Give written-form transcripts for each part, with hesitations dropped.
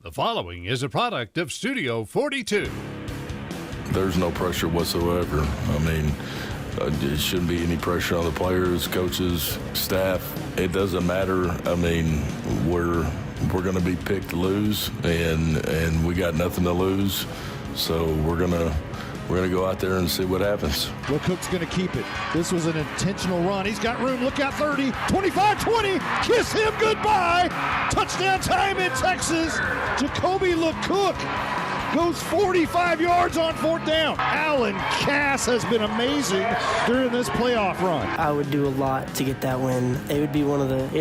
The following is a product of Studio 42. There's no pressure whatsoever. I mean, there shouldn't be any pressure on the players, coaches, staff. It doesn't matter. I mean, we're going to be picked to lose, and we got nothing to lose. So we're gonna go out there and see what happens. Cook's going to keep it. This was an intentional run. He's got room. Look out, 30, 25, 20. Kiss him goodbye. Touchdown time in Texas. Jacoby Cook goes 45 yards on fourth down. Alan Cass has been amazing during this playoff run. I would do a lot to get that win. It'd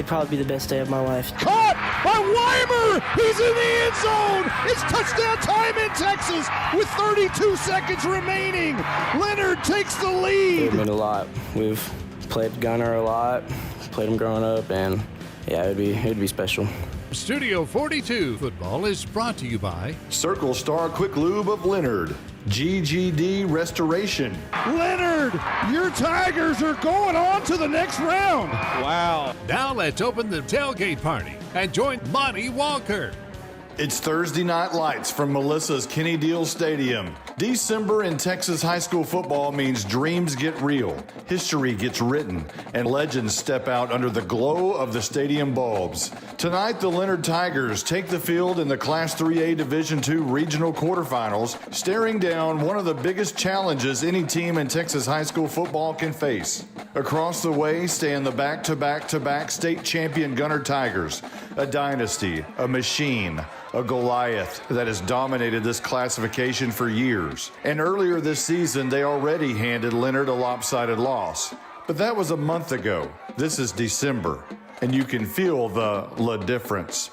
probably be the best day of my life. Caught by Weimer. He's in the end zone. It's touchdown time in Texas with 32 seconds remaining. Leonard takes the lead. It meant a lot. We've played Gunter a lot, played him growing up, and yeah, it'd be special. Studio 42 football is brought to you by Circle Star Quick Lube of Leonard. GGD Restoration. Leonard, your Tigers are going on to the next round. Wow. Now let's open the tailgate party and join Monty Walker. It's Thursday Night Lights from Melissa's Kenny Deal Stadium. December in Texas high school football means dreams get real, history gets written, and legends step out under the glow of the stadium bulbs. Tonight, the Leonard Tigers take the field in the Class 3A Division II regional quarterfinals, staring down one of the biggest challenges any team in Texas high school football can face. Across the way stand the back-to-back-to-back state champion Gunter Tigers, a dynasty, a machine, a Goliath that has dominated this classification for years. And earlier this season, they already handed Leonard a lopsided loss. But that was a month ago. This is December, and you can feel the difference.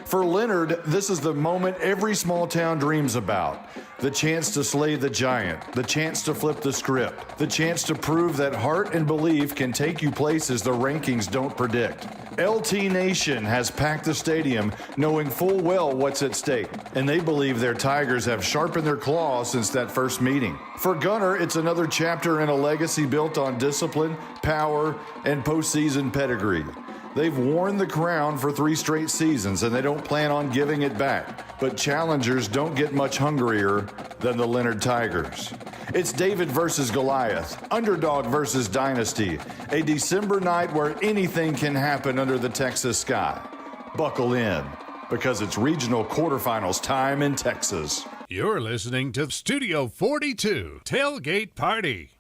For Leonard, this is the moment every small town dreams about. The chance to slay the giant, the chance to flip the script, the chance to prove that heart and belief can take you places the rankings don't predict. LT Nation has packed the stadium knowing full well what's at stake, and they believe their Tigers have sharpened their claws since that first meeting. For Gunter, it's another chapter in a legacy built on discipline, power, and postseason pedigree. They've worn the crown for 3 straight seasons, and they don't plan on giving it back. But challengers don't get much hungrier than the Leonard Tigers. It's David versus Goliath, underdog versus dynasty, a December night where anything can happen under the Texas sky. Buckle in, because it's regional quarterfinals time in Texas. You're listening to Studio 42 Tailgate Party.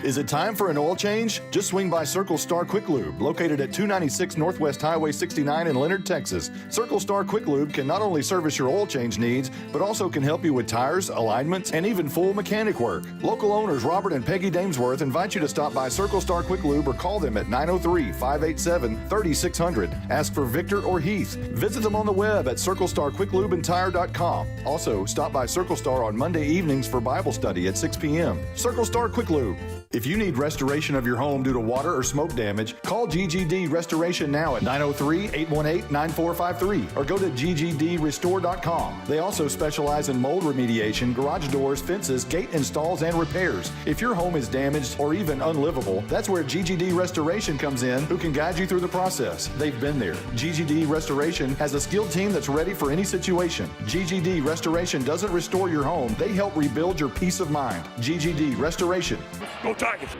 Is it time for an oil change? Just swing by Circle Star Quick Lube, located at 296 Northwest Highway 69 in Leonard, Texas. Circle Star Quick Lube can not only service your oil change needs, but also can help you with tires, alignments, and even full mechanic work. Local owners Robert and Peggy Damesworth invite you to stop by Circle Star Quick Lube or call them at 903-587-3600. Ask for Victor or Heath. Visit them on the web at circlestarquicklubeandtire.com. Also, stop by Circle Star on Monday evenings for Bible study at 6 p.m. Circle Star Quick Lube. If you need restoration of your home due to water or smoke damage, call GGD Restoration now at 903-818-9453 or go to ggdrestore.com. They also specialize in mold remediation, garage doors, fences, gate installs, and repairs. If your home is damaged or even unlivable, that's where GGD Restoration comes in, who can guide you through the process. They've been there. GGD Restoration has a skilled team that's ready for any situation. GGD Restoration doesn't restore your home. They help rebuild your peace of mind. GGD Restoration. Go Tigers!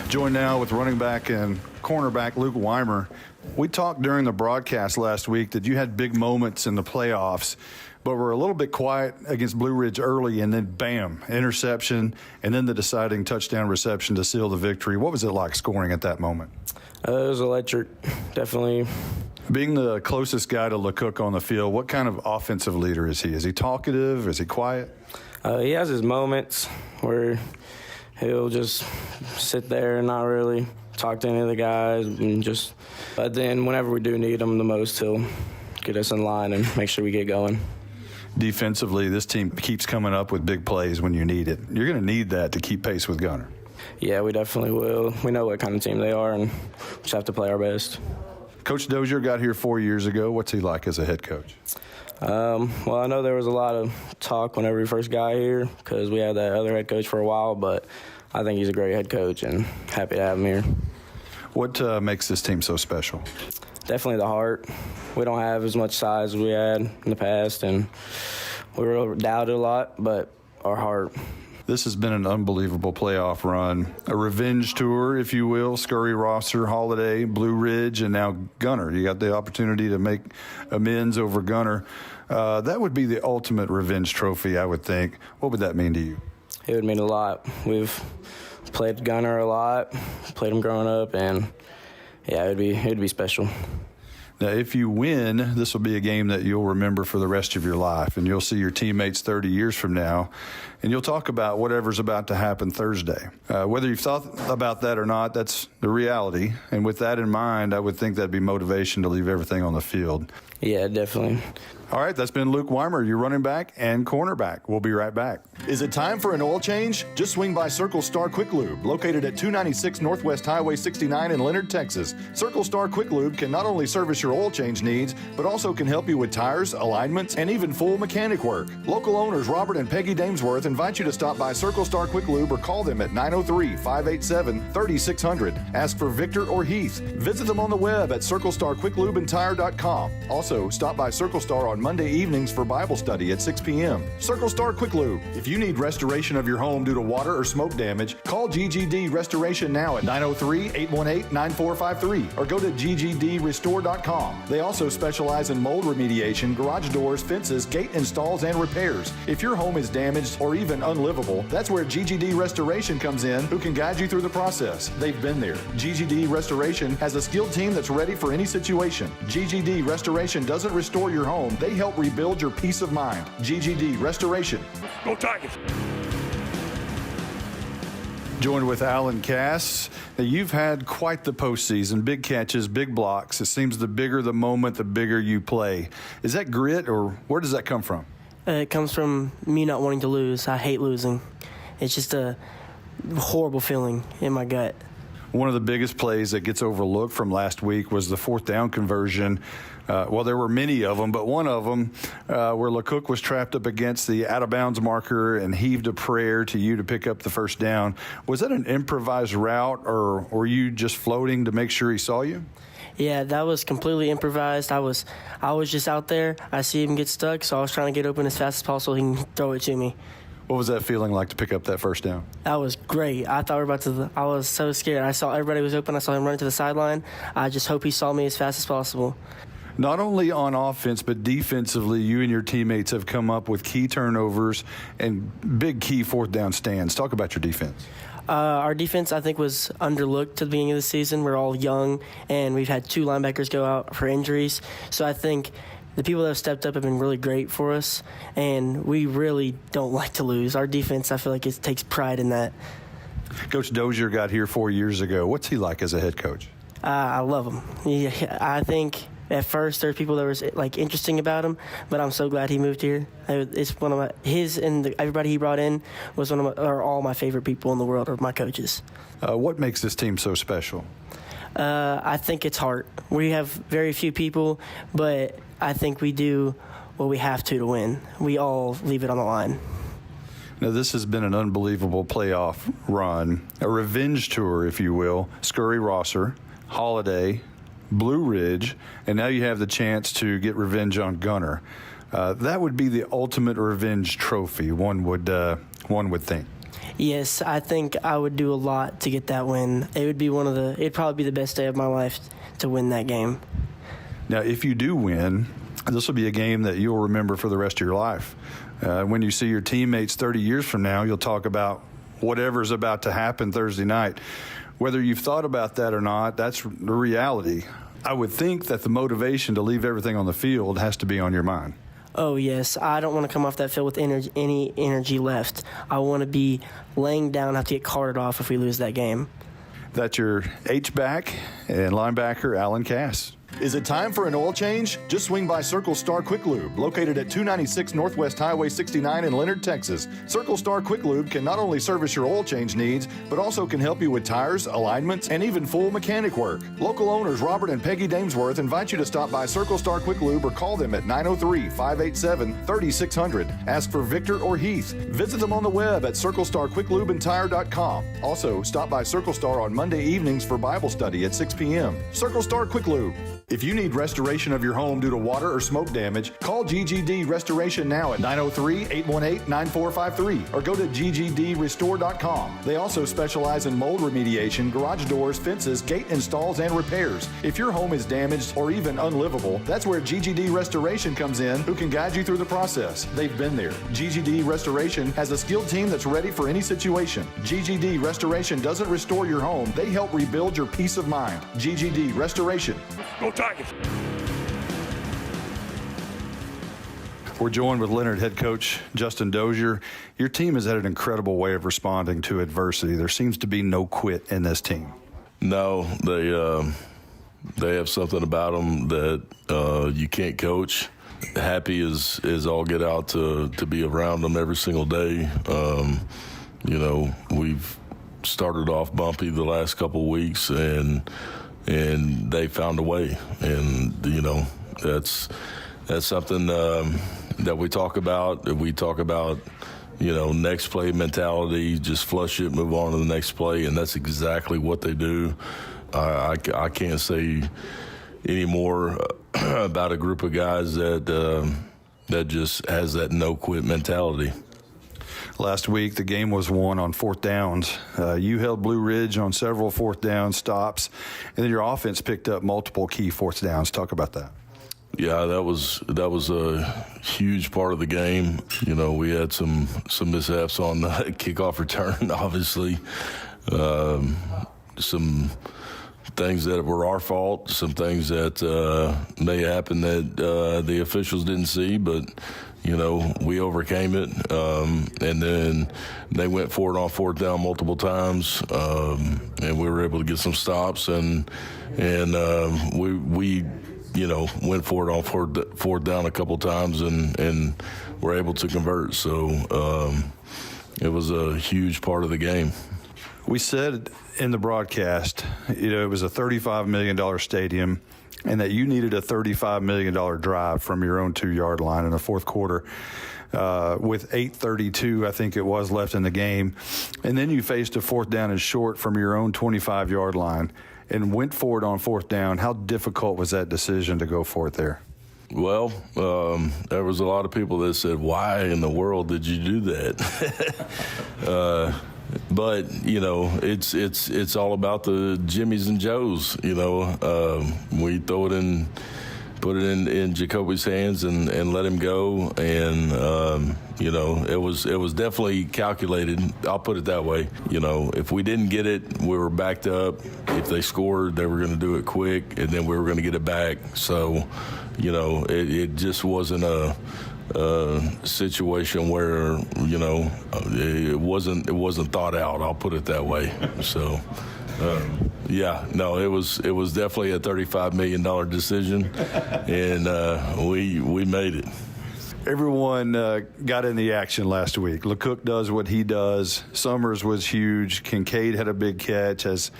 Joined now with running back and cornerback Luke Weimer. We talked during the broadcast last week that you had big moments in the playoffs, but were a little bit quiet against Blue Ridge early, and then bam, interception, and then the deciding touchdown reception to seal the victory. What was it like scoring at that moment? It was electric, definitely. Being the closest guy to LeCook on the field, what kind of offensive leader is he? Is he talkative? Is he quiet? He has his moments where he'll just sit there and not really talk to any of the guys, but then whenever we do need him the most, he'll get us in line and make sure we get going. Defensively, this team keeps coming up with big plays when you need it. You're going to need that to keep pace with Gunter. Yeah, we definitely will. We know what kind of team they are, and we just have to play our best. Coach Dozier got here 4 years ago. What's he like as a head coach? Well, I know there was a lot of talk whenever he first got here because we had that other head coach for a while, but I think he's a great head coach and happy to have him here. What makes this team so special? Definitely the heart. we don't have as much size as we had in the past, and we were doubted a lot, but our heart. This has been an unbelievable playoff run. A revenge tour, if you will. Scurry, Rosser, Holiday, Blue Ridge, and now Gunter. You got the opportunity to make amends over Gunter. That would be the ultimate revenge trophy, I would think. What would that mean to you? It would mean a lot. We've played Gunter a lot, played him growing up, and yeah, it'd be special. Now, if you win, this will be a game that you'll remember for the rest of your life, and you'll see your teammates 30 years from now, and you'll talk about whatever's about to happen Thursday. Whether you've thought about that or not, that's the reality. And with that in mind, I would think that'd be motivation to leave everything on the field. Yeah, definitely. All right, that's been Luke Weimer, your running back and cornerback. We'll be right back. Is it time for an oil change? Just swing by Circle Star Quick Lube, located at 296 Northwest Highway 69 in Leonard, Texas. Circle Star Quick Lube can not only service your oil change needs, but also can help you with tires, alignments, and even full mechanic work. Local owners Robert and Peggy Damesworth invite you to stop by Circle Star Quick Lube or call them at 903-587-3600. Ask for Victor or Heath. Visit them on the web at circlestarquicklubeandtire.com. Also, stop by Circle Star on Monday evenings for Bible study at 6 p.m. Circle Star Quick Lube. If you need restoration of your home due to water or smoke damage, call GGD Restoration now at 903-818-9453 or go to ggdrestore.com. They also specialize in mold remediation, garage doors, fences, gate installs, and repairs. If your home is damaged or even unlivable, that's where GGD Restoration comes in, who can guide you through the process. They've been there. GGD Restoration has a skilled team that's ready for any situation. GGD Restoration doesn't restore your home. They help rebuild your peace of mind. GGD Restoration. Go Tigers! Joined with Alan Cass. Now, you've had quite the postseason. Big catches, big blocks. It seems the bigger the moment, the bigger you play. Is that grit, or where does that come from? It comes from me not wanting to lose. I hate losing. It's just a horrible feeling in my gut. One of the biggest plays that gets overlooked from last week was the fourth down conversion. Well, there were many of them, but one of them where LeCook was trapped up against the out-of-bounds marker and heaved a prayer to you to pick up the first down. Was that an improvised route, or were you just floating to make sure he saw you? Yeah, that was completely improvised. I was just out there. I see him get stuck, so I was trying to get open as fast as possible. He can throw it to me. What was that feeling like to pick up that first down? That was great. I thought we were about to. I was so scared. I saw everybody was open. I saw him running to the sideline. I just hope he saw me as fast as possible. Not only on offense, but defensively, you and your teammates have come up with key turnovers and big key fourth down stands. Talk about your defense. Our defense, I think, was underlooked at the beginning of the season. We're all young, and we've had 2 linebackers go out for injuries. So I think the people that have stepped up have been really great for us, and we really don't like to lose. Our defense, I feel like it takes pride in that. Coach Dozier got here 4 years ago. What's he like as a head coach? I love him. I think at first there were people that was interesting about him, but I'm so glad he moved here. It's one of everybody he brought in was all my favorite people in the world, or my coaches. What makes this team so special? I think it's heart. We have very few people, but I think we do what we have to win. We all leave it on the line. Now, this has been an unbelievable playoff run, a revenge tour, if you will. Scurry, Rosser, Holiday, Blue Ridge, and now you have the chance to get revenge on Gunter. That would be the ultimate revenge trophy, one would think. Yes, I think I would do a lot to get that win. It'd probably be the best day of my life to win that game. Now, if you do win, this will be a game that you'll remember for the rest of your life. When you see your teammates 30 years from now, you'll talk about whatever's about to happen Thursday night. Whether you've thought about that or not, that's the reality. I would think that the motivation to leave everything on the field has to be on your mind. Oh, yes. I don't want to come off that field with any energy left. I want to be laying down, have to get carted off if we lose that game. That's your H-back and linebacker, Alan Cass. Is it time for an oil change? Just swing by Circle Star Quick Lube, located at 296 Northwest Highway 69 in Leonard, Texas. Circle Star Quick Lube can not only service your oil change needs, but also can help you with tires, alignments, and even full mechanic work. Local owners Robert and Peggy Damesworth invite you to stop by Circle Star Quick Lube or call them at 903-587-3600. Ask for Victor or Heath. Visit them on the web at circlestarquicklubeandtire.com. Also, stop by Circle Star on Monday evenings for Bible study at 6 p.m. Circle Star Quick Lube. If you need restoration of your home due to water or smoke damage, call GGD Restoration now at 903-818-9453 or go to ggdrestore.com. They also specialize in mold remediation, garage doors, fences, gate installs, and repairs. If your home is damaged or even unlivable, that's where GGD Restoration comes in, who can guide you through the process. They've been there. GGD Restoration has a skilled team that's ready for any situation. GGD Restoration doesn't restore your home. They help rebuild your peace of mind. GGD Restoration. Go Tigers! We're joined with Leonard head coach Justin Dozier. Your team has had an incredible way of responding to adversity. There seems to be no quit in this team. No, they have something about them that you can't coach. Happy is all get out to be around them every single day. We've started off bumpy the last couple of weeks, and they found a way. And that's something that we talk about. We talk about next play mentality, just flush it, move on to the next play, and that's exactly what they do. I can't say any more about a group of guys that just has that no quit mentality. Last week, the game was won on fourth downs. You held Blue Ridge on several fourth down stops, and then your offense picked up multiple key fourth downs. Talk about that. Yeah, that was a huge part of the game. We had some mishaps on the kickoff return, obviously. Some things that were our fault, some things that may happen that the officials didn't see, but we overcame it, and then they went for it on fourth down multiple times, and we were able to get some stops, and we went for it on fourth down a couple times, and were able to convert. So it was a huge part of the game. We said in the broadcast, it was a $35 million stadium, and that you needed a $35 million drive from your own 2-yard line in the fourth quarter with 8:32, I think it was, left in the game. And then you faced a fourth down and short from your own 25-yard line and went for it on fourth down. How difficult was that decision to go for it there? Well, there was a lot of people that said, why in the world did you do that? But it's all about the Jimmies and Joes. We throw it in, put it in Jacoby's hands and let him go. And it was definitely calculated. I'll put it that way. If we didn't get it, we were backed up. If they scored, they were going to do it quick, and then we were going to get it back. So, it just wasn't a situation where it wasn't thought out. I'll put it that way. So it was definitely a $35 million decision, and we made it. Everyone got in the action last week. LeCook does what he does. Summers was huge. Kincaid had a big catch, as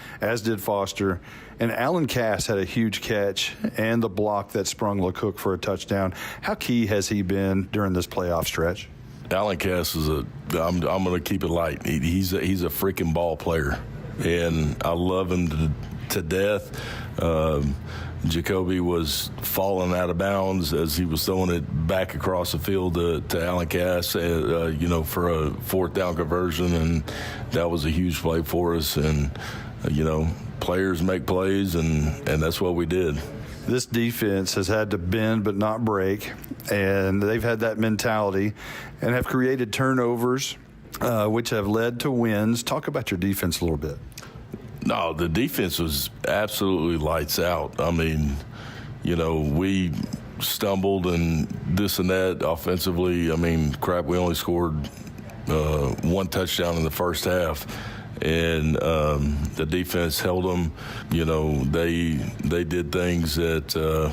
did Foster. And Alan Cass had a huge catch and the block that sprung LeCook for a touchdown. How key has he been during this playoff stretch? Alan Cass is I'm going to keep it light. He's a freaking ball player, and I love him to death. Jacoby was falling out of bounds as he was throwing it back across the field to Alan Cass, for a fourth down conversion, and that was a huge play for us. And players make plays, and that's what we did. This defense has had to bend but not break, and they've had that mentality and have created turnovers, which have led to wins. Talk about your defense a little bit. No, the defense was absolutely lights out. I mean, we stumbled and this and that offensively. I mean, we only scored one touchdown in the first half. And the defense held them. They did things that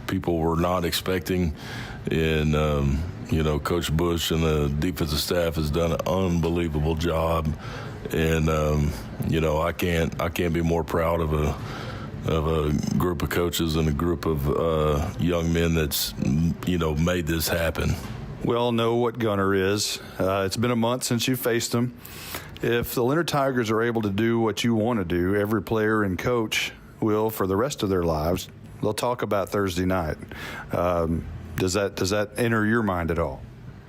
people were not expecting. And, Coach Bush and the defensive staff has done an unbelievable job. And, I can't be more proud of a group of coaches and a group of young men that's, made this happen. We all know what Gunter is. It's been a month since you faced him. If the Leonard Tigers are able to do what you want to do, every player and coach will for the rest of their lives. they'll talk about Thursday night. Does that enter your mind at all?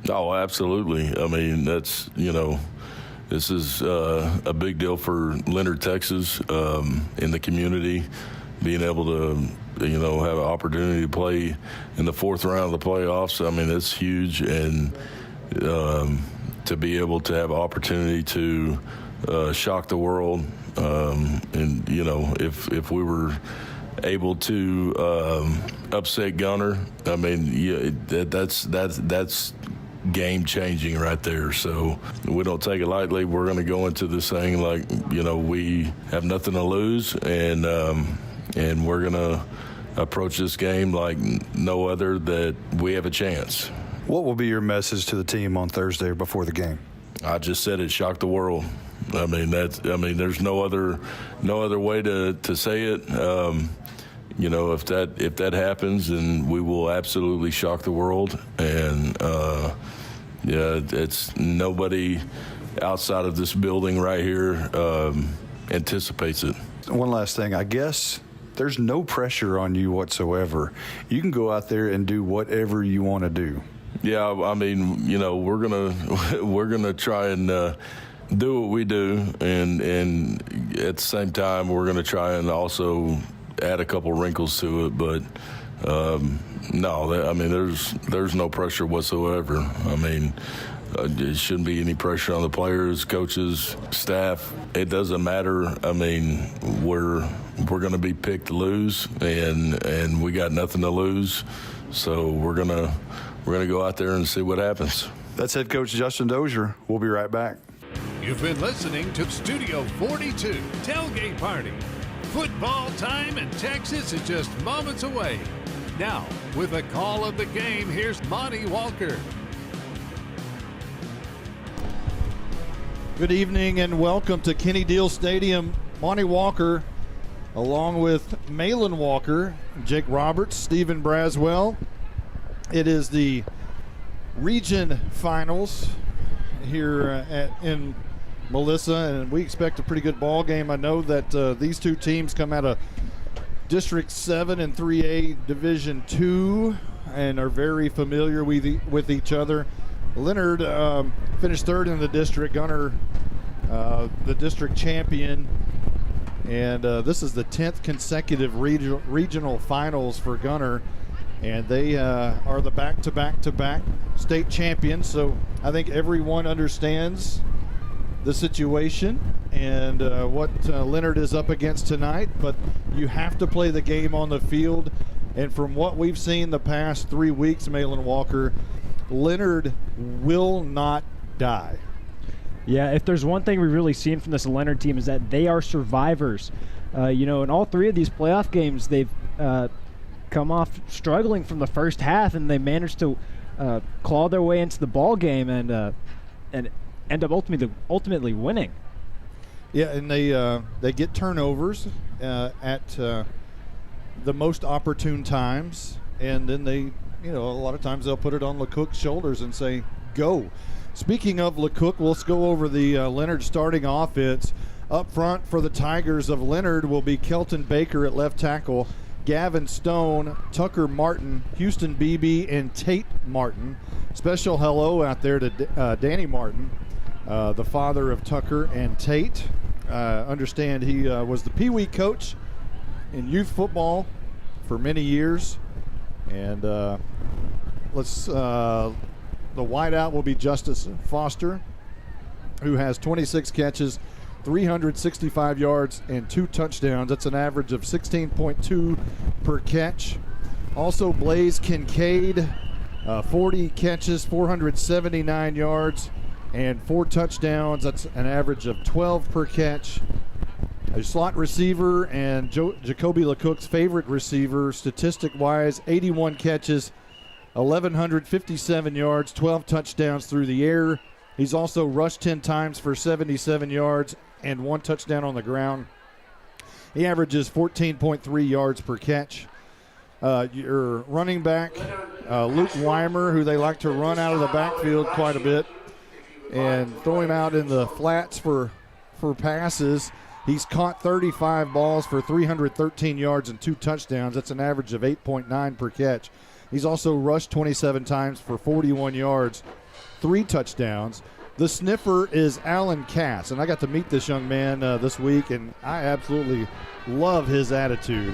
Oh, absolutely. I mean, that's, this is a big deal for Leonard, Texas, in the community, being able to, have an opportunity to play in the fourth round of the playoffs. I mean, it's huge, and to be able to have an opportunity to shock the world, and if we were able to upset Gunter, I mean, that's game changing right there. So we don't take it lightly. We're going to go into this thing like, we have nothing to lose, and we're going to approach this game like no other, that we have a chance. What will be your message to the team on Thursday before the game? I just said it, shock the world. I mean, there's no other way to say it. If that happens, then we will absolutely shock the world. And it's nobody outside of this building right here anticipates it. One last thing, I guess there's no pressure on you whatsoever. You can go out there and do whatever you want to do. Yeah, I mean, we're gonna try and do what we do, and at the same time, we're gonna try and also add a couple wrinkles to it. But no, I mean, there's no pressure whatsoever. I mean, it shouldn't be any pressure on the players, coaches, staff. It doesn't matter. I mean, we're going to be picked to lose, and we got nothing to lose. So we're gonna go out there and see what happens. That's head coach Justin Dozier. We'll be right back. You've been listening to Studio 42 Tailgate Party. Football time in Texas is just moments away. Now, with a call of the game, here's Monty Walker. Good evening and welcome to Kenny Deal Stadium. Monty Walker, along with Malin Walker, Jake Roberts, Stephen Braswell. It is the region finals here in Melissa, and we expect a pretty good ball game. I know that these two teams come out of District 7 and 3A Division 2 and are very familiar with each other. Leonard finished third in the district. Gunter, the district champion. And this is the 10th consecutive regional finals for Gunter. And they are the back-to-back state champions. So I think everyone understands the situation and what Leonard is up against tonight. But you have to play the game on the field. And from what we've seen the past 3 weeks, Malin Walker, Leonard will not die. Yeah, if there's one thing we've really seen from this Leonard team is that they are survivors. In all three of these playoff games, they've come off struggling from the first half, and they managed to claw their way into the ball game and end up ultimately winning. Yeah, and they get turnovers at the most opportune times, and then they, a lot of times they'll put it on LeCook's shoulders and say, go. Speaking of LeCook, let's go over the Leonard starting offense. Up front for the Tigers of Leonard will be Kelton Baker at left tackle, Gavin Stone, Tucker Martin, Houston Beebe, and Tate Martin. Special hello out there to Danny Martin, the father of Tucker and Tate. Understand he was the Pee Wee coach in youth football for many years. And the wideout will be Justice Foster, who has 26 catches, 365 yards, and 2 touchdowns. That's an average of 16.2 per catch. Also, Blaze Kincaid, 40 catches, 479 yards, and 4 touchdowns. That's an average of 12 per catch. A slot receiver and Jacoby LeCook's favorite receiver, statistic-wise, 81 catches, 1,157 yards, 12 touchdowns through the air. He's also rushed 10 times for 77 yards and 1 touchdown on the ground. He averages 14.3 yards per catch. Your running back, Luke Weimer, who they like to run out of the backfield quite a bit and throw him out in the flats for passes. He's caught 35 balls for 313 yards and 2 touchdowns. That's an average of 8.9 per catch. He's also rushed 27 times for 41 yards, 3 touchdowns. The sniffer is Alan Cass, and I got to meet this young man this week, and I absolutely love his attitude.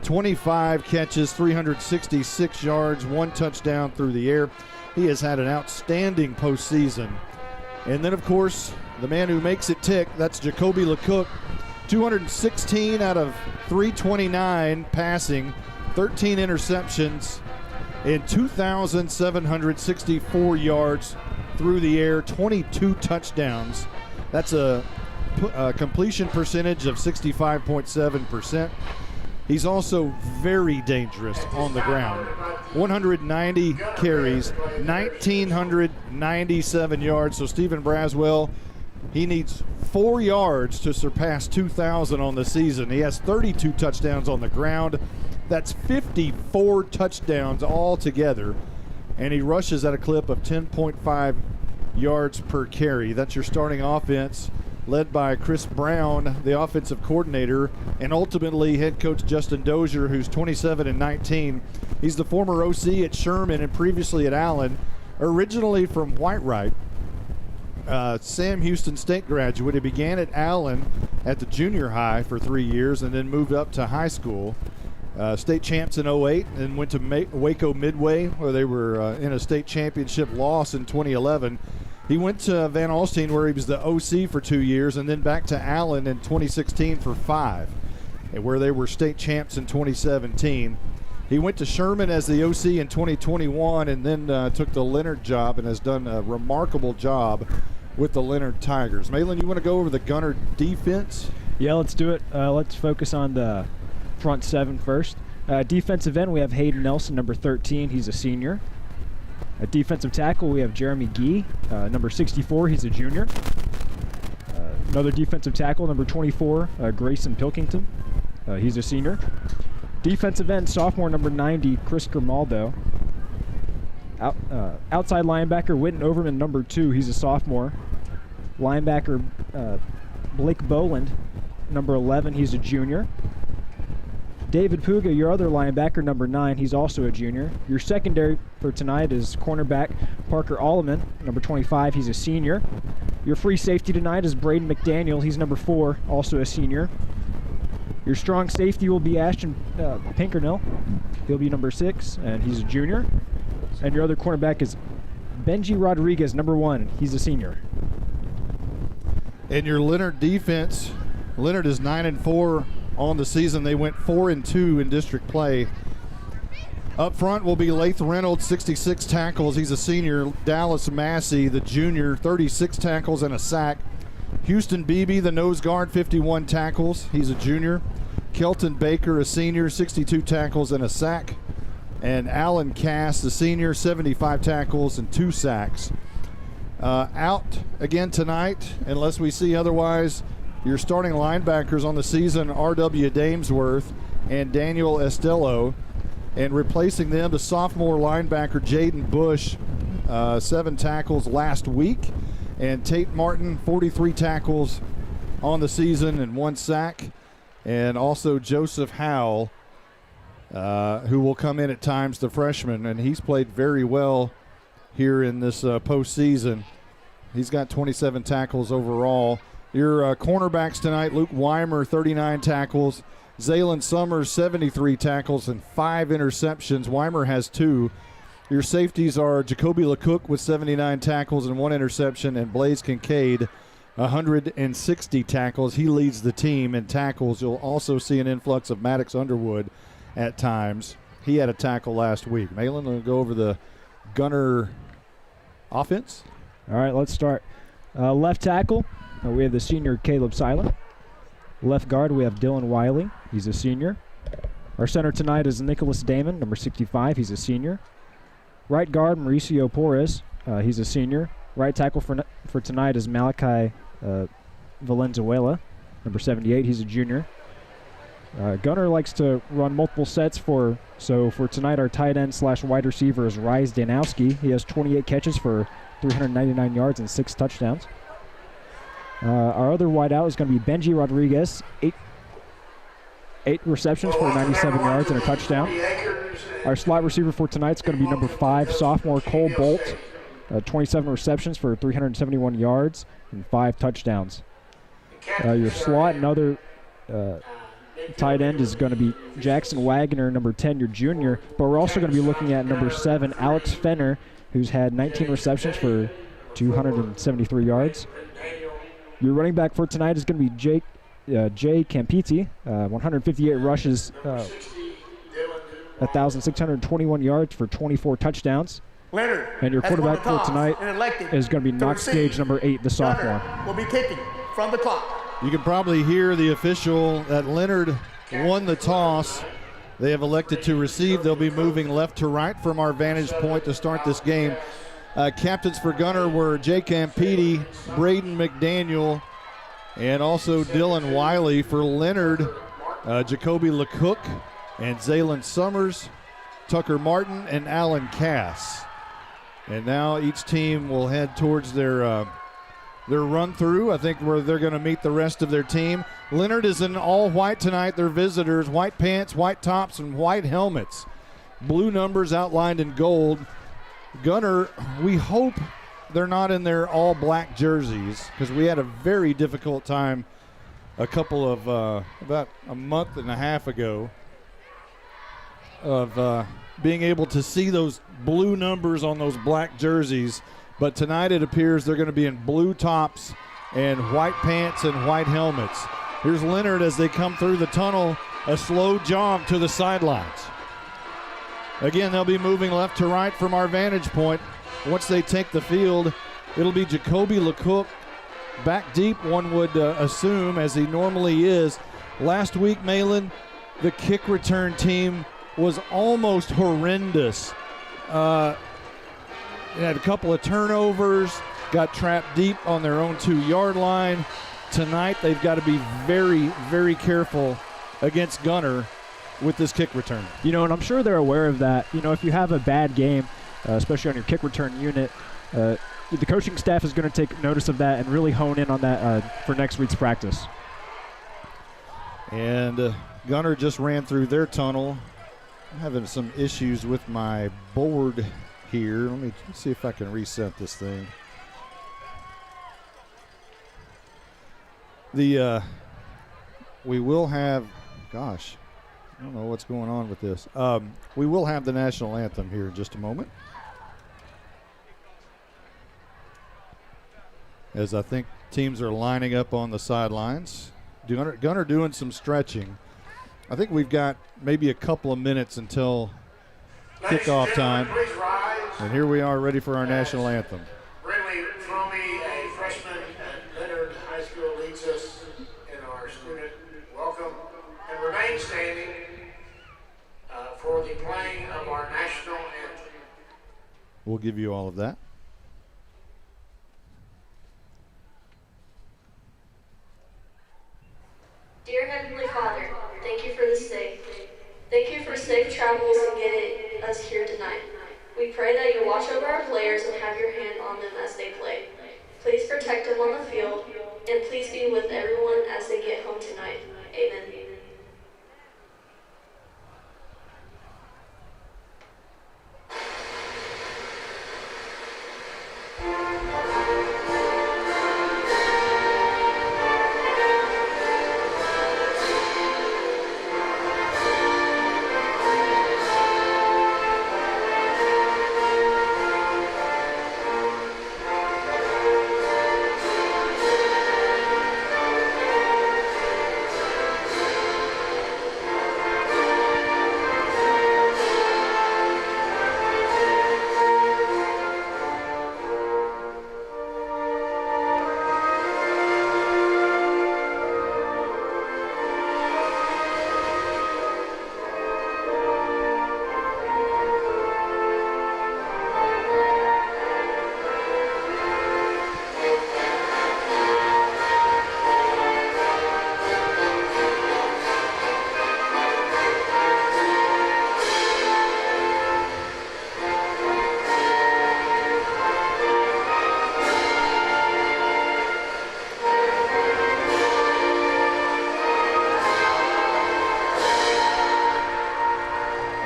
25 catches, 366 yards, 1 touchdown through the air. He has had an outstanding postseason. And then, of course, the man who makes it tick, that's Jacoby LeCook. 216 out of 329 passing, 13 interceptions, and 2,764 yards through the air, 22 touchdowns. That's a completion percentage of 65.7%. He's also very dangerous on the ground. 190 carries, 1,997 yards. So Stephen Braswell, he needs 4 yards to surpass 2,000 on the season. He has 32 touchdowns on the ground. That's 54 touchdowns altogether. And he rushes at a clip of 10.5 yards per carry. That's your starting offense, led by Chris Brown, the offensive coordinator, and ultimately head coach Justin Dozier, who's 27-19. He's the former OC at Sherman and previously at Allen, originally from Whitewright. Sam Houston State graduate. He began at Allen at the junior high for 3 years and then moved up to high school. State champs in 08 and went to Waco Midway, where they were in a state championship loss in 2011. He went to Van Alstyne, where he was the OC for 2 years, and then back to Allen in 2016 for 5, where they were state champs in 2017. He went to Sherman as the OC in 2021 and then took the Leonard job and has done a remarkable job with the Leonard Tigers. Malin, you want to go over the Gunter defense? Yeah, let's do it. Let's focus on the front 7 first. Defensive end, we have Hayden Nelson, number 13. He's a senior. Defensive tackle, we have Jeremy Gee, number 64. He's a junior. Another defensive tackle, number 24, Grayson Pilkington. He's a senior. Defensive end, sophomore, number 90, Chris Grimaldo. Outside linebacker, Witten Overman, number 2. He's a sophomore. Linebacker, Blake Boland, number 11. He's a junior. David Puga, your other linebacker, number 9. He's also a junior. Your secondary for tonight is cornerback Parker Alleman, number 25. He's a senior. Your free safety tonight is Braden McDaniel. He's number 4, also a senior. Your strong safety will be Ashton Pinkernell. He'll be number 6, and he's a junior. And your other cornerback is Benji Rodriguez, number 1. He's a senior. And your Leonard defense, Leonard is 9-4 on the season. They went 4-2 in district play. Up front will be Lath Reynolds, 66 tackles. He's a senior. Dallas Massey, the junior, 36 tackles and a sack. Houston Beebe, the nose guard, 51 tackles. He's a junior. Kelton Baker, a senior, 62 tackles and a sack. And Alan Cass, the senior, 75 tackles and 2 sacks. Out again tonight, unless we see otherwise, your starting linebackers on the season, R.W. Damesworth and Daniel Estello. And replacing them, the sophomore linebacker, Jaden Bush, 7 tackles last week. And Tate Martin, 43 tackles on the season and 1 sack. And also Joseph Howell, who will come in at times, the freshman. And he's played very well here in this postseason. He's got 27 tackles overall. Your cornerbacks tonight, Luke Weimer, 39 tackles. Zaylen Summers, 73 tackles and 5 interceptions. Weimer has 2. Your safeties are Jacoby LeCook with 79 tackles and 1 interception, and Blaze Kincaid, 160 tackles. He leads the team in tackles. You'll also see an influx of Maddox Underwood at times. He had a tackle last week. Malin, we'll go over the Gunter offense. All right, let's start. Left tackle, we have the senior Caleb Seiler. Left guard, we have Dylan Wiley. He's a senior. Our center tonight is Nicholas Damon, number 65. He's a senior. Right guard, Mauricio Porres. He's a senior. Right tackle for tonight is Malachi Valenzuela, number 78. He's a junior. Gunter likes to run multiple sets for tonight, our tight end / wide receiver is Rise Danowski. He has 28 catches for 399 yards and 6 touchdowns. Our other wideout is going to be Benji Rodriguez, eight receptions for 97 yards and a touchdown. Our slot receiver for tonight is going to be number 5, sophomore Cole Bolt, 27 receptions for 371 yards and 5 touchdowns. Your slot and other tight end is going to be Jackson Wagner, number 10, your junior, but we're also going to be looking at number 7, Alex Fenner, who's had 19 receptions for 273 yards. Your running back for tonight is going to be Jay Campiti, 158 rushes, 1,621 yards for 24 touchdowns. Leonard, and your quarterback for tonight is going to be Knox Gage, number 8, the sophomore. Will be kicking from the clock. You can probably hear the official that Leonard won the toss. They have elected to receive. They'll be moving left to right from our vantage point to start this game. Captains for Gunter were Jay Campiti, Braden McDaniel, and also Dylan Wiley. For Leonard, Jacoby LeCook and Zaylen Summers, Tucker Martin, and Alan Cass. And now each team will head towards their run-through, I think, where they're going to meet the rest of their team. Leonard is in all white tonight. They're visitors, white pants, white tops, and white helmets. Blue numbers outlined in gold. Gunter, we hope they're not in their all-black jerseys, because we had a very difficult time a couple of, about a month and a half ago, of being able to see those blue numbers on those black jerseys. But tonight it appears they're going to be in blue tops and white pants and white helmets. Here's Leonard as they come through the tunnel, a slow jog to the sidelines. Again, they'll be moving left to right from our vantage point. Once they take the field, it'll be Jacoby LeCook back deep, one would assume, as he normally is. Last week, Malin, the kick return team was almost horrendous. They had a couple of turnovers, got trapped deep on their own 2-yard line. Tonight, they've got to be very, very careful against Gunter with this kick return. You know, and I'm sure they're aware of that. You know, if you have a bad game, especially on your kick return unit, the coaching staff is going to take notice of that and really hone in on that for next week's practice. And Gunter just ran through their tunnel. I'm having some issues with my board here. Let me see if I can reset this thing. We will have, gosh, I don't know what's going on with this. We will have the national anthem here in just a moment, as I think teams are lining up on the sidelines. Gunter doing some stretching. I think we've got maybe a couple of minutes until kickoff time. And here we are ready for our national anthem. Brinley Fromey, a freshman at Leonard High School, leads us in our student welcome. And remain standing for the playing of our national anthem. We'll give you all of that. Dear Heavenly Father, thank you for this day. Thank you for safe travels and getting us here tonight. We pray that you watch over our players and have your hand on them as they play. Please protect them on the field, and please be with everyone as they get home tonight. Amen.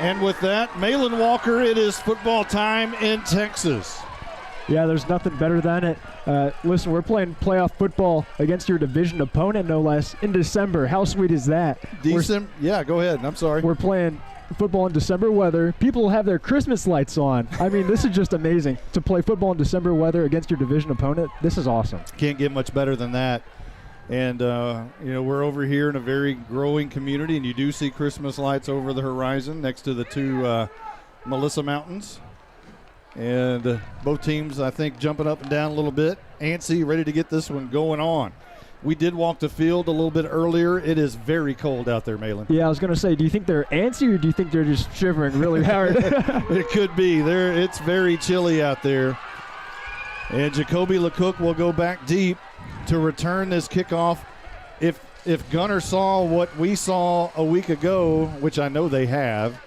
And with that, Malin Walker, it is football time in Texas. Yeah, there's nothing better than it. Listen, we're playing playoff football against your division opponent, no less, in December. How sweet is that? Yeah, go ahead. I'm sorry. We're playing football in December weather. People have their Christmas lights on. I mean, this is just amazing. To play football in December weather against your division opponent, this is awesome. Can't get much better than that. And, we're over here in a very growing community, and you do see Christmas lights over the horizon next to the two Melissa Mountains. And both teams, I think, jumping up and down a little bit. Antsy, ready to get this one going on. We did walk the field a little bit earlier. It is very cold out there, Malin. Yeah, I was going to say, do you think they're antsy or do you think they're just shivering really hard? It could be. It's very chilly out there. And Jacoby LeCook will go back deep to return this kickoff. If Gunter saw what we saw a week ago, which I know they have,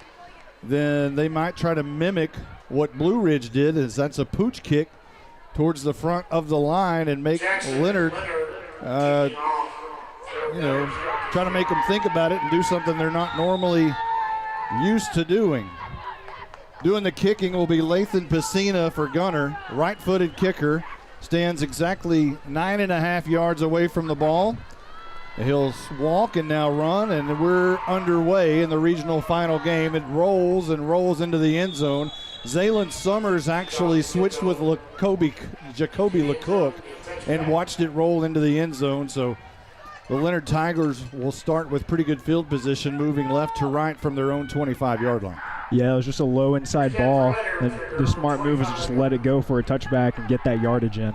then they might try to mimic what Blue Ridge did, is that's a pooch kick towards the front of the line and make Leonard, try to make them think about it and do something they're not normally used to doing. Doing the kicking will be Lathan Pacina for Gunter, right-footed kicker, stands exactly 9.5 yards away from the ball. He'll walk and now run, and we're underway in the regional final game. It rolls and rolls into the end zone. Zaylen Summers actually switched with Jacoby LeCook and watched it roll into the end zone. So the Leonard Tigers will start with pretty good field position, moving left to right from their own 25-yard line. Yeah, it was just a low inside ball, and the smart move was to just let it go for a touchback and get that yardage in.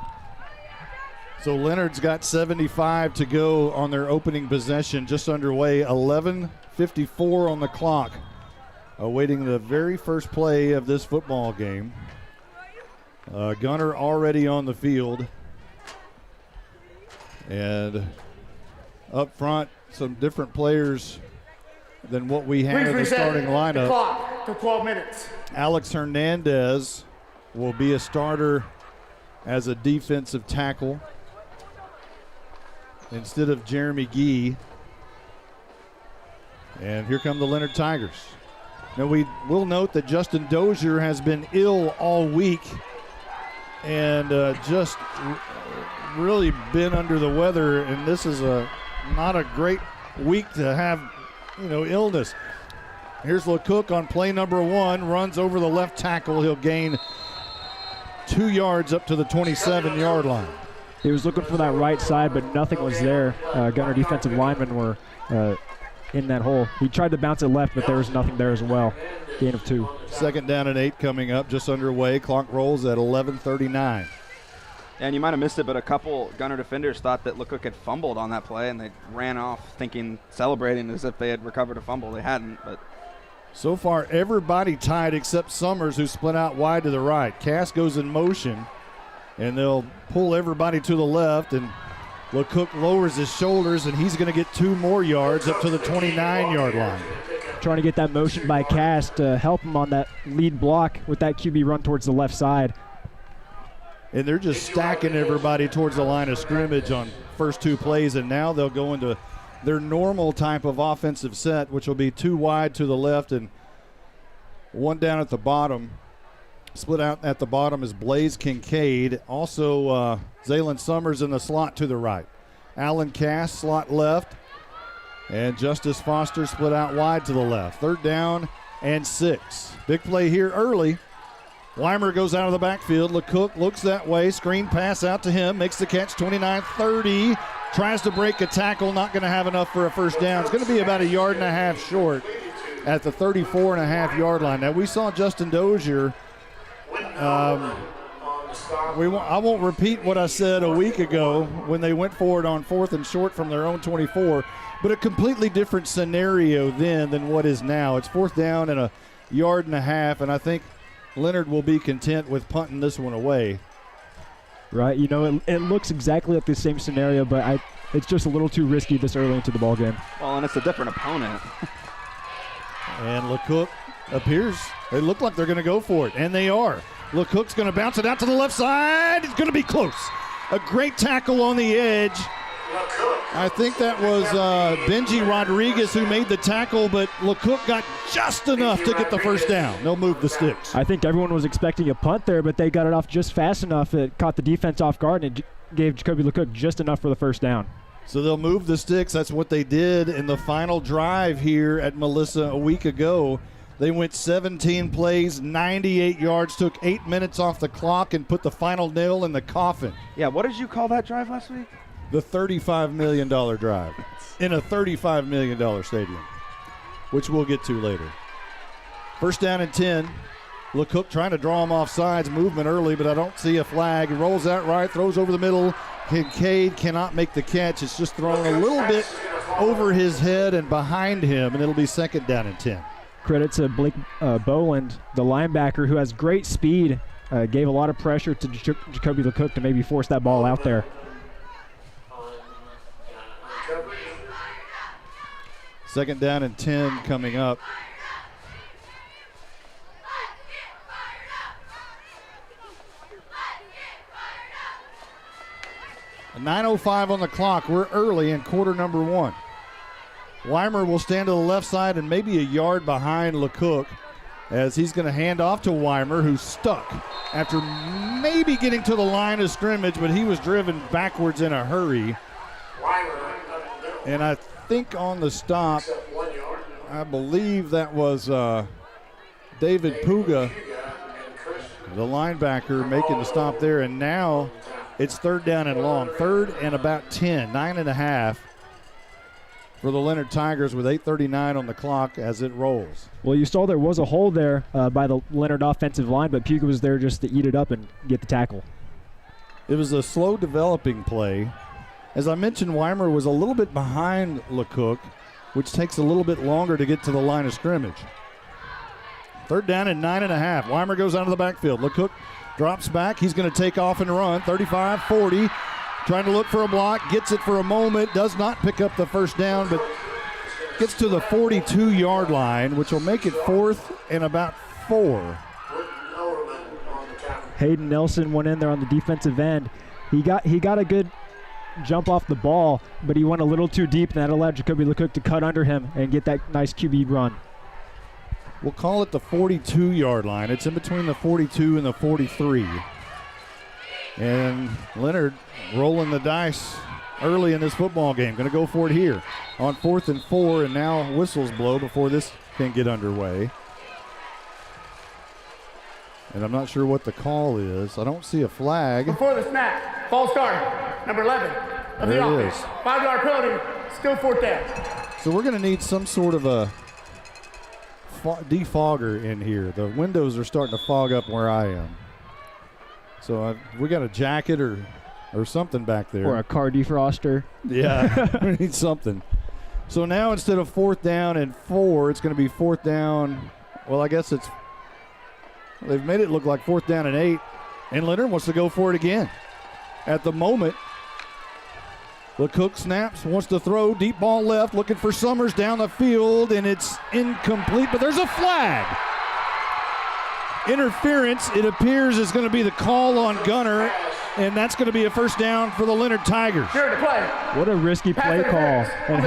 So Leonard's got 75 to go on their opening possession, just underway, 11:54 on the clock, awaiting the very first play of this football game. Gunter already on the field. And up front, some different players than what we had in the starting lineup. Clock to 12 minutes. Alex Hernandez will be a starter as a defensive tackle instead of Jeremy Gee. And here come the Leonard Tigers. Now we will note that Justin Dozier has been ill all week and just really been under the weather, and this is not a great week to have, illness. Here's LeCook on play number 1, runs over the left tackle. He'll gain 2 yards up to the 27-yard line. He was looking for that right side, but nothing was there. Gunter defensive linemen were in that hole. He tried to bounce it left, but there was nothing there as well. Gain of 2. Second down and 8 coming up, just underway. Clock rolls at 11:39. And you might have missed it, but a couple Gunter defenders thought that LeCook had fumbled on that play, and they ran off celebrating as if they had recovered a fumble. They hadn't, but so far everybody tied except Summers, who split out wide to the right. Cass goes in motion, and they'll pull everybody to the left, and LeCook lowers his shoulders, and he's going to get 2 more yards up to the 29-yard line. Trying to get that motion by Cass to help him on that lead block with that QB run towards the left side. And they're just stacking everybody towards the line of scrimmage on first 2 plays, and now they'll go into their normal type of offensive set, which will be 2 wide to the left and 1 down at the bottom. Split out at the bottom is Blaze Kincaid. Also, Zaylen Summers in the slot to the right. Alan Cass, slot left. And Justice Foster split out wide to the left. 3rd down and 6. Big play here early. Weimer goes out of the backfield. LeCook looks that way. Screen pass out to him. Makes the catch, 29-30. Tries to break a tackle. Not going to have enough for a first down. It's going to be about 1.5 yards short at the 34.5-yard line. Now, we saw Justin Dozier. I won't repeat what I said a week ago when they went for it on 4th and short from their own 24, but a completely different scenario then than what is now. It's 4th down and 1.5 yards, and I think Leonard will be content with punting this one away. Right, it looks exactly like the same scenario, but it's just a little too risky this early into the ballgame. Well, and it's a different opponent. And LeCook appears, they look like they're going to go for it, and they are. LeCook's going to bounce it out to the left side. It's going to be close. A great tackle on the edge. LeCook I think that was Benji Rodriguez who made the tackle, but LeCook got just enough to get the first down. They'll move the sticks. I think everyone was expecting a punt there, but they got it off just fast enough. It caught the defense off guard, and it gave Jacoby LeCook just enough for the first down. So they'll move the sticks. That's what they did in the final drive here at Melissa a week ago. They went 17 plays, 98 yards, took 8 minutes off the clock, and put the final nail in the coffin. Yeah, what did you call that drive last week? The $35 million drive in a $35 million stadium, which we'll get to later. First down and 10. LeCook trying to draw him off sides, movement early, but I don't see a flag. He rolls out right, throws over the middle. Kincaid cannot make the catch. It's just thrown a little bit over his head and behind him, and it'll be second down and 10. Credit to Blake Boland, the linebacker, who has great speed, gave a lot of pressure to Jacoby LeCook to maybe force that ball out there. Second down and 10 coming up. A 9:05 on the clock. We're early in quarter number 1. Weimer will stand to the left side and maybe a yard behind LeCook as he's going to hand off to Weimer, who's stuck after maybe getting to the line of scrimmage, but he was driven backwards in a hurry. And I think on the stop, I believe that was David Puga, the linebacker, making the stop there. And now it's third down and long. Third and about 10, 9.5 for the Leonard Tigers with 8:39 on the clock as it rolls. Well, you saw there was a hole there by the Leonard offensive line, but Puga was there just to eat it up and get the tackle. It was a slow developing play. As I mentioned, Weimer was a little bit behind LeCook, which takes a little bit longer to get to the line of scrimmage. Third down and 9.5. Weimer goes out of the backfield. LeCook drops back. He's going to take off and run. 35, 40. Trying to look for a block. Gets it for a moment. Does not pick up the first down, but gets to the 42-yard line, which will make it fourth and about 4. Hayden Nelson went in there on the defensive end. He got a good jump off the ball, but he went a little too deep, and that allowed Jacoby LeCook to cut under him and get that nice QB run. We'll call it the 42-yard line. It's in between the 42 and the 43. And Leonard rolling the dice early in this football game. Going to go for it here on 4th and 4, and now whistles blow before this can get underway. And I'm not sure what the call is. I don't see a flag. Before the snap, false start, number 11 of there the it offense. is. 5-yard penalty, still fourth down. So we're going to need some sort of a defogger in here. The windows are starting to fog up where I am. So we got a jacket or something back there. Or a car defroster. Yeah, we need something. So now instead of 4th down and 4, it's going to be 4th down. Well, I guess they've made it look like 4th down and 8. And Leonard wants to go for it again. At the moment, LeCook snaps, wants to throw, deep ball left, looking for Summers down the field, and it's incomplete, but there's a flag. Interference, it appears, is going to be the call on Gunter, and that's going to be a first down for the Leonard Tigers. Sure to play. What a risky play call, and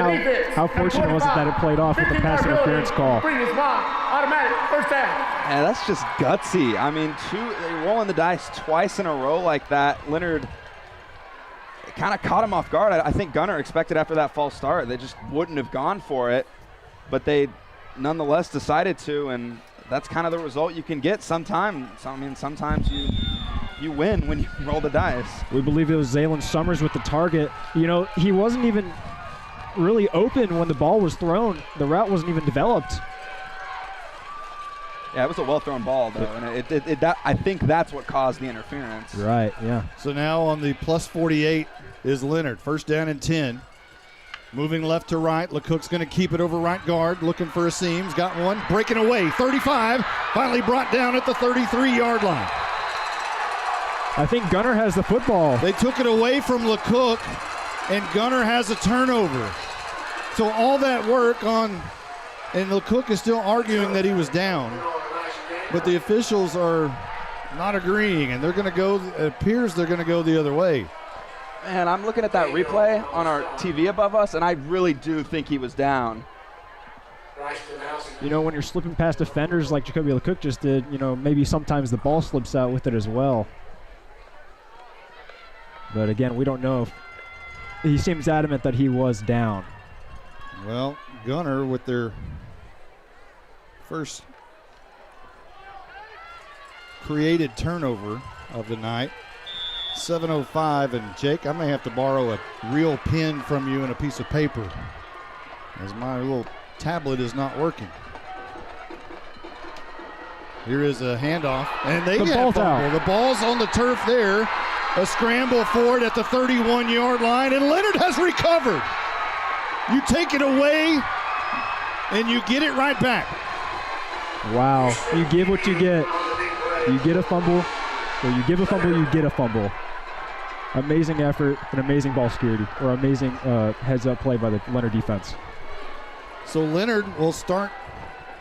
how fortunate was it that it played off with the pass interference call. Previous ball, automatic, first down. Yeah, that's just gutsy. I mean, they rolling the dice twice in a row like that. Leonard kind of caught him off guard. I think Gunter expected after that false start they just wouldn't have gone for it, but they nonetheless decided to, and that's kind of the result you can get sometimes. I mean, sometimes you win when you roll the dice. We believe it was Zaylen Summers with the target. You know, he wasn't even really open when the ball was thrown. The route wasn't even developed. Yeah, it was a well-thrown ball, though, and I think that's what caused the interference. Right, yeah. So now on the plus 48 is Leonard. First down and 10. Moving left to right. LeCook's going to keep it over right guard, looking for a seam. He's got one. Breaking away. 35. Finally brought down at the 33-yard line. I think Gunter has the football. They took it away from LeCook, and Gunter has a turnover. So all that work on, and LeCook is still arguing that he was down, but the officials are not agreeing, and they're going to go, it appears they're going to go the other way. Man, I'm looking at that replay on our TV above us, and I really do think he was down. You know, when you're slipping past defenders like Jacoby LeCook just did, you know, maybe sometimes the ball slips out with it as well. But again, we don't know if he seems adamant that he was down. Well, Gunter with their first created turnover of the night. 7:05, and Jake, I may have to borrow a real pen from you and a piece of paper, as my little tablet is not working. Here is a handoff, and they get a fumble. The ball's on the turf there. A scramble for it at the 31-yard line, and Leonard has recovered. You take it away, and you get it right back. Wow, you give what you get. You get a fumble, or you give a fumble, you get a fumble. Amazing effort and amazing ball security, or amazing heads-up play by the Leonard defense. So Leonard will start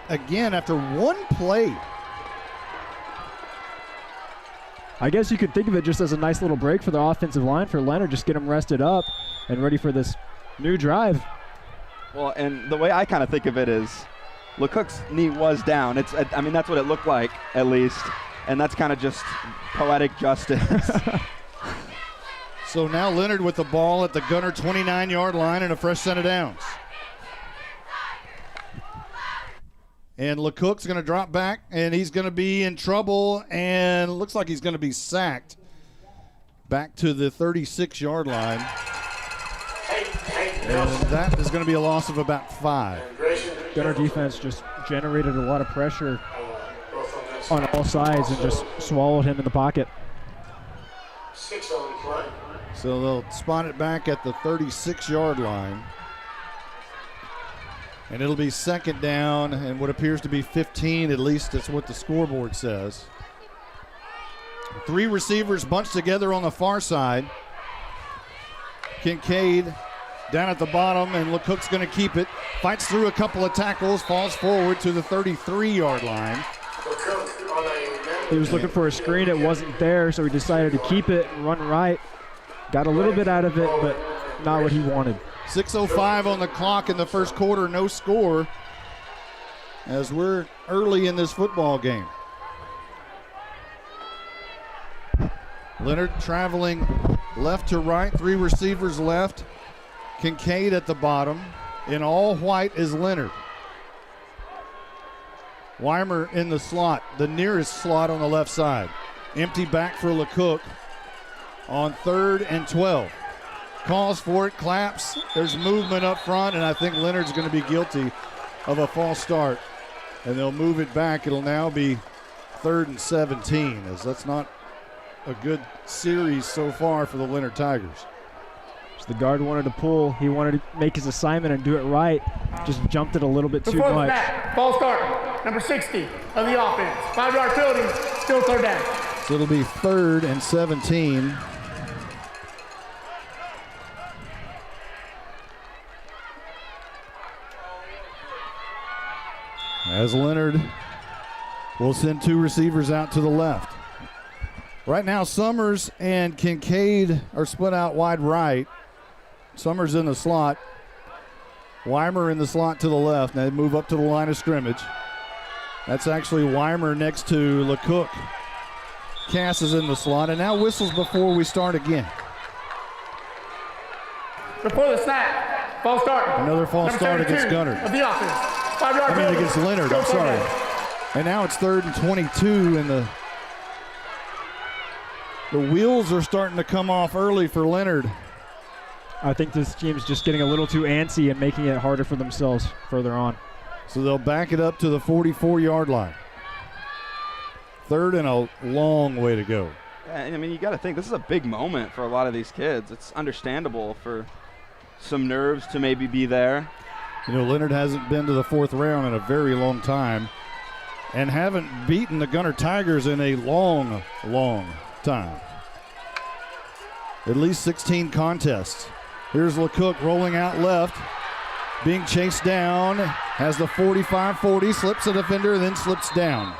again after one play. I guess you could think of it just as a nice little break for the offensive line for Leonard, just get them rested up and ready for this new drive. Well, and the way I kind of think of it is LeCook's knee was down. I mean, that's what it looked like, at least, and that's kind of just poetic justice. So now Leonard with the ball at the Gunter 29-yard line and a fresh set of downs. And LeCook's going to drop back, and he's going to be in trouble, and looks like he's going to be sacked back to the 36-yard line. And that is going to be a loss of about 5. Gunter defense just generated a lot of pressure on all sides and just swallowed him in the pocket. 6 on play. So they'll spot it back at the 36-yard line. And it'll be second down and what appears to be 15, at least that's what the scoreboard says. 3 receivers bunched together on the far side. Kincaid down at the bottom, and LeCook's going to keep it. Fights through a couple of tackles, falls forward to the 33-yard line. He was looking for a screen. It wasn't there, so he decided to keep it and run right. Got a little bit out of it, but not what he wanted. 6:05 on the clock in the first quarter, no score, as we're early in this football game. Leonard traveling left to right, 3 receivers left. Kincaid at the bottom. In all white is Leonard. Weimer in the slot, the nearest slot on the left side. Empty back for LeCook on 3rd and 12. Calls for it, claps. There's movement up front, and I think Leonard's going to be guilty of a false start. And they'll move it back. It'll now be 3rd and 17, as that's not a good series so far for the Leonard Tigers. So the guard wanted to pull. He wanted to make his assignment and do it right. Just jumped it a little bit too much. Before the snap, false start, number 60 of the offense. 5-yard penalty, still 3rd down. So it'll be 3rd and 17. As Leonard will send 2 receivers out to the left. Right now, Summers and Kincaid are split out wide right. Summers in the slot. Weimer in the slot to the left. Now they move up to the line of scrimmage. That's actually Weimer next to LeCook. Cass is in the slot, and now whistles before we start again. Before the snap, false start. Another false start against Gunter. Of the offense. 5-yard penalty. Against Leonard, I'm sorry. And now it's 3rd and 22, and the wheels are starting to come off early for Leonard. I think this team's just getting a little too antsy and making it harder for themselves further on. So they'll back it up to the 44-yard line. 3rd and a long way to go. Yeah, I mean, you got to think this is a big moment for a lot of these kids. It's understandable for some nerves to maybe be there. You know, Leonard hasn't been to the 4th round in a very long time and haven't beaten the Gunter Tigers in a long, long time. At least 16 contests. Here's LeCook rolling out left, being chased down, has the 45-40, slips a defender, then slips down.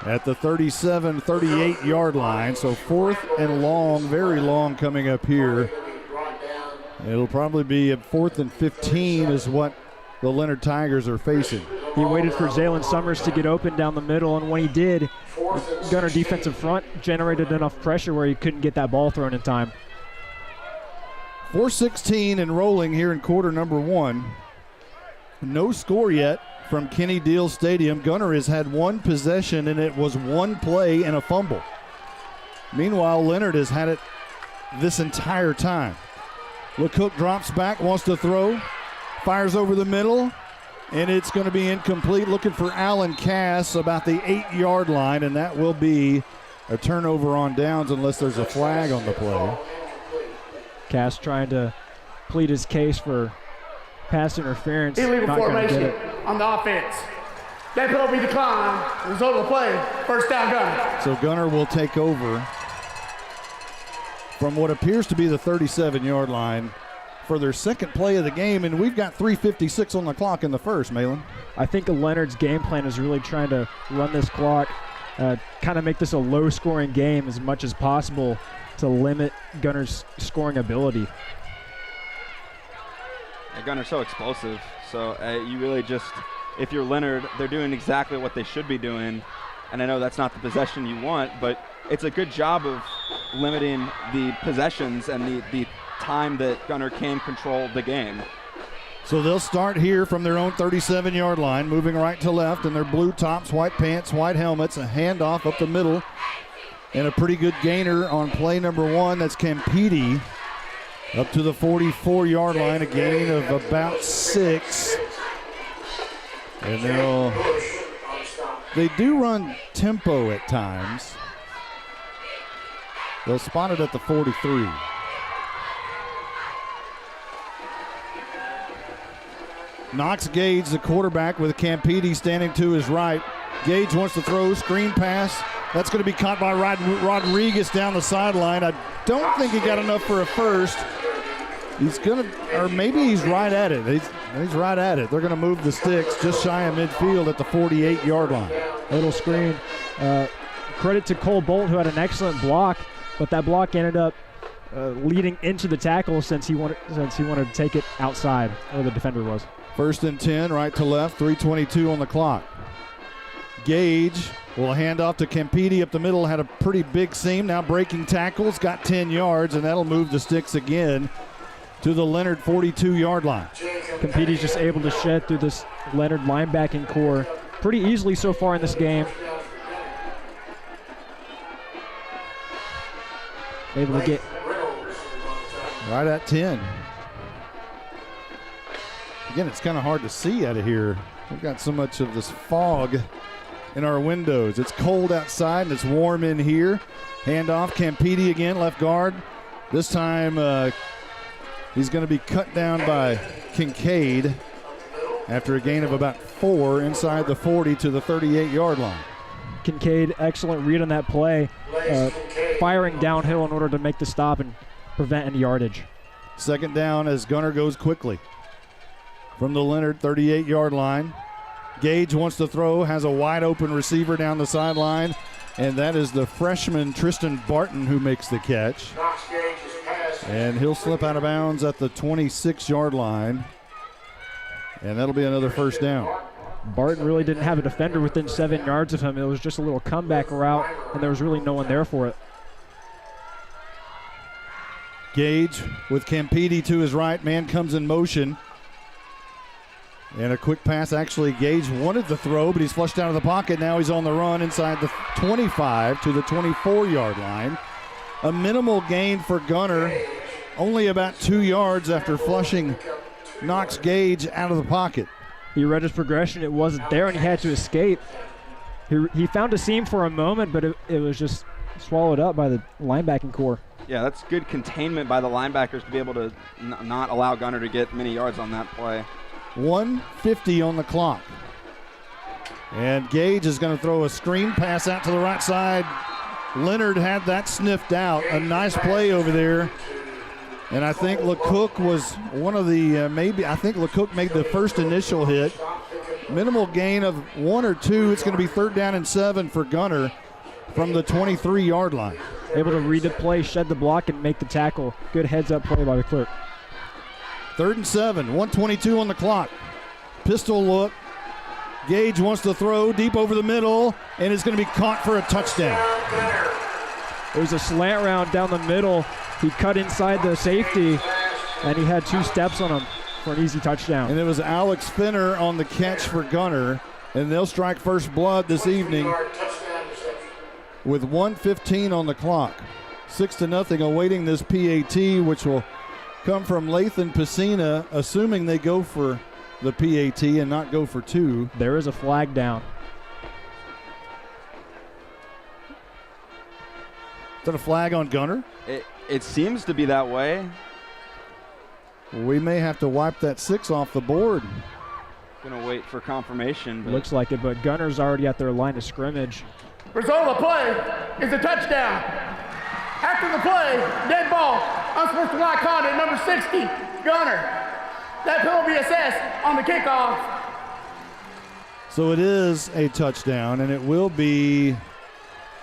at the 37-38 yard line. So 4th and long, very long coming up here. It'll probably be a 4th and 15 is what the Leonard Tigers are facing. He waited for Jalen Summers to get open down the middle, and when he did, Gunter defensive front generated enough pressure where he couldn't get that ball thrown in time. 4:16 and rolling here in quarter number 1. No score yet from Kenny Deal Stadium. Gunter has had one possession, and it was one play and a fumble. Meanwhile, Leonard has had it this entire time. LeCook drops back, wants to throw, fires over the middle, and it's going to be incomplete. Looking for Allen Cass about the 8-yard line, and that will be a turnover on downs unless there's a flag on the play. Cass trying to plead his case for pass interference. Illegal not going to get formation it. on the offense. That penalty declined. Result of the play, first down Gunter. So Gunter will take over from what appears to be the 37-yard line for their second play of the game, and we've got 3:56 on the clock in the first, Malin. I think Leonard's game plan is really trying to run this clock, kind of make this a low-scoring game as much as possible to limit Gunter's scoring ability. Yeah, Gunter's so explosive, so you really just, if you're Leonard, they're doing exactly what they should be doing, and I know that's not the possession you want, but it's a good job of limiting the possessions and the time that Gunter can control the game. So they'll start here from their own 37-yard line, moving right to left in their blue tops, white pants, white helmets, a handoff up the middle, and a pretty good gainer on play number 1. That's Campidi up to the 44-yard line, a gain of about 6. And they do run tempo at times. They'll spot it at the 43. Knox Gage, the quarterback, with Campidi standing to his right. Gage wants to throw, screen pass. That's going to be caught by Rodriguez down the sideline. I don't think he got enough for a first. He's going to, or maybe he's right at it. He's right at it. They're going to move the sticks just shy of midfield at the 48-yard line. Little screen. Credit to Cole Bolt, who had an excellent block, but that block ended up leading into the tackle since he wanted to take it outside where the defender was. 1st and 10, right to left, 3:22 on the clock. Gage will hand off to Campidi up the middle, had a pretty big seam, now breaking tackles, got 10 yards, and that'll move the sticks again to the Leonard 42-yard line. Campidi's just able to shed through this Leonard linebacking core pretty easily so far in this game. Able to get right at 10. Again, it's kind of hard to see out of here. We've got so much of this fog in our windows. It's cold outside and it's warm in here. Handoff, Campidi again, left guard. This time he's going to be cut down by Kincaid after a gain of about 4 inside the 40 to the 38-yard line. Kincaid, excellent read on that play, firing downhill in order to make the stop and prevent any yardage. 2nd down as Gunter goes quickly from the Leonard 38-yard line. Gage wants to throw, has a wide open receiver down the sideline, and that is the freshman Tristan Barton who makes the catch. And he'll slip out of bounds at the 26-yard line, and that'll be another 1st down. Barton really didn't have a defender within 7 yards of him. It was just a little comeback route, and there was really no one there for it. Gage with Campidi to his right. Man comes in motion. And a quick pass. Actually, Gage wanted the throw, but he's flushed out of the pocket. Now he's on the run inside the 25 to the 24-yard line. A minimal gain for Gunter. Only about 2 yards after flushing Knox Gage out of the pocket. He read his progression. It wasn't there, and he had to escape. He found a seam for a moment, but it was just swallowed up by the linebacking core. Yeah, that's good containment by the linebackers to be able to not allow Gunter to get many yards on that play. 1:50 on the clock. And Gage is going to throw a screen pass out to the right side. Leonard had that sniffed out. A nice play over there. And I think LeCook was one of the, I think LeCook made the first initial hit. Minimal gain of 1 or 2. It's going to be 3rd down and 7 for Gunter from the 23-yard line. Able to read the play, shed the block, and make the tackle. Good heads-up play by the clerk. 3rd and 7, 1:22 on the clock. Pistol look. Gage wants to throw deep over the middle, and it's going to be caught for a touchdown. It was a slant route down the middle. He cut inside the safety, and he had 2 steps on him for an easy touchdown. And it was Alex Finner on the catch for Gunter, and they'll strike first blood this evening with 1:15 on the clock. 6-0 awaiting this PAT, which will come from Lathan Pacina, assuming they go for the PAT and not go for 2. There is a flag down. Is that a flag on Gunter? It seems to be that way. We may have to wipe that 6 off the board. Gonna wait for confirmation. But Looks like it, but Gunter's already at their line of scrimmage. Result of the play is a touchdown. After the play, dead ball, unsportsmanlike conduct, number 60, Gunter. That penalty assessed on the kickoff. So it is a touchdown, and it will be,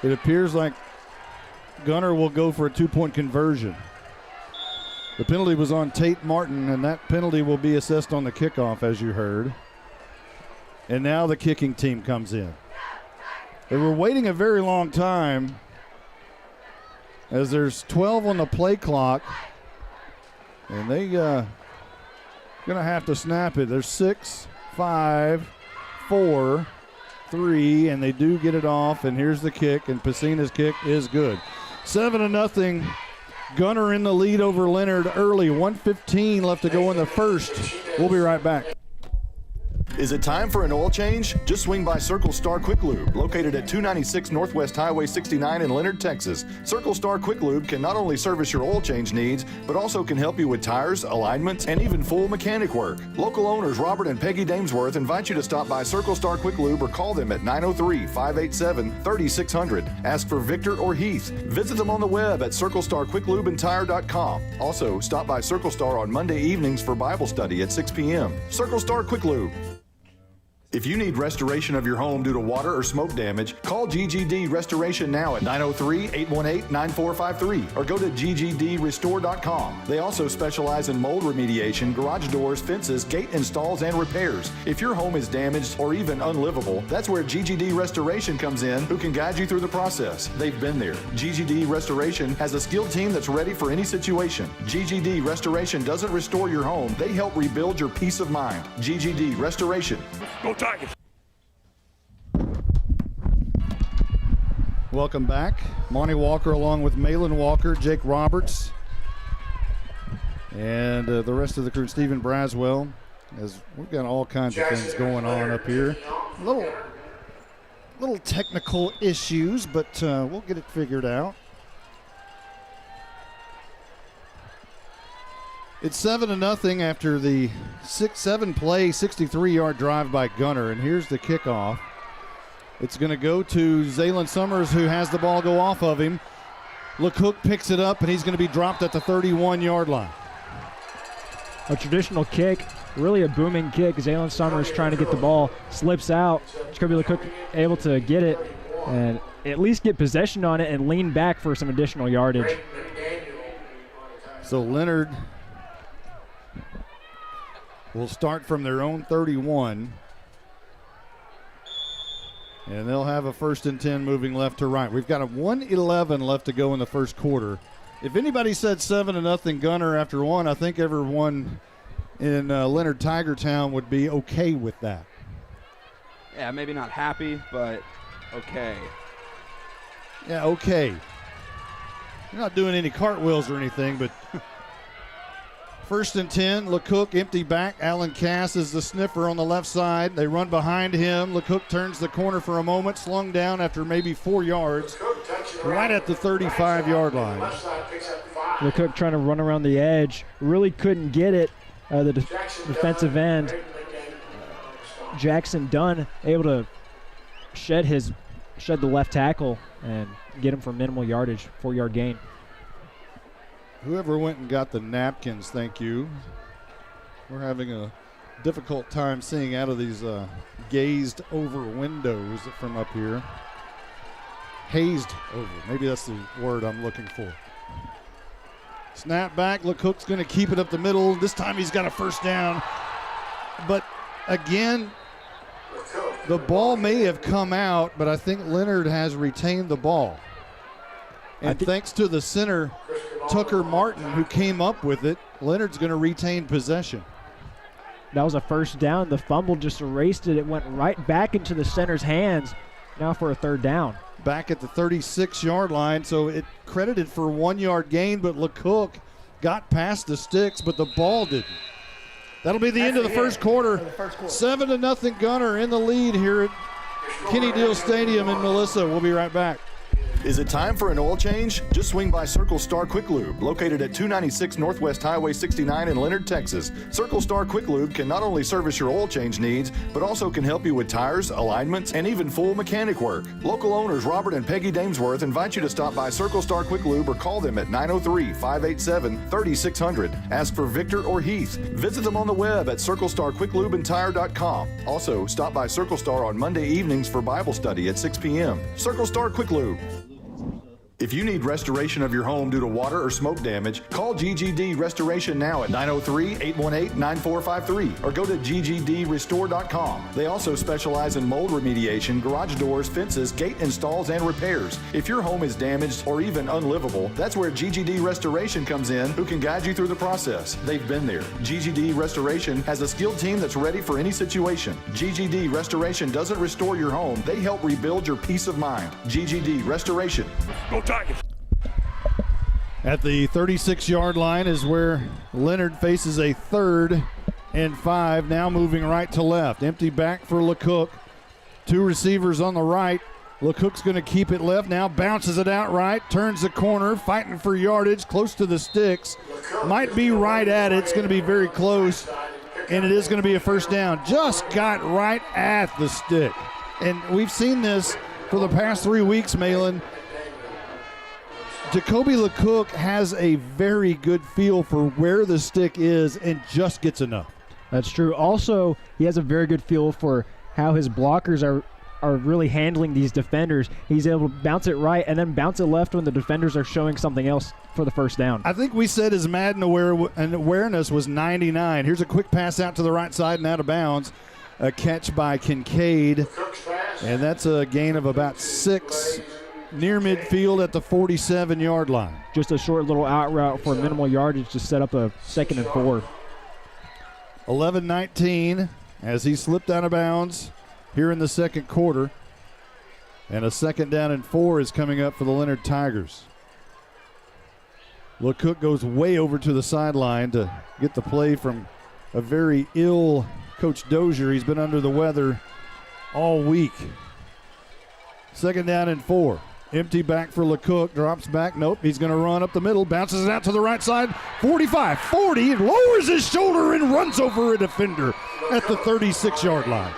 it appears like Gunter will go for a 2-point conversion. The penalty was on Tate Martin, and that penalty will be assessed on the kickoff, as you heard. And now the kicking team comes in. They were waiting a very long time, as there's 12 on the play clock, and they gonna have to snap it. There's 6, 5, 4, 3, and they do get it off, and here's the kick, and Pacina's kick is good. 7-0. Gunter in the lead over Leonard early. 1:15 left to go in the first. We'll be right back. Is it time for an oil change? Just swing by Circle Star Quick Lube, located at 296 Northwest Highway 69 in Leonard, Texas. Circle Star Quick Lube can not only service your oil change needs, but also can help you with tires, alignments, and even full mechanic work. Local owners Robert and Peggy Damesworth invite you to stop by Circle Star Quick Lube or call them at 903-587-3600. Ask for Victor or Heath. Visit them on the web at circlestarquicklubeandtire.com. Also, stop by Circle Star on Monday evenings for Bible study at 6 p.m. Circle Star Quick Lube. If you need restoration of your home due to water or smoke damage, call GGD Restoration now at 903-818-9453 or go to ggdrestore.com. They also specialize in mold remediation, garage doors, fences, gate installs, and repairs. If your home is damaged or even unlivable, that's where GGD Restoration comes in, who can guide you through the process. They've been there. GGD Restoration has a skilled team that's ready for any situation. GGD Restoration doesn't restore your home. They help rebuild your peace of mind. GGD Restoration. Go Tigers! Welcome back. Monty Walker along with Malin Walker, Jake Roberts, and the rest of the crew, Stephen Braswell, as we've got all kinds of things going on up here. Little technical issues, but we'll get it figured out. It's 7-0 after the 6-7 play, 63-yard drive by Gunter, and here's the kickoff. It's going to go to Zaylen Summers, who has the ball go off of him. LeCook picks it up, and he's going to be dropped at the 31-yard line. A traditional kick, really a booming kick. Zaylen Summers trying to get the ball, slips out. Jacoby LeCook able to get it and at least get possession on it and lean back for some additional yardage. So Leonard will start from their own 31. And they'll have a 1st and 10 moving left to right. We've got a 1:11 left to go in the first quarter. If anybody said 7-0 Gunter after one, I think everyone in Leonard Tigertown would be okay with that. Yeah, maybe not happy, but okay. Yeah, okay. You're not doing any cartwheels or anything, but 1st and 10, LeCook empty back. Alan Cass is the sniffer on the left side. They run behind him. LeCook turns the corner for a moment, slung down after maybe 4 yards, right at the 35-yard line. LeCook trying to run around the edge, really couldn't get it. The defensive end, Jackson Dunn, able to shed the left tackle and get him for minimal yardage, 4-yard gain. Whoever went and got the napkins, thank you. We're having a difficult time seeing out of these gazed over windows from up here. Hazed over. Maybe that's the word I'm looking for. Snap back. LeCook's going to keep it up the middle. This time he's got a first down. But again, the ball may have come out, but I think Leonard has retained the ball. And thanks to the center, Tucker Martin, who came up with it, Leonard's going to retain possession. That was a first down. The fumble just erased it. It went right back into the center's hands. Now for a third down. Back at the 36-yard line, so it credited for 1 yard gain, but LeCook got past the sticks, but the ball didn't. That'll be the end of the first quarter. 7-0 Gunter in the lead here at Kenny Deal Stadium in Melissa. We'll be right back. Is it time for an oil change? Just swing by Circle Star Quick Lube, located at 296 Northwest Highway 69 in Leonard, Texas. Circle Star Quick Lube can not only service your oil change needs, but also can help you with tires, alignments, and even full mechanic work. Local owners Robert and Peggy Damesworth invite you to stop by Circle Star Quick Lube or call them at 903-587-3600. Ask for Victor or Heath. Visit them on the web at circlestarquicklubeandtire.com. Also, stop by Circle Star on Monday evenings for Bible study at 6 p.m. Circle Star Quick Lube. If you need restoration of your home due to water or smoke damage, call GGD Restoration now at 903-818-9453 or go to ggdrestore.com. They also specialize in mold remediation, garage doors, fences, gate installs, and repairs. If your home is damaged or even unlivable, that's where GGD Restoration comes in, who can guide you through the process. They've been there. GGD Restoration has a skilled team that's ready for any situation. GGD Restoration doesn't restore your home. They help rebuild your peace of mind. GGD Restoration. Go Tigers! At the 36-yard line is where Leonard faces a 3rd and 5, now moving right to left. Empty back for LeCook. 2 receivers on the right. LeCook's going to keep it left now, bounces it out right, turns the corner, fighting for yardage, close to the sticks. Might be right at it. It's going to be very close, and it is going to be a first down. Just got right at the stick. And we've seen this for the past 3 weeks, Malin. Jacoby LeCook has a very good feel for where the stick is and just gets enough. That's true. Also, he has a very good feel for how his blockers are really handling these defenders. He's able to bounce it right and then bounce it left when the defenders are showing something else for the first down. I think we said his Madden awareness was 99. Here's a quick pass out to the right side and out of bounds. A catch by Kincaid, and that's a gain of about 6. Near midfield at the 47-yard line. Just a short little out route for minimal yardage to set up a 2nd and 4. 11-19 as he slipped out of bounds here in the second quarter. And a 2nd down and 4 is coming up for the Leonard Tigers. LeCook goes way over to the sideline to get the play from a very ill Coach Dozier. He's been under the weather all week. 2nd down and 4. Empty back for LeCook, drops back. Nope, he's going to run up the middle, bounces it out to the right side. 45, 40, lowers his shoulder and runs over a defender at the 36-yard line.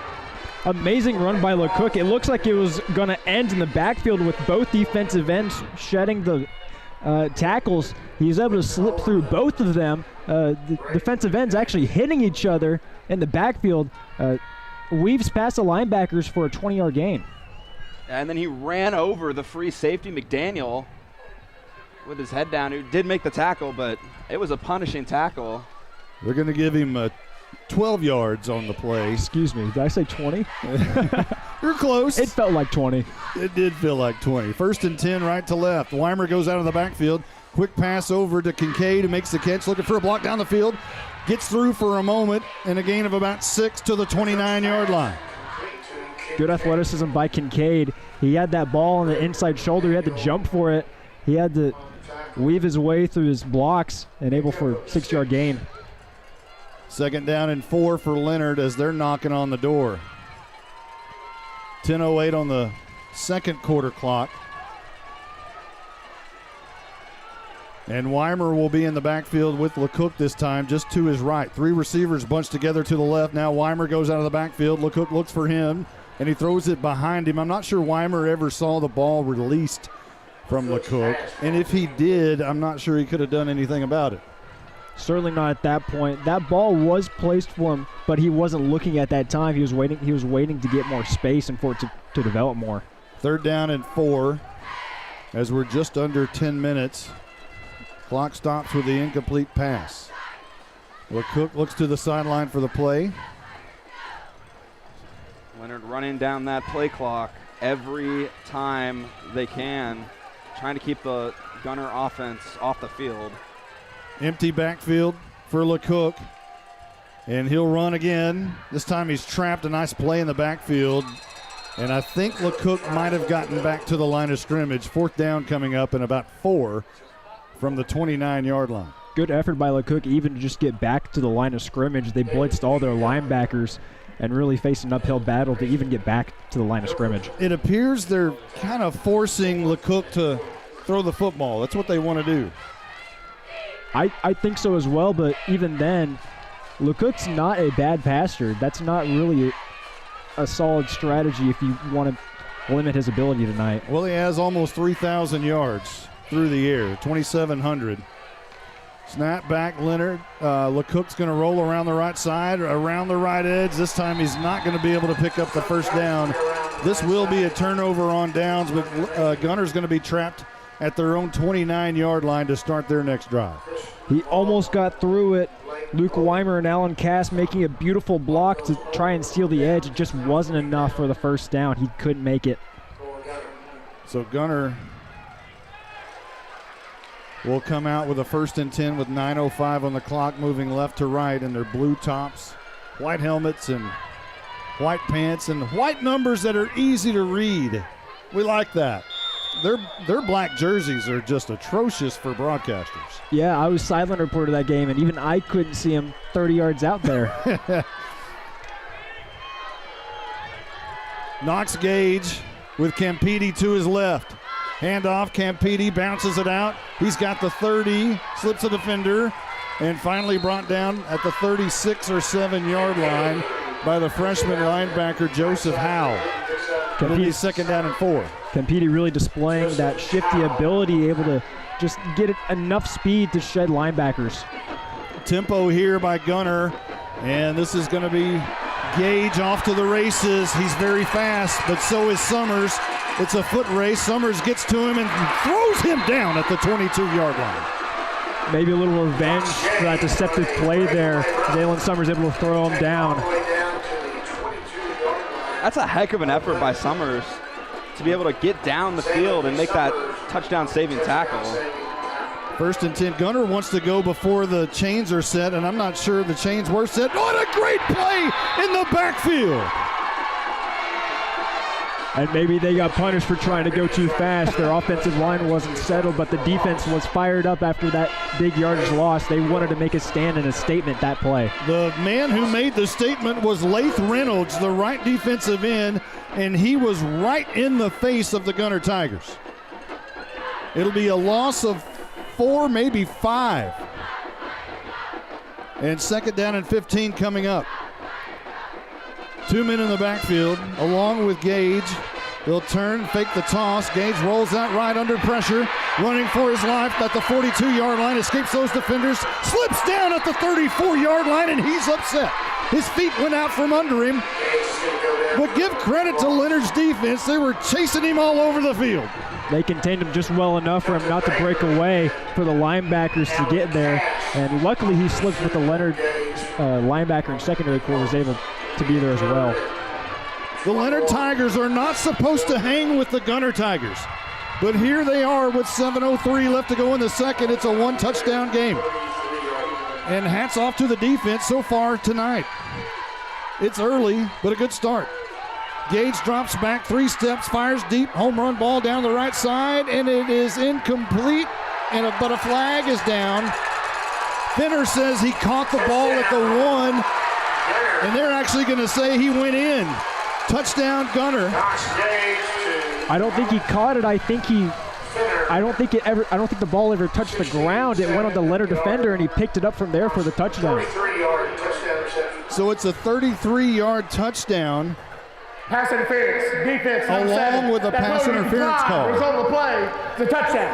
Amazing run by LeCook. It looks like it was going to end in the backfield with both defensive ends shedding the tackles. He was able to slip through both of them. The defensive ends actually hitting each other in the backfield. Weaves past the linebackers for a 20-yard gain. And then he ran over the free safety, McDaniel, with his head down, who did make the tackle, but it was a punishing tackle. They're going to give him 12 yards on the play. Excuse me, did I say 20? You're close. It felt like 20. It did feel like 20. 1st and 10 right to left. Weimer goes out of the backfield. Quick pass over to Kincaid, who makes the catch, looking for a block down the field. Gets through for a moment, and a gain of about 6 to the 29-yard line. Good athleticism by Kincaid. He had that ball on the inside shoulder. He had to jump for it. He had to weave his way through his blocks and able for a 6-yard gain. 2nd down and 4 for Leonard as they're knocking on the door. 10:08 on the second quarter clock. And Weimer will be in the backfield with LeCook this time, just to his right. 3 receivers bunched together to the left. Now Weimer goes out of the backfield. LeCook looks for him, and he throws it behind him. I'm not sure Weimer ever saw the ball released from LeCook. And if he did, I'm not sure he could have done anything about it. Certainly not at that point. That ball was placed for him, but he wasn't looking at that time. He was waiting. He was waiting to get more space and for it to develop more. 3rd down and 4 as we're just under 10 minutes. Clock stops with the incomplete pass. Cook looks to the sideline for the play. Leonard running down that play clock every time they can, trying to keep the Gunter offense off the field. Empty backfield for LeCook, and he'll run again. This time he's trapped. A nice play in the backfield, and I think LeCook might have gotten back to the line of scrimmage. 4th down coming up in about 4 from the 29-yard line. Good effort by LeCook even to just get back to the line of scrimmage. They blitzed all their linebackers and really faced an uphill battle to even get back to the line of scrimmage. It appears they're kind of forcing LeCook to throw the football. That's what they want to do. I think so as well, but even then, LeCook's not a bad passer. That's not really a solid strategy if you want to limit his ability tonight. Well, he has almost 3,000 yards through the air, 2,700. Snap back, Leonard. LeCook's going to roll around the right side, around the right edge. This time he's not going to be able to pick up the first down. This will be a turnover on downs, but Gunter's going to be trapped at their own 29-yard line to start their next drive. He almost got through it. Luke Weimer and Alan Cass making a beautiful block to try and steal the edge. It just wasn't enough for the first down. He couldn't make it. So Gunter will come out with a 1st and 10 with 9:05 on the clock, moving left to right in their blue tops, white helmets and white pants and white numbers that are easy to read. We like that. Their black jerseys are just atrocious for broadcasters. Yeah, I was sideline reporter of that game, and even I couldn't see him 30 yards out there. Knox Gage with Campiti to his left. Handoff, Campiti bounces it out. He's got the 30, slips a defender, and finally brought down at the 36 or 7-yard line by the freshman linebacker Joseph Howell. It'll be 2nd down and 4. Campiti really displaying that shifty ability, able to just get it enough speed to shed linebackers. Tempo here by Gunter, and this is going to be Gage off to the races. He's very fast, but so is Summers. It's a foot race. Summers gets to him and throws him down at the 22-yard line. Maybe a little revenge for that deceptive play there. Jalen Summers able to throw him down. That's a heck of an effort by Summers to be able to get down the field and make that touchdown-saving tackle. 1st and 10. Gunter wants to go before the chains are set, and I'm not sure the chains were set. What a great play in the backfield. And maybe they got punished for trying to go too fast. Their offensive line wasn't settled, but the defense was fired up after that big yardage loss. They wanted to make a stand and a statement that play. The man who made the statement was Lath Reynolds, the right defensive end, and he was right in the face of the Gunter Tigers. It'll be a loss of 4, maybe 5. And 2nd down and 15 coming up. 2 men in the backfield, along with Gage. He'll turn, fake the toss. Gage rolls out right under pressure, running for his life at the 42-yard line, escapes those defenders, slips down at the 34-yard line, and he's upset. His feet went out from under him. But give credit to Leonard's defense. They were chasing him all over the field. They contained him just well enough for him not to break away for the linebackers to get there. And luckily he slipped with the Leonard linebacker and secondary corps was able to be there as well. The Leonard Tigers are not supposed to hang with the Gunter Tigers. But here they are with 7:03 left to go in the second. It's a 1-touchdown game. And hats off to the defense so far tonight. It's early, but a good start. Gage drops back 3 steps, fires deep, home run ball down the right side, and it is incomplete, but a flag is down. Finner says he caught the ball at the 1, and they're actually going to say he went in. Touchdown, Gunter. I don't think he caught it. I think the ball ever touched the ground. It went on the Leonard defender, and he picked it up from there for the touchdown. So it's a 33-yard touchdown. Pass interference, defense. Along with a pass interference call. Result of the play, it's a touchdown.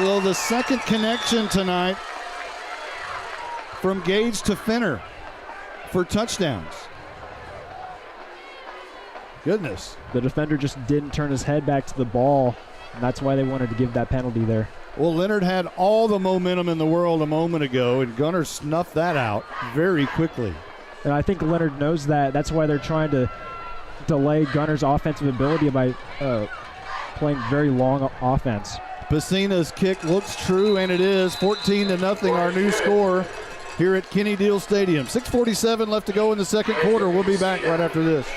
So the second connection tonight from Gage to Fenner for touchdowns. Goodness. The defender just didn't turn his head back to the ball, and that's why they wanted to give that penalty there. Well, Leonard had all the momentum in the world a moment ago, and Gunter snuffed that out very quickly. And I think Leonard knows that. That's why they're trying to delay Gunter's offensive ability by playing very long offense. Pacina's kick looks true, and it is 14-0, our new score here at Kenny Deal Stadium. 6:47 left to go in the second quarter. We'll be back right after this.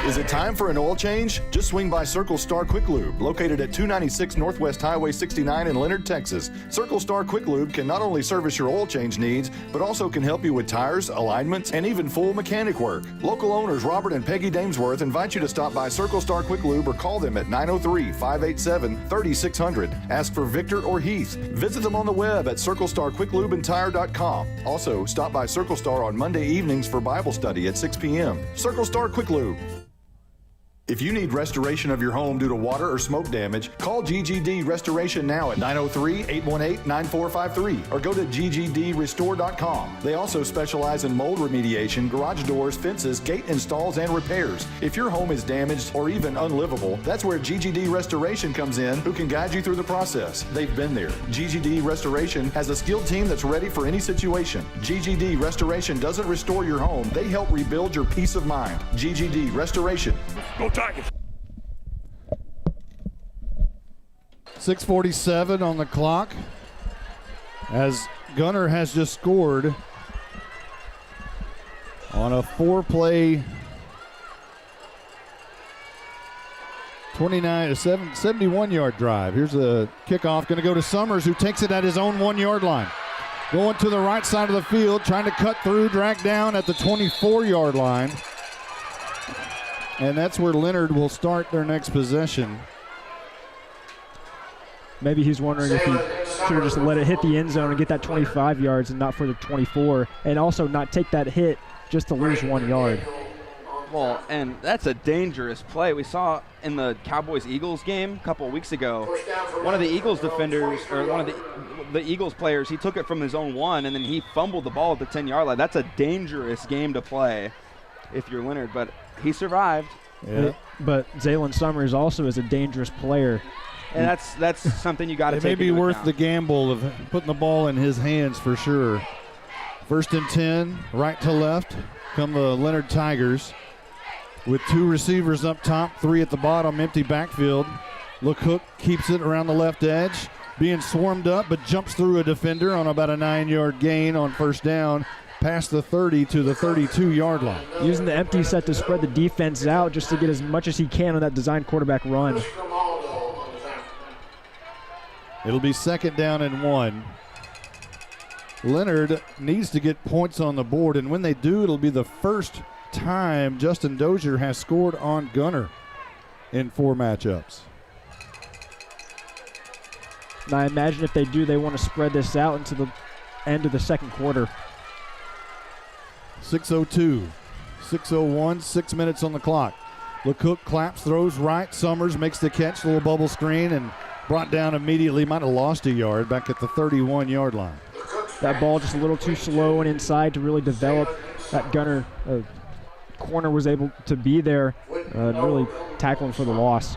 Is it time for an oil change? Just swing by Circle Star Quick Lube, located at 296 Northwest Highway 69 in Leonard, Texas. Circle Star Quick Lube can not only service your oil change needs, but also can help you with tires, alignments, and even full mechanic work. Local owners Robert and Peggy Damesworth invite you to stop by Circle Star Quick Lube or call them at 903-587-3600. Ask for Victor or Heath. Visit them on the web at circlestarquicklubeandtire.com. Also, stop by Circle Star on Monday evenings for Bible study at 6 p.m. Circle Star Quick Lube. If you need restoration of your home due to water or smoke damage, call GGD Restoration now at 903-818-9453 or go to ggdrestore.com. They also specialize in mold remediation, garage doors, fences, gate installs, and repairs. If your home is damaged or even unlivable, that's where GGD Restoration comes in, who can guide you through the process. They've been there. GGD Restoration has a skilled team that's ready for any situation. GGD Restoration doesn't restore your home. They help rebuild your peace of mind. GGD Restoration. Go Tigers! 6:47 on the clock as Gunter has just scored on a 4-play 71-yard drive. Here's a kickoff, going to go to Summers, who takes it at his own 1-yard line. Going to the right side of the field, trying to cut through, drag down at the 24-yard line. And that's where Leonard will start their next possession. Maybe he's wondering if he should have just let it hit the end zone and get that 25 yards and not for the 24, and also not take that hit just to lose 1 yard. Well, and that's a dangerous play. We saw in the Cowboys-Eagles game a couple of weeks ago, one of the Eagles defenders, or one of the Eagles players, he took it from his own 1, and then he fumbled the ball at the 10-yard line. That's a dangerous game to play if you're Leonard, but he survived. Yeah. But Zaylen Summers also is a dangerous player. And that's something you got to take into account. It may be worth the gamble of putting the ball in his hands for sure. 1st and 10, right to left, come the Leonard Tigers with 2 receivers up top, 3 at the bottom, empty backfield. LeCook keeps it around the left edge, being swarmed up, but jumps through a defender on about a 9-yard gain on 1st down, past the 30 to the 32-yard line. Using the empty set to spread the defense out just to get as much as he can on that designed quarterback run. It'll be 2nd down and 1. Leonard needs to get points on the board, and when they do, it'll be the first time Justin Dozier has scored on Gunter in 4 matchups. Now I imagine if they do, they want to spread this out into the end of the second quarter. 6:02, 6:01, 6 minutes on the clock. LeCook claps, throws right. Summers makes the catch, little bubble screen, and brought down immediately. Might have lost a yard back at the 31-yard line. That ball just a little too slow and inside to really develop. That Gunter corner was able to be there and really tackle him for the loss.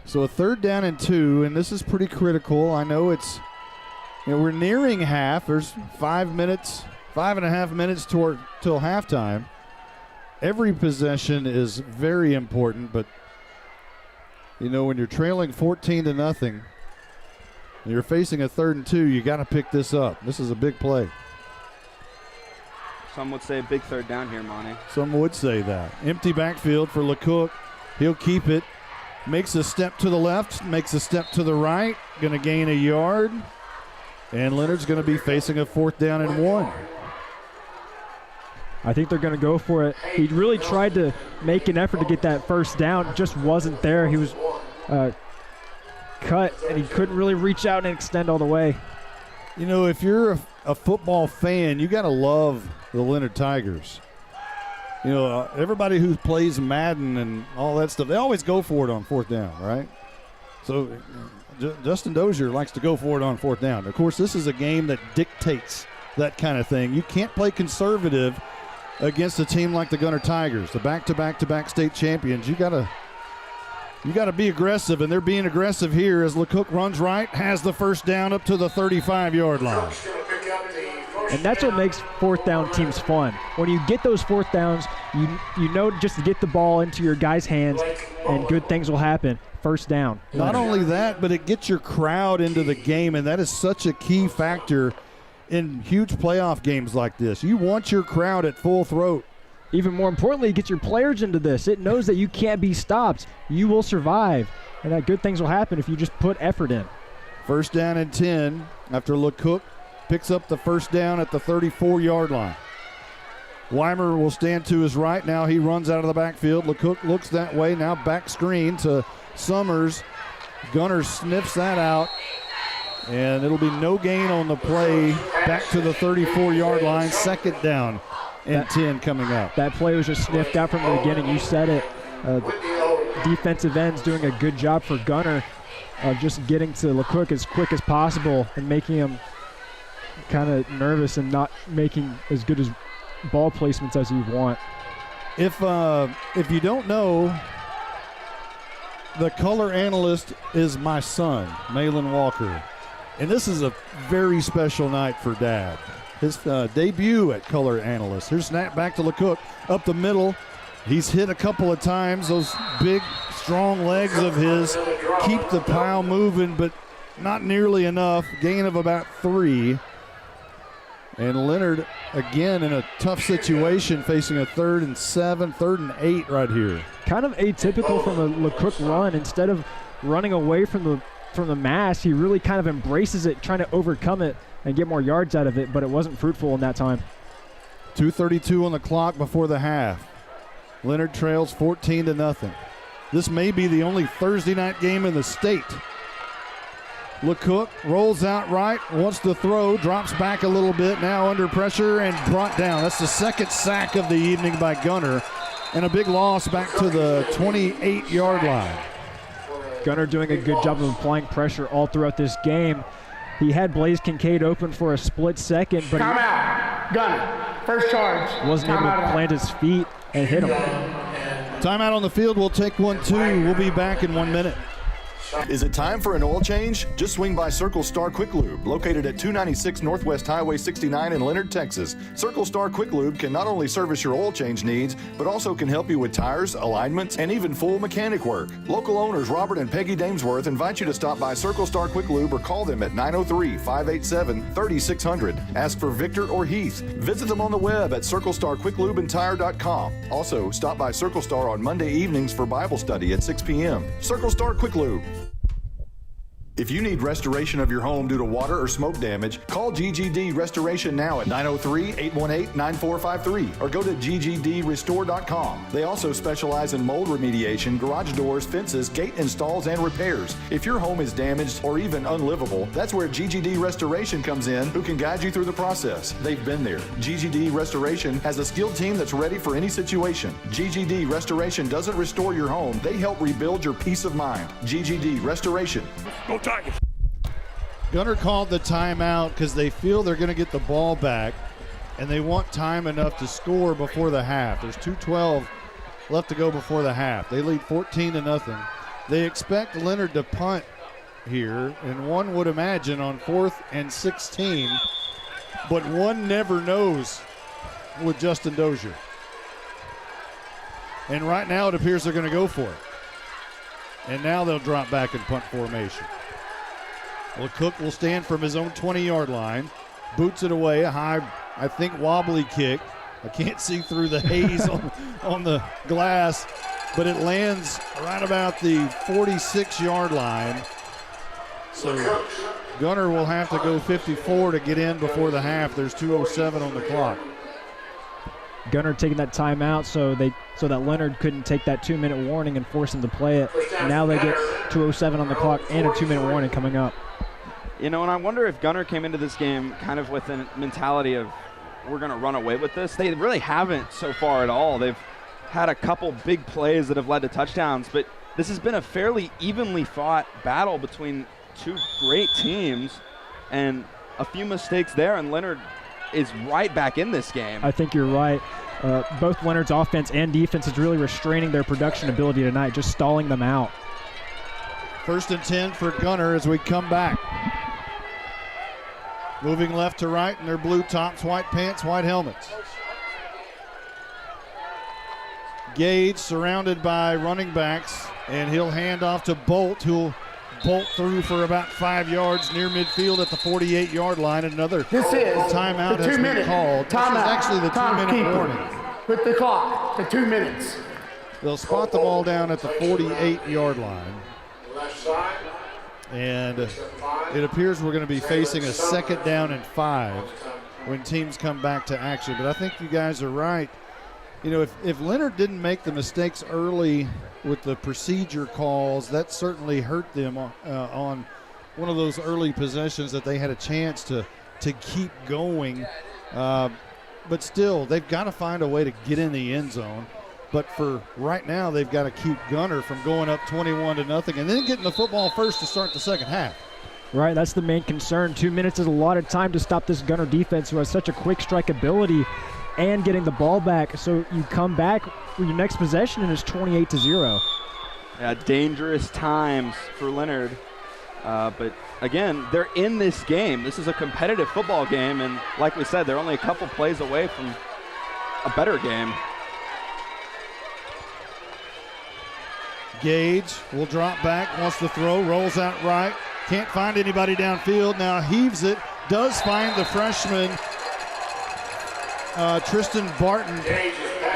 So a 3rd down and 2, and this is pretty critical. I know it's, we're nearing half. There's 5 and a half minutes till halftime. Every possession is very important, but when you're trailing 14-0, and you're facing a 3rd and 2, you got to pick this up. This is a big play. Some would say a big 3rd down here, Monty. Some would say that. Empty backfield for LeCook. He'll keep it. Makes a step to the left, makes a step to the right. Going to gain a yard. And Leonard's going to be facing a 4th down and 1. I think they're going to go for it. He really tried to make an effort to get that 1st down. Just wasn't there. He was cut, and he couldn't really reach out and extend all the way. If you're a football fan, you got to love the Leonard Tigers. Everybody who plays Madden and all that stuff, they always go for it on 4th down, right? So Justin Dozier likes to go for it on 4th down. Of course, this is a game that dictates that kind of thing. You can't play conservative against a team like the Gunter Tigers, the back-to-back state champions. You gotta be aggressive, and they're being aggressive here as LeCook runs right, has the first down up to the 35-yard line. And that's what makes 4th down teams fun. When you get those 4th downs, you know just to get the ball into your guys' hands, and good things will happen. First down. Not only that, but it gets your crowd into the game, and that is such a key factor in huge playoff games like this. You want your crowd at full throat. Even more importantly, get your players into this. It knows that you can't be stopped. You will survive, and that good things will happen if you just put effort in. First down and 10 after LeCook picks up the first down at the 34-yard line. Weimer will stand to his right. Now he runs out of the backfield. LeCook looks that way. Now back screen to Summers. Gunter sniffs that out. And it'll be no gain on the play. Back to the 34-yard line. Second down and 10 coming up. That play was just sniffed out from the beginning. You said it. Defensive ends doing a good job for Gunter of just getting to LeCook as quick as possible and making him kind of nervous and not making as good as ball placements as you want. If you don't know, the color analyst is my son, Malin Walker. And this is a very special night for Dad. His debut at color analyst. Here's snap back to LeCook up the middle. He's hit a couple of times. Those big, strong legs of his keep the pile moving, but not nearly enough. Gain of about 3. And Leonard, again, in a tough situation, facing a 3rd and 7, 3rd and 8 right here. Kind of atypical from a LeCook run. Instead of running away from the mass, he really kind of embraces it, trying to overcome it and get more yards out of it, but it wasn't fruitful in that time. 2:32 on the clock before the half. Leonard trails 14-0. This may be the only Thursday night game in the state. LeCook rolls out right, wants to throw, drops back a little bit, now under pressure and brought down. That's the second sack of the evening by Gunter, and a big loss back to the 28-yard line. Gunter doing a good job of applying pressure all throughout this game. He had Blaze Kincaid open for a split second, but Time out. Gunter. First charge. Wasn't able to plant his feet and hit him. Timeout on the field. We'll take 1-2. We'll be back in 1 minute. Is it time for an oil change? Just swing by Circle Star Quick Lube, located at 296 Northwest Highway 69 in Leonard, Texas. Circle Star Quick Lube can not only service your oil change needs, but also can help you with tires, alignments, and even full mechanic work. Local owners Robert and Peggy Damesworth invite you to stop by Circle Star Quick Lube or call them at 903-587-3600. Ask for Victor or Heath. Visit them on the web at CircleStarQuickLubeandTire.com. Also, stop by Circle Star on Monday evenings for Bible study at 6 p.m. Circle Star Quick Lube. If you need restoration of your home due to water or smoke damage, call GGD Restoration now at 903-818-9453 or go to ggdrestore.com. They also specialize in mold remediation, garage doors, fences, gate installs, and repairs. If your home is damaged or even unlivable, that's where GGD Restoration comes in, who can guide you through the process. They've been there. GGD Restoration has a skilled team that's ready for any situation. GGD Restoration doesn't restore your home. They help rebuild your peace of mind. GGD Restoration. Go Tigers! Gunter called the timeout because they feel they're going to get the ball back, and they want time enough to score before the half. There's 2:12 left to go before the half. They lead 14-0. They expect Leonard to punt here, and one would imagine on 4th and 16, but one never knows with Justin Dozier. And right now it appears they're going to go for it. And now they'll drop back in punt formation. LeCook will stand from his own 20-yard line, boots it away, a high, I think, wobbly kick. I can't see through the haze on the glass, but it lands right about the 46-yard line. So Gunter will have to go 54 to get in before the half. There's 2:07 on the clock. Gunter taking that timeout so that Leonard couldn't take that 2-minute warning and force him to play it. Now they get 2:07 on the clock and a 2-minute warning coming up. You know, and I wonder if Gunter came into this game kind of with a mentality of, we're going to run away with this. They really haven't so far at all. They've had a couple big plays that have led to touchdowns, but this has been a fairly evenly fought battle between two great teams, and a few mistakes there, and Leonard is right back in this game. I think you're right. Both Leonard's offense and defense is really restraining their production ability tonight, just stalling them out. 1st and 10 for Gunter as we come back. Moving left to right in their blue tops, white pants, white helmets. Gage surrounded by running backs, and he'll hand off to Bolt, who'll bolt through for about 5 yards near midfield at the 48-yard line. Another timeout has been called. This is actually the 2-minute warning. Put the clock to 2 minutes. They'll spot the ball down at the 48-yard line. Left side. And it appears we're going to be facing a 2nd down and 5 when teams come back to action. But I think you guys are right. You know, if Leonard didn't make the mistakes early with the procedure calls, that certainly hurt them on one of those early possessions that they had a chance to keep going. But still, they've got to find a way to get in the end zone. But for right now, they've got to keep Gunter from going up 21-0 and then getting the football first to start the second half. Right, that's the main concern. 2 minutes is a lot of time to stop this Gunter defense, who has such a quick strike ability and getting the ball back. So you come back for your next possession and it's 28-0. Yeah, dangerous times for Leonard. But again, they're in this game. This is a competitive football game, and like we said, they're only a couple plays away from a better game. Gage will drop back, wants to throw, rolls out right. Can't find anybody downfield. Now heaves it, does find the freshman Tristan Barton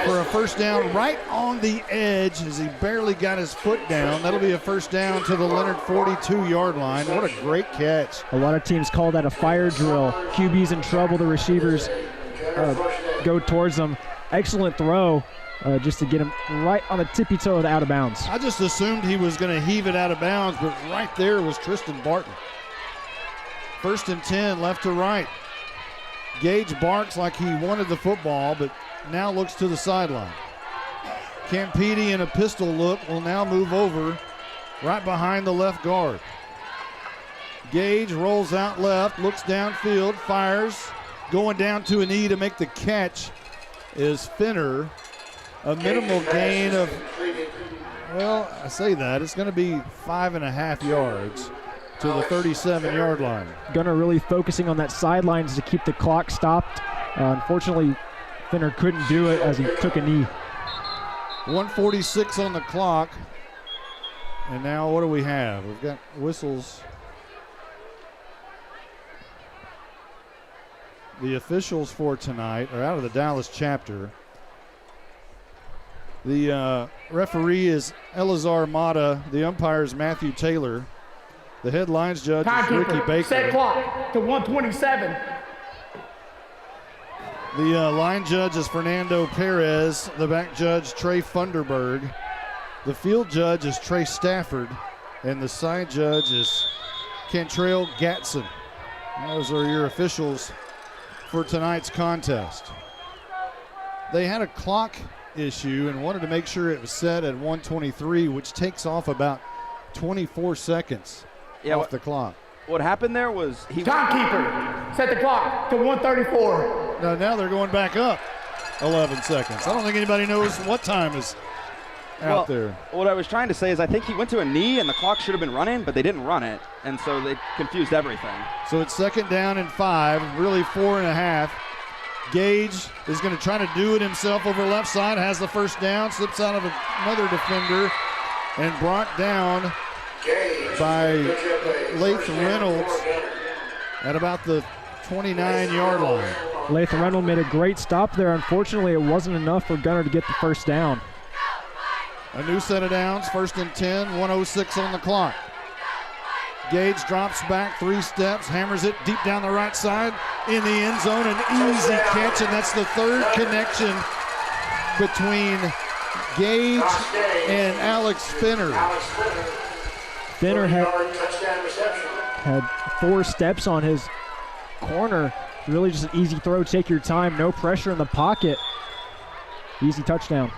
for a first down right on the edge as he barely got his foot down. That'll be a first down to the Leonard 42-yard line. What a great catch. A lot of teams call that a fire drill. QB's in trouble, the receivers go towards them. Excellent throw. Just to get him right on the tippy toe of the out of bounds. I just assumed he was going to heave it out of bounds, but right there was Tristan Barton. 1st and 10, left to right. Gage barks like he wanted the football, but now looks to the sideline. Campiti in a pistol look will now move over right behind the left guard. Gage rolls out left, looks downfield, fires. Going down to a knee to make the catch is Finner. A minimal gain of, well, I say that, it's going to be 5.5 yards to the 37-yard line. Gunter really focusing on that sidelines to keep the clock stopped. Unfortunately, Finner couldn't do it as he took a knee. 1:46 on the clock. And now what do we have? We've got whistles. The officials for tonight are out of the Dallas chapter. The referee is Elazar Mata. The umpire is Matthew Taylor. The head lines judge is Ricky Baker. Set clock to 1:27. The line judge is Fernando Perez. The back judge, Trey Funderburg. The field judge is Trey Stafford. And the side judge is Cantrell Gatson. Those are your officials for tonight's contest. They had a clock issue and wanted to make sure it was set at 1:23, which takes off about 24 seconds off the clock. What happened there was timekeeper set the clock to 1:34. Now they're going back up 11 seconds. I don't think anybody knows what time is out there. What I was trying to say is I think he went to a knee and the clock should have been running, but they didn't run it, and so they confused everything. So it's 2nd down and 5, really 4.5. Gage is going to try to do it himself over left side, has the first down, slips out of another defender, and brought down by Lath Reynolds at about the 29-yard line. Lath Reynolds made a great stop there. Unfortunately, it wasn't enough for Gunter to get the first down. A new set of downs, 1st and 10, 1:06 on the clock. Gage drops back 3 steps, hammers it deep down the right side in the end zone, an easy catch, and that's the third connection between Gage and Alex Finner. Finner had 4 steps on his corner. Really just an easy throw, take your time, no pressure in the pocket. Easy touchdown.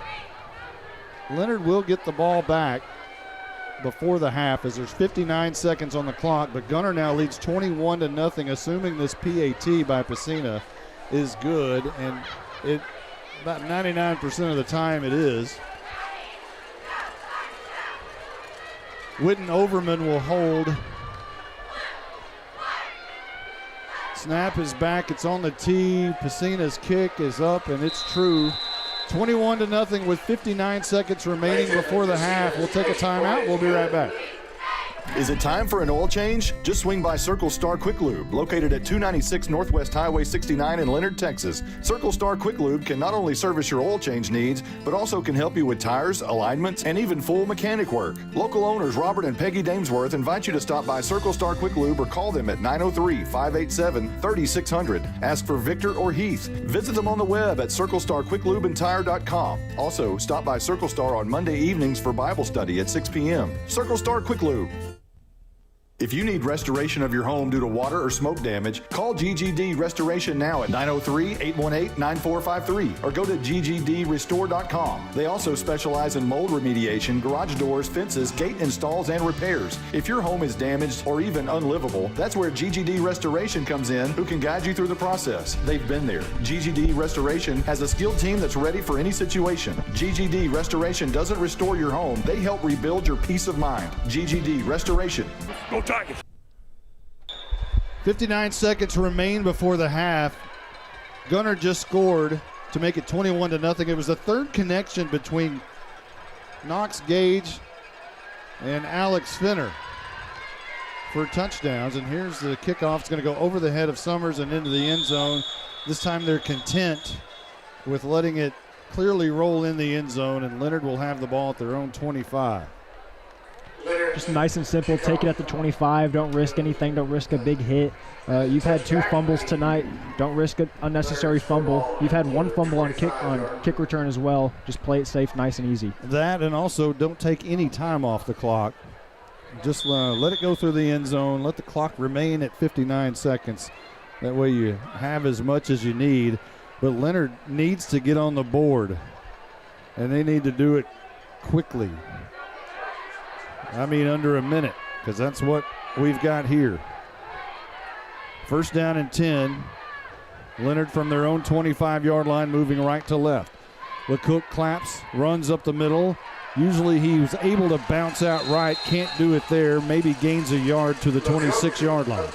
Leonard will get the ball back before the half as there's 59 seconds on the clock, but Gunter now leads 21-0, assuming this PAT by Pacina is good, and it about 99% of the time it is. Witten Overman will hold. Snap is back. It's on the tee. Pacina's kick is up, and it's true. 21-0 with 59 seconds remaining before the half. We'll take a timeout. We'll be right back. Is it time for an oil change? Just swing by Circle Star Quick Lube, located at 296 Northwest Highway 69 in Leonard, Texas. Circle Star Quick Lube can not only service your oil change needs, but also can help you with tires, alignments, and even full mechanic work. Local owners Robert and Peggy Damesworth invite you to stop by Circle Star Quick Lube or call them at 903-587-3600. Ask for Victor or Heath. Visit them on the web at circlestarquicklubeandtire.com. Also, stop by Circle Star on Monday evenings for Bible study at 6 p.m. Circle Star Quick Lube. If you need restoration of your home due to water or smoke damage, call GGD Restoration now at 903-818-9453 or go to ggdrestore.com. They also specialize in mold remediation, garage doors, fences, gate installs, and repairs. If your home is damaged or even unlivable, that's where GGD Restoration comes in, who can guide you through the process. They've been there. GGD Restoration has a skilled team that's ready for any situation. GGD Restoration doesn't restore your home. They help rebuild your peace of mind. GGD Restoration. Go Tigers! 59 seconds remain before the half. Gunter just scored to make it 21-0. It was the third connection between Knox Gage and Alex Finner for touchdowns. And here's the kickoff. It's going to go over the head of Summers and into the end zone. This time they're content with letting it clearly roll in the end zone, and Leonard will have the ball at their own 25. Just nice and simple. Take it at the 25. Don't risk anything. Don't risk a big hit. You've had 2 fumbles tonight. Don't risk an unnecessary fumble. You've had 1 fumble on kick return as well. Just play it safe, nice and easy. That, and also don't take any time off the clock. Just let it go through the end zone. Let the clock remain at 59 seconds. That way you have as much as you need. But Leonard needs to get on the board, and they need to do it quickly. I mean under a minute, because that's what we've got here. First down and 10. Leonard from their own 25-yard line, moving right to left. LeCook claps, runs up the middle. Usually he was able to bounce out right. Can't do it there. Maybe gains a yard to the 26-yard line.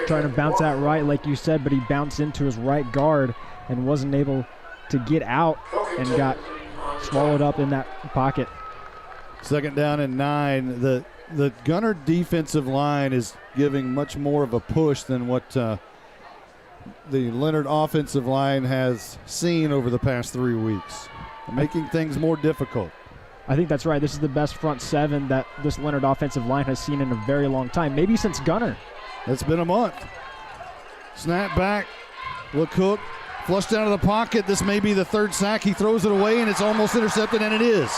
Trying to bounce out right, like you said, but he bounced into his right guard and wasn't able to get out and got swallowed up in that pocket. Second down and 9. The Gunter defensive line is giving much more of a push than what the Leonard offensive line has seen over the past 3 weeks, making things more difficult. I think that's right. This is the best front 7 that this Leonard offensive line has seen in a very long time, maybe since Gunter. It's been a month. Snap back. LeCook flushed out of the pocket. This may be the 3rd sack. He throws it away, and it's almost intercepted, and it is.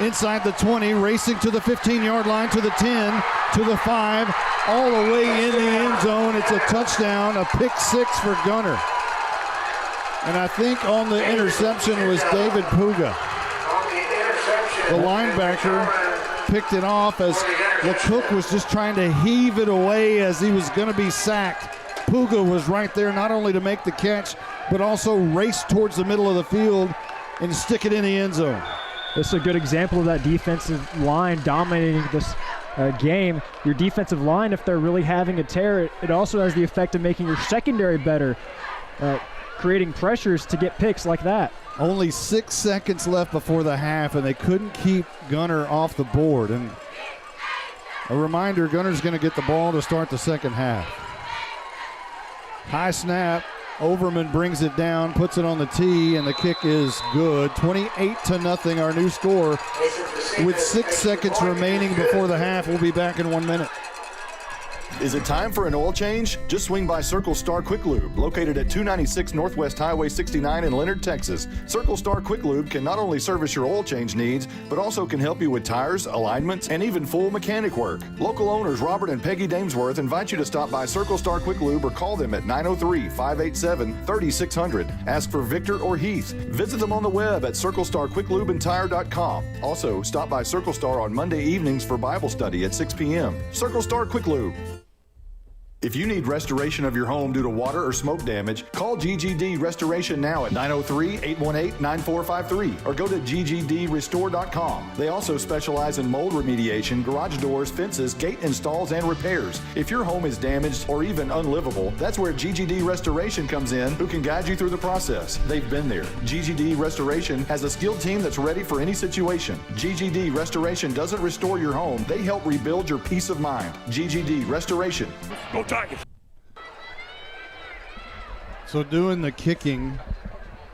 Inside the 20, racing to the 15-yard line, to the 10, to the 5, all the way in the end zone. It's a touchdown, a pick 6 for Gunter. And I think on the interception was David Puga. The linebacker picked it off as LeCook was just trying to heave it away as he was going to be sacked. Puga was right there not only to make the catch, but also race towards the middle of the field and stick it in the end zone. This is a good example of that defensive line dominating this game. Your defensive line, if they're really having a tear, it also has the effect of making your secondary better, creating pressures to get picks like that. Only 6 seconds left before the half, and they couldn't keep Gunter off the board. And a reminder, Gunter's going to get the ball to start the second half. High snap. Overman brings it down, puts it on the tee, and the kick is good. 28-0, our new score. With 6 seconds remaining before the half, we'll be back in 1 minute. Is it time for an oil change? Just swing by Circle Star Quick Lube, located at 296 Northwest Highway 69 in Leonard, Texas. Circle Star Quick Lube can not only service your oil change needs, but also can help you with tires, alignments, and even full mechanic work. Local owners Robert and Peggy Damesworth invite you to stop by Circle Star Quick Lube or call them at 903-587-3600. Ask for Victor or Heath. Visit them on the web at circlestarquicklubeandtire.com. Also, stop by Circle Star on Monday evenings for Bible study at 6 p.m. Circle Star Quick Lube. If you need restoration of your home due to water or smoke damage, call GGD Restoration now at 903-818-9453 or go to ggdrestore.com. They also specialize in mold remediation, garage doors, fences, gate installs, and repairs. If your home is damaged or even unlivable, that's where GGD Restoration comes in, who can guide you through the process. They've been there. GGD Restoration has a skilled team that's ready for any situation. GGD Restoration doesn't restore your home. They help rebuild your peace of mind. GGD Restoration. Go Tigers! So doing the kicking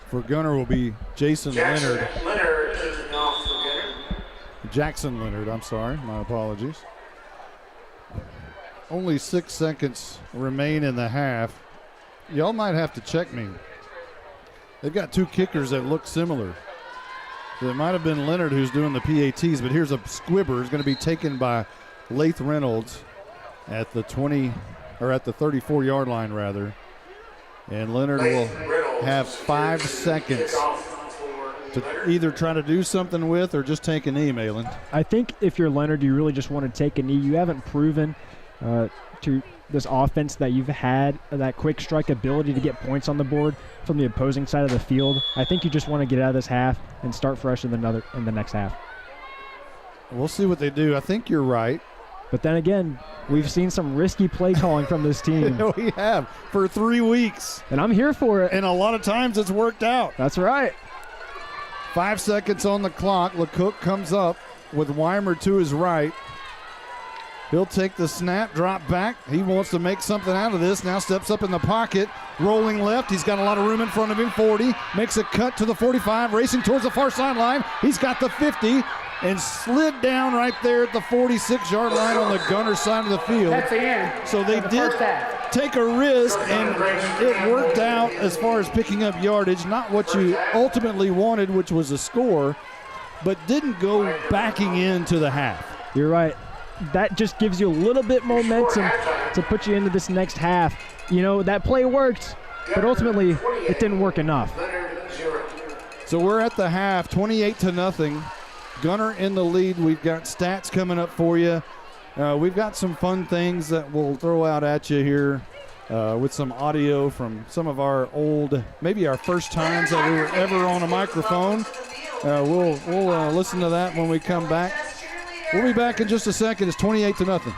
for Gunter will be Jackson Leonard. Leonard kicking off for Gunter. Jackson Leonard, I'm sorry. My apologies. Only 6 seconds remain in the half. Y'all might have to check me. They've got two kickers that look similar. So it might have been Leonard who's doing the PATs, but here's a squibber. It's going to be taken by Lath Reynolds at the 34-yard line, rather. And Leonard will have 5 seconds to either try to do something with or just take a knee, Malin. I think if you're Leonard, you really just want to take a knee. You haven't proven to this offense that you've had that quick strike ability to get points on the board from the opposing side of the field. I think you just want to get out of this half and start fresh in the next half. We'll see what they do. I think you're right. But then again, we've seen some risky play calling from this team. We have for 3 weeks. And I'm here for it. And a lot of times it's worked out. That's right. 5 seconds on the clock. LeCook comes up with Weimer to his right. He'll take the snap, drop back. He wants to make something out of this. Now steps up in the pocket, rolling left. He's got a lot of room in front of him. 40, makes a cut to the 45, racing towards the far sideline. He's got the 50 and slid down right there at the 46-yard line on the Gunter side of the field. That's the end. So they did take a risk, and it worked out as far as picking up yardage. Not what you ultimately wanted, which was a score, but didn't go backing into the half. You're right. That just gives you a little bit momentum to put you into this next half. You know, that play worked, but ultimately it didn't work enough. So we're at the half, 28-0. Gunter in the lead. We've got stats coming up for you. We've got some fun things that we'll throw out at you here with some audio from some of our old, maybe our first times that we were ever on a microphone. We'll listen to that when we come back. We'll be back in just a second. It's 28-0.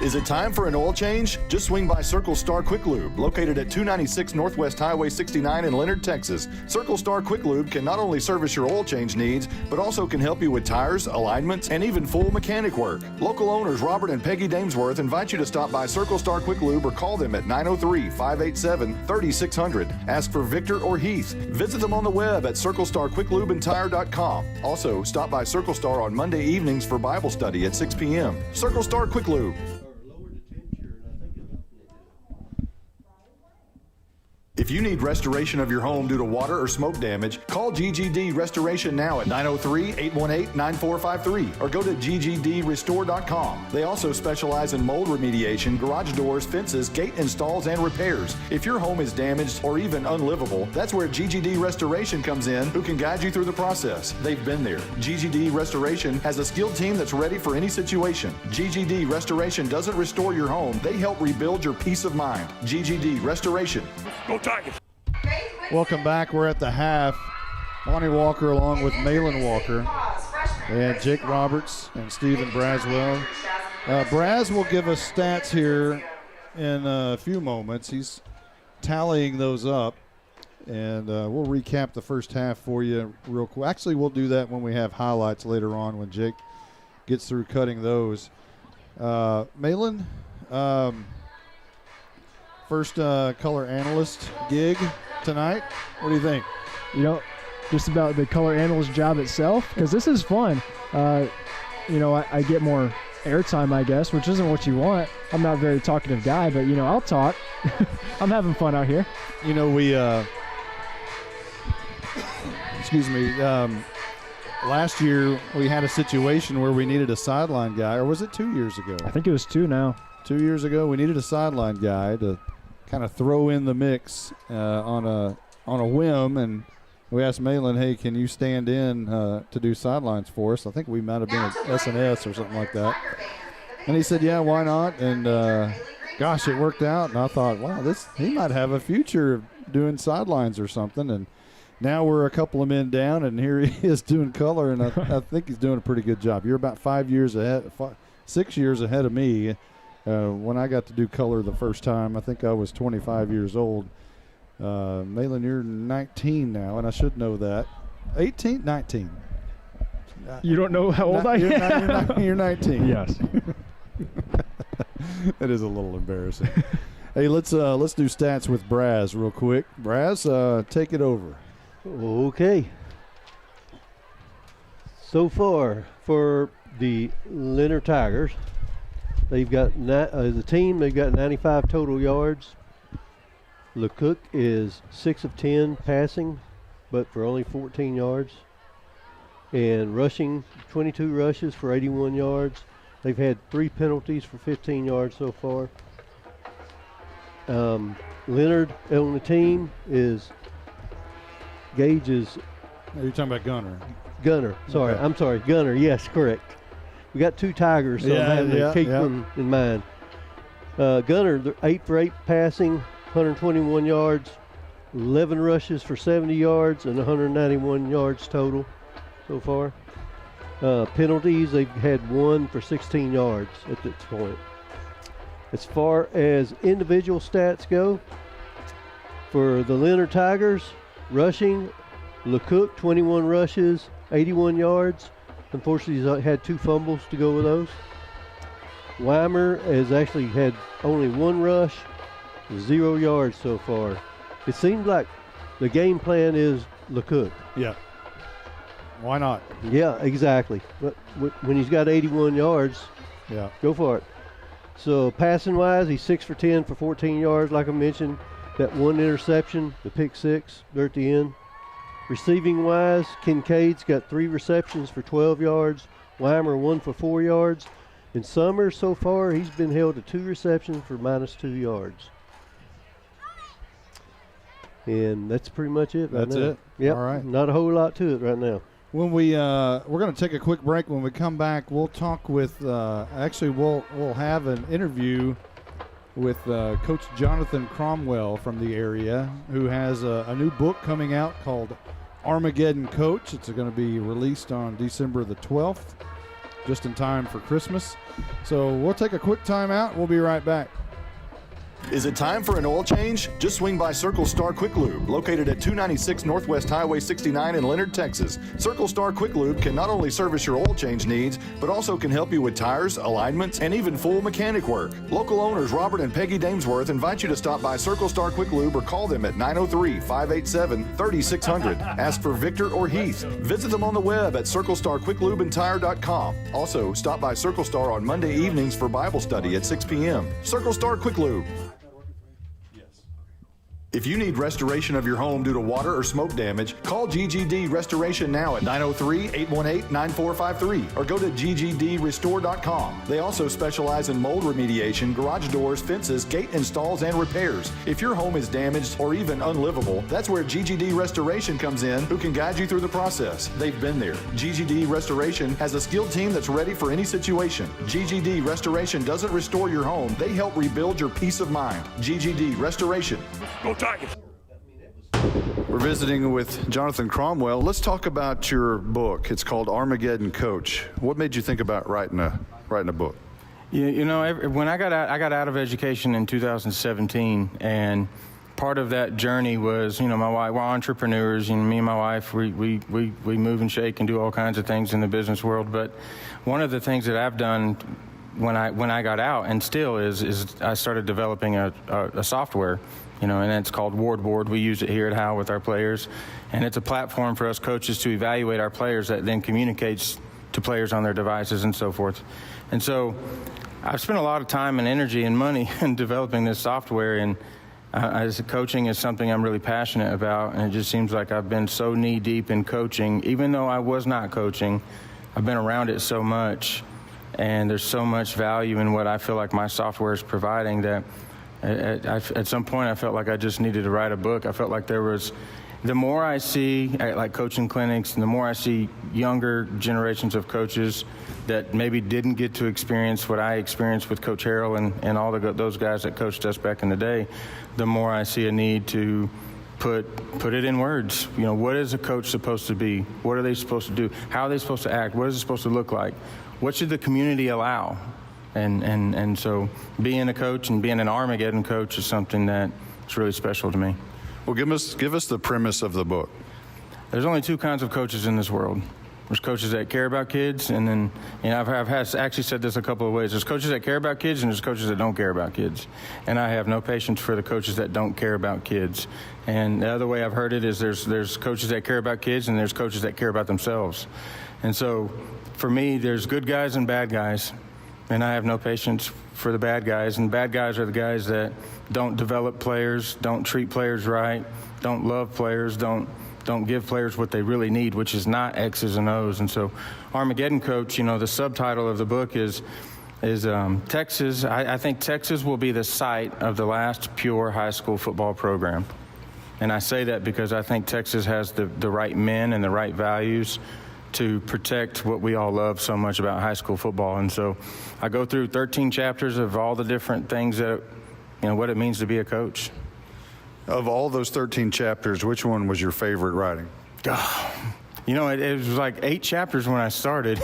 Is it time for an oil change? Just swing by Circle Star Quick Lube, located at 296 Northwest Highway 69 in Leonard, Texas. Circle Star Quick Lube can not only service your oil change needs, but also can help you with tires, alignments, and even full mechanic work. Local owners Robert and Peggy Damesworth invite you to stop by Circle Star Quick Lube or call them at 903-587-3600. Ask for Victor or Heath. Visit them on the web at circlestarquicklubeandtire.com. Also, stop by Circle Star on Monday evenings for Bible study at 6 p.m. Circle Star Quick Lube. If you need restoration of your home due to water or smoke damage, call GGD Restoration now at 903-818-9453 or go to ggdrestore.com. They also specialize in mold remediation, garage doors, fences, gate installs, and repairs. If your home is damaged or even unlivable, that's where GGD Restoration comes in, who can guide you through the process. They've been there. GGD Restoration has a skilled team that's ready for any situation. GGD Restoration doesn't restore your home. They help rebuild your peace of mind. GGD Restoration. Go Tigers! Welcome back. We're at the half. Bonnie Walker along with Malin Walker. They had Jake Roberts and Stephen Braswell. Braz will give us stats here in a few moments. He's tallying those up, and we'll recap the first half for you real quick. Actually, we'll do that when we have highlights later on when Jake gets through cutting those. Malin, first color analyst gig tonight. What do you think? You know, just about the color analyst job itself, because this is fun. You know, I get more airtime, I guess, which isn't what you want. I'm not a very talkative guy, but, I'll talk. I'm having fun out here. We excuse me, last year we had a situation where we needed a sideline guy, or was it 2 years ago? I think it was 2 now. 2 years ago, we needed a sideline guy to kind of throw in the mix on a whim, and we asked Malin, hey, can you stand in to do sidelines for us? I think we might have been at SNS or something like that. And he said, yeah, why not? And, gosh, it worked out. And I thought, wow, he might have a future of doing sidelines or something. And now we're a couple of men down, and here he is doing color, and I think he's doing a pretty good job. You're about 6 years ahead of me. When I got to do color the first time, I think I was 25 years old. Malin, you're 19 now, and I should know that. 18? 19. You don't know how old I am? You're 19. Yes. That is a little embarrassing. Hey, let's do stats with Braz real quick. Braz, take it over. Okay. So far for the Leonard Tigers, they've got the team. They've got 95 total yards. LeCook is 6 of 10 passing, but for only 14 yards. And rushing, 22 rushes for 81 yards. They've had 3 penalties for 15 yards so far. Leonard on the team is Gage is. You're talking about Gunter. Gunter, sorry, Okay. I'm sorry, Gunter. Yes, correct. We got 2 Tigers, so I'm having to keep them in mind. Gunter, 8 for 8 passing, 121 yards, 11 rushes for 70 yards, and 191 yards total so far. Penalties, they've had 1 for 16 yards at this point. As far as individual stats go, for the Leonard Tigers, rushing, LeCook, 21 rushes, 81 yards. Unfortunately, he's had 2 fumbles to go with those. Weimer has actually had only 1 rush, 0 yards so far. It seems like the game plan is LeCook. Yeah. Why not? Yeah, exactly. But when he's got 81 yards, yeah, go for it. So passing-wise, he's 6 for 10 for 14 yards, like I mentioned. That 1 interception, the pick 6, there at the end. Receiving-wise, Kincaid's got 3 receptions for 12 yards. Weimer 1 for 4 yards. And Summers, so far, he's been held to 2 receptions for -2 yards. And that's pretty much it right now. That's it? Yep. All right. Not a whole lot to it right now. When we're going to take a quick break. When we come back, we'll talk with we'll have an interview with Coach Jonathan Cromwell from the area, who has a new book coming out called Armageddon Coach. It's going to be released on December the 12th, just in time for Christmas. So we'll take a quick time out. We'll be right back. Is it time for an oil change? Just swing by Circle Star Quick Lube, located at 296 Northwest Highway 69 in Leonard, Texas. Circle Star Quick Lube can not only service your oil change needs, but also can help you with tires, alignments, and even full mechanic work. Local owners Robert and Peggy Damesworth invite you to stop by Circle Star Quick Lube or call them at 903-587-3600. Ask for Victor or Heath. Visit them on the web at circlestarquicklubeandtire.com. Also, stop by Circle Star on Monday evenings for Bible study at 6 p.m. Circle Star Quick Lube. If you need restoration of your home due to water or smoke damage, call GGD Restoration now at 903-818-9453 or go to ggdrestore.com. They also specialize in mold remediation, garage doors, fences, gate installs, and repairs. If your home is damaged or even unlivable, that's where GGD Restoration comes in, who can guide you through the process. They've been there. GGD Restoration has a skilled team that's ready for any situation. GGD Restoration doesn't restore your home. They help rebuild your peace of mind. GGD Restoration. Go Tigers! We're visiting with Jonathan Cromwell. Let's talk about your book. It's called Armageddon Coach. What made you think about writing a book? You know, when I got out of education in 2017, and part of that journey was, my wife, we're entrepreneurs, me and my wife, we move and shake and do all kinds of things in the business world. But one of the things that I've done when I got out, and still is I started developing a software, and it's called Ward. We use it here at Howe with our players, and it's a platform for us coaches to evaluate our players that then communicates to players on their devices and so forth. And so I've spent a lot of time and energy and money in developing this software, and as coaching is something I'm really passionate about, and it just seems like I've been so knee-deep in coaching. Even though I was not coaching, I've been around it so much, and there's so much value in what I feel like my software is providing that at some point I felt like I just needed to write a book. I felt like there was, the more I see at like coaching clinics and the more I see younger generations of coaches that maybe didn't get to experience what I experienced with Coach Harrell and all those guys that coached us back in the day, the more I see a need to put it in words. You know, what is a coach supposed to be? What are they supposed to do? How are they supposed to act? What is it supposed to look like? What should the community allow? And so being a coach and being an Armageddon coach is something that's really special to me. Well, give us the premise of the book. There's only two kinds of coaches in this world. There's coaches that care about kids, and then, you know, I've actually said this a couple of ways. There's coaches that care about kids, and there's coaches that don't care about kids. And I have no patience for the coaches that don't care about kids. And the other way I've heard it is there's coaches that care about kids, and there's coaches that care about themselves. And so for me, there's good guys and bad guys, and I have no patience for the bad guys. And bad guys are the guys that don't develop players, don't treat players right, don't love players, don't give players what they really need, which is not X's and O's. And so Armageddon Coach, you know, the subtitle of the book is Texas. I think Texas will be the site of the last pure high school football program. And I say that because I think Texas has the right men and the right values to protect what we all love so much about high school football. And so I go through 13 chapters of all the different things that, you know, what it means to be a coach. Of all those 13 chapters, which one was your favorite writing? You know, it was like 8 chapters when I started,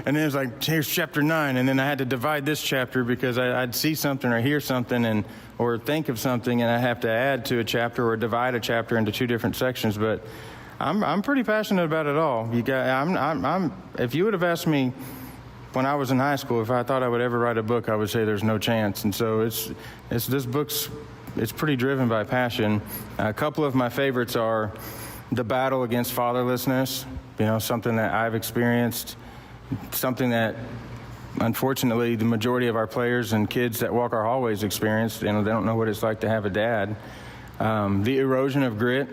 and then it was like, here's chapter 9, and then I had to divide this chapter because I'd see something or hear something or think of something, and I have to add to a chapter or divide a chapter into 2 different sections. But I'm pretty passionate about it all. If you would have asked me when I was in high school if I thought I would ever write a book, I would say there's no chance. And so this book's pretty driven by passion. A couple of my favorites are the battle against fatherlessness, you know, something that I've experienced, something that unfortunately the majority of our players and kids that walk our hallways experience. You know, they don't know what it's like to have a dad. The erosion of grit.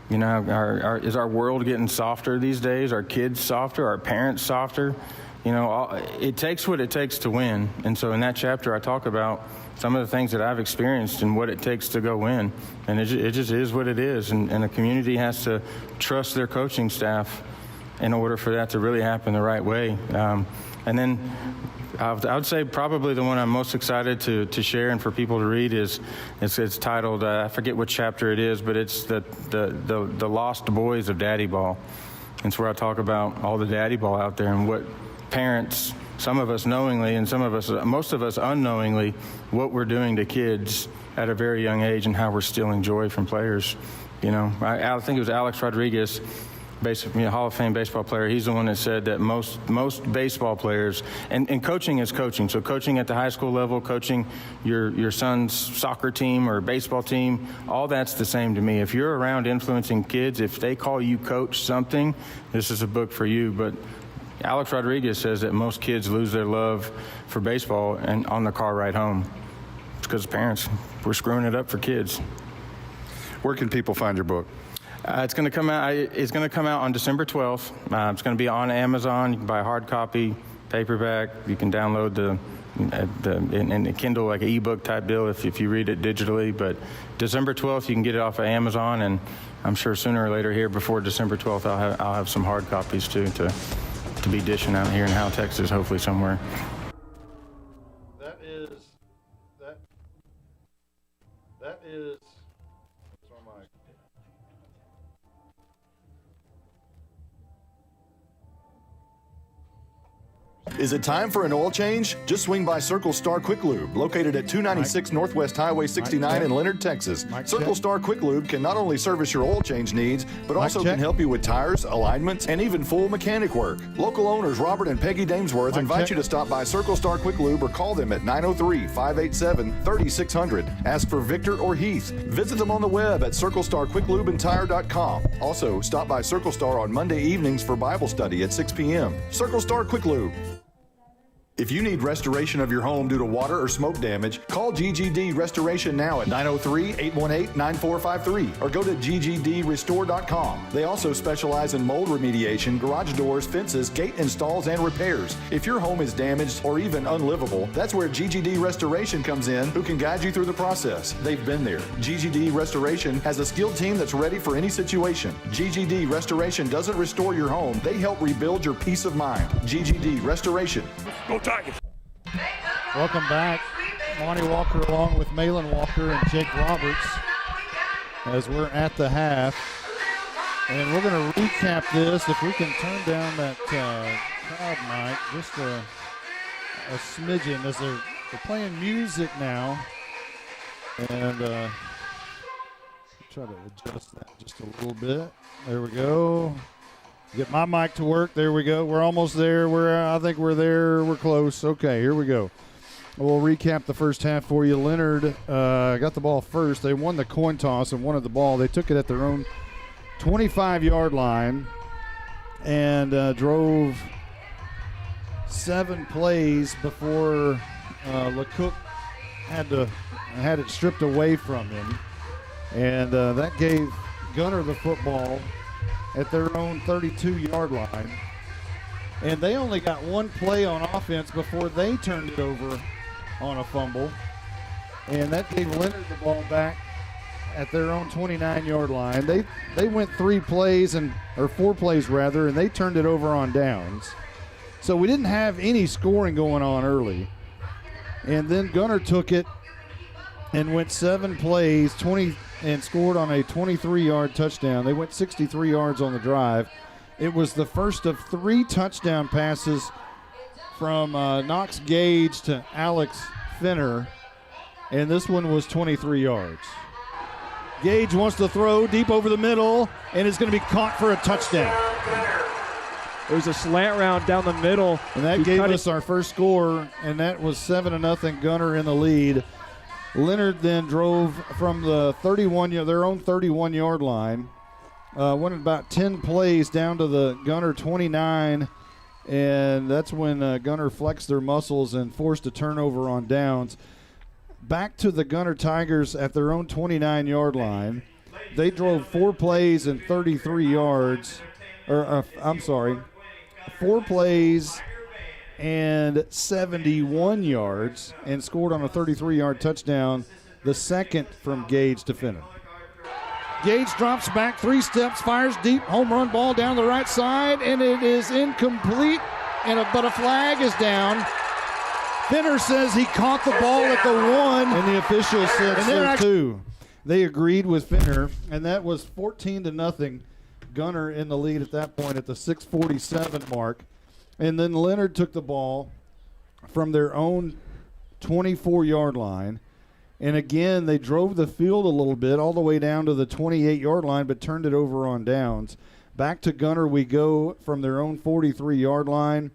You know, is our world getting softer these days? Are kids softer? Are parents softer? You know, it takes what it takes to win. And so in that chapter, I talk about some of the things that I've experienced and what it takes to go win. And it just is what it is. And the community has to trust their coaching staff in order for that to really happen the right way. And then I would say probably the one I'm most excited to share and for people to read is it's titled, I forget what chapter it is, but it's the Lost Boys of Daddy Ball. It's where I talk about all the daddy ball out there and what parents, some of us knowingly and most of us unknowingly, what we're doing to kids at a very young age and how we're stealing joy from players. You know, I think it was Alex Rodriguez, Hall of Fame baseball player. He's the one that said that most baseball players, and coaching is coaching. So coaching at the high school level, coaching your son's soccer team or baseball team, all that's the same to me. If you're around influencing kids, if they call you coach something, this is a book for you. But Alex Rodriguez says that most kids lose their love for baseball and on the car ride home. It's because parents, we're screwing it up for kids. Where can people find your book? It's going to come out. It's going to come out on December 12th. It's going to be on Amazon. You can buy a hard copy, paperback. You can download in a Kindle, like an ebook type deal if you read it digitally. But December 12th, you can get it off of Amazon, and I'm sure sooner or later here before December 12th, I'll have some hard copies too to be dishing out here in Howell, Texas, hopefully somewhere. That is. Is it time for an oil change? Just swing by Circle Star Quick Lube, located at 296 Northwest Highway 69 in Leonard, Texas. Circle Star Quick Lube can not only service your oil change needs, but also can help you with tires, alignments, and even full mechanic work. Local owners Robert and Peggy Damesworth invite you to stop by Circle Star Quick Lube or call them at 903-587-3600. Ask for Victor or Heath. Visit them on the web at circlestarquicklubeandtire.com. Also, stop by Circle Star on Monday evenings for Bible study at 6 p.m. Circle Star Quick Lube. If you need restoration of your home due to water or smoke damage, call GGD Restoration now at 903-818-9453 or go to ggdrestore.com. They also specialize in mold remediation, garage doors, fences, gate installs, and repairs. If your home is damaged or even unlivable, that's where GGD Restoration comes in, who can guide you through the process. They've been there. GGD Restoration has a skilled team that's ready for any situation. GGD Restoration doesn't restore your home. They help rebuild your peace of mind. GGD Restoration. Go Tigers! Welcome back. Monty Walker along with Malin Walker and Jake Roberts as we're at the half. And we're going to recap this. If we can turn down that crowd mic just a smidgen as they're playing music now. And try to adjust that just a little bit. There we go. Get my mic to work. There we go. We're almost there. I think we're there. We're close. Okay, here we go. We'll recap the first half for you. Leonard got the ball first. They won the coin toss and wanted the ball. They took it at their own 25-yard line and drove 7 plays before LeCook had it stripped away from him. And that gave Gunter the football at their own 32-yard line. And they only got 1 play on offense before they turned it over on a fumble. And that gave Leonard the ball back at their own 29-yard line. They went 4 plays, and they turned it over on downs. So we didn't have any scoring going on early. And then Gunter took it and went 7 plays, and scored on a 23-yard touchdown. They went 63 yards on the drive. It was the first of 3 touchdown passes from Knox Gage to Alex Finner, and this one was 23 yards. Gage wants to throw deep over the middle, and it's going to be caught for a touchdown. It was a slant route down the middle. And that gave us our first score, and that was 7-0, Gunter in the lead. Leonard then drove from the their own 31-yard line, went about 10 plays down to the Gunter 29, and that's when Gunter flexed their muscles and forced a turnover on downs. Back to the Gunter Tigers at their own 29-yard line. They drove 4 plays and 33 yards. 4 plays and 71 yards and scored on a 33-yard touchdown, the second from Gage to Finner. Gage drops back 3 steps, fires deep, home run ball down the right side, and it is incomplete, but a flag is down. Finner says he caught the ball at the 1. And the official said so too. They agreed with Finner, and that was 14-0. Gunter in the lead at that point at the 6:47 mark. And then Leonard took the ball from their own 24-yard line. And again, they drove the field a little bit all the way down to the 28-yard line, but turned it over on downs. Back to Gunter we go from their own 43-yard line.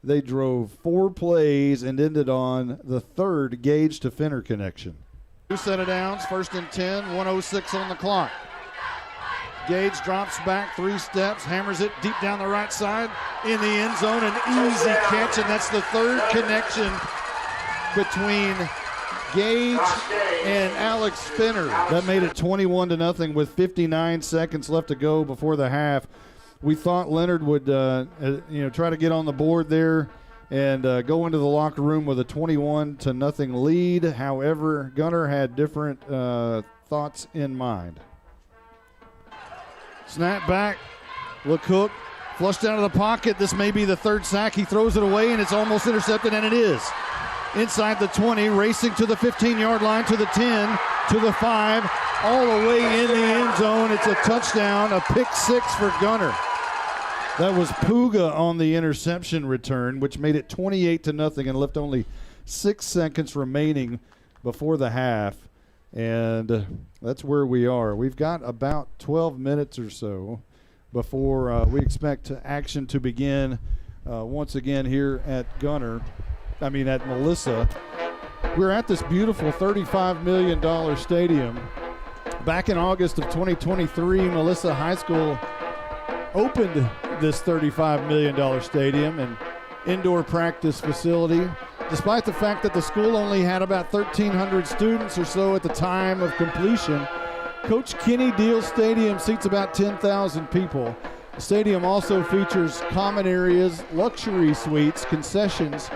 They drove 4 plays and ended on the 3rd Gage to Finner connection. 2 set of downs, 1st and 10, 1:06 on the clock. Gage drops back 3 steps, hammers it deep down the right side in the end zone, an easy catch, and that's the 3rd connection between Gage and Alex Finner. That made it 21-0 with 59 seconds left to go before the half. We thought Leonard would try to get on the board there and go into the locker room with a 21-0 lead. However, Gunter had different thoughts in mind. Snap back, LeCook flushed out of the pocket. This may be the 3rd sack. He throws it away, and it's almost intercepted, and it is. Inside the 20, racing to the 15-yard line, to the 10, to the 5, all the way in the end zone. It's a touchdown, a pick 6 for Gunter. That was Puga on the interception return, which made it 28-0 and left only 6 seconds remaining before the half. And that's where we are. We've got about 12 minutes or so before we expect action to begin once again here at Melissa. We're at this beautiful $35 million stadium. Back in August of 2023, Melissa High School opened this $35 million stadium and indoor practice facility, despite the fact that the school only had about 1,300 students or so at the time of completion. Coach Kenny Deal Stadium seats about 10,000 people. The stadium also features common areas, luxury suites, concessions,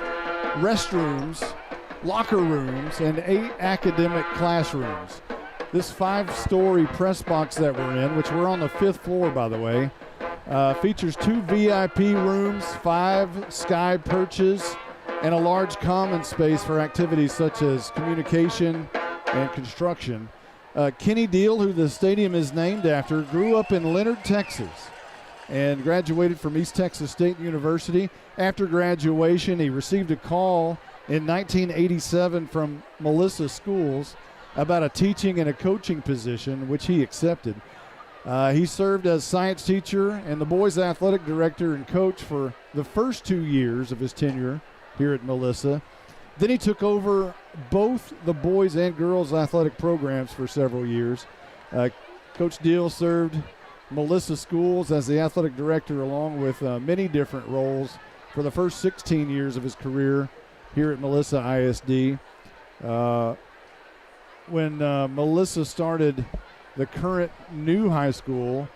restrooms, locker rooms, and 8 academic classrooms. This 5-story press box that we're in, which we're on the 5th floor, by the way, features 2 VIP rooms, 5 sky perches, and a large common space for activities such as communication and construction. Kenny Deal, who the stadium is named after, grew up in Leonard, Texas, and graduated from East Texas State University. After graduation, he received a call in 1987 from Melissa Schools about a teaching and a coaching position, which he accepted. He served as science teacher and the boys' athletic director and coach for the first 2 years of his tenure here at Melissa. Then he took over both the boys' and girls' athletic programs for several years. Coach Deal served Melissa Schools as the athletic director along with many different roles for the first 16 years of his career here at Melissa ISD. When Melissa started the current new high school,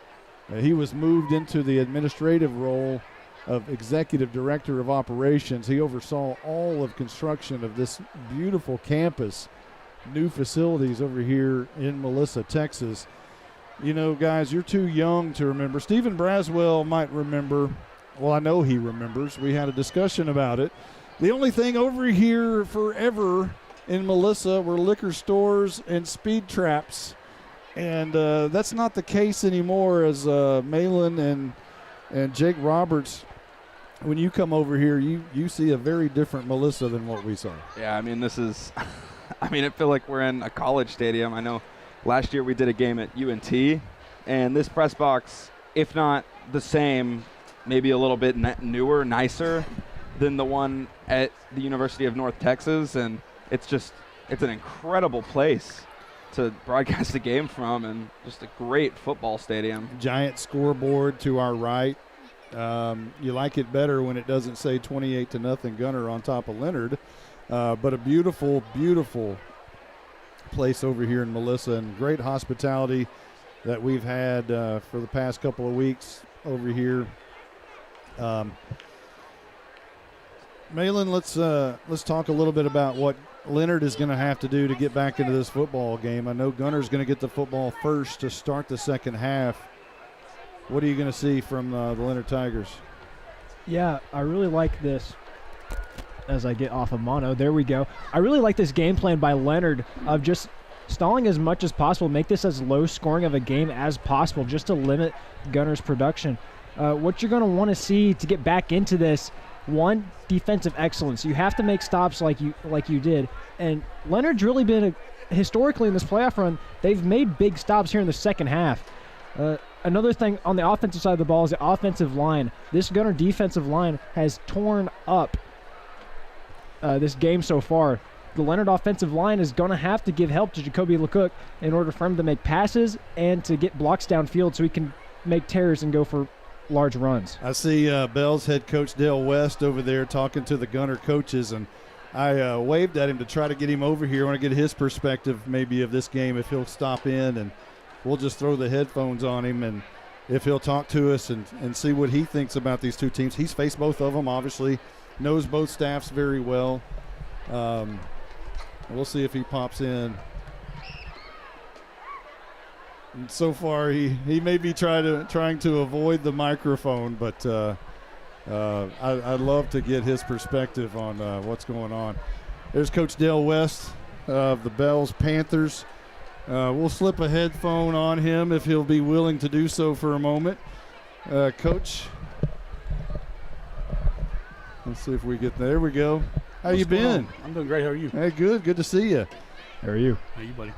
he was moved into the administrative role of executive director of operations. He oversaw all of construction of this beautiful campus, new facilities over here in Melissa, Texas. You know, guys, you're too young to remember. Stephen Braswell might remember. Well, I know he remembers. We had a discussion about it. The only thing over here forever in Melissa were liquor stores and speed traps. And that's not the case anymore, as Malin and Jake Roberts, when you come over here, you see a very different Melissa than what we saw. Yeah, I mean, this is – I mean, it feels like we're in a college stadium. I know last year we did a game at UNT, and this press box, if not the same, maybe a little bit newer, nicer than the one at the University of North Texas. And it's an incredible place to broadcast the game from, and just a great football stadium. Giant scoreboard to our right. You like it better when it doesn't say 28-0 Gunter on top of Leonard, but a beautiful, beautiful place over here in Melissa, and great hospitality that we've had for the past couple of weeks over here. Malin, let's talk a little bit about what Leonard is going to have to do to get back into this football game. I know Gunter's going to get the football first to start the second half. What are you going to see from the Leonard Tigers? Yeah, I really like this. As I get off of mono, there we go. I really like this game plan by Leonard of just stalling as much as possible, make this as low scoring of a game as possible just to limit Gunter's production. What you're going to want to see to get back into this, one, defensive excellence. You have to make stops like you did. And Leonard's really been, historically in this playoff run, they've made big stops here in the second half. Another thing on the offensive side of the ball is the offensive line. This Gunter defensive line has torn up this game so far. The Leonard offensive line is going to have to give help to Jacoby LeCook in order for him to make passes and to get blocks downfield so he can make tears and go for large runs. I see Bell's head coach Dale West over there talking to the Gunter coaches, and I waved at him to try to get him over here. I want to get his perspective maybe of this game, if he'll stop in, and we'll just throw the headphones on him, and if he'll talk to us and see what he thinks about these two teams. He's faced both of them, obviously, knows both staffs very well. We'll see if he pops in. And so far, he may be trying to avoid the microphone, but I'd love to get his perspective on what's going on. There's Coach Dale West of the Bells Panthers. We'll slip a headphone on him if he'll be willing to do so for a moment. Coach, Let's see if we get there. We go. How you been? I'm doing great. How are you? Hey, good. Good to see you. How are you? How are you, buddy?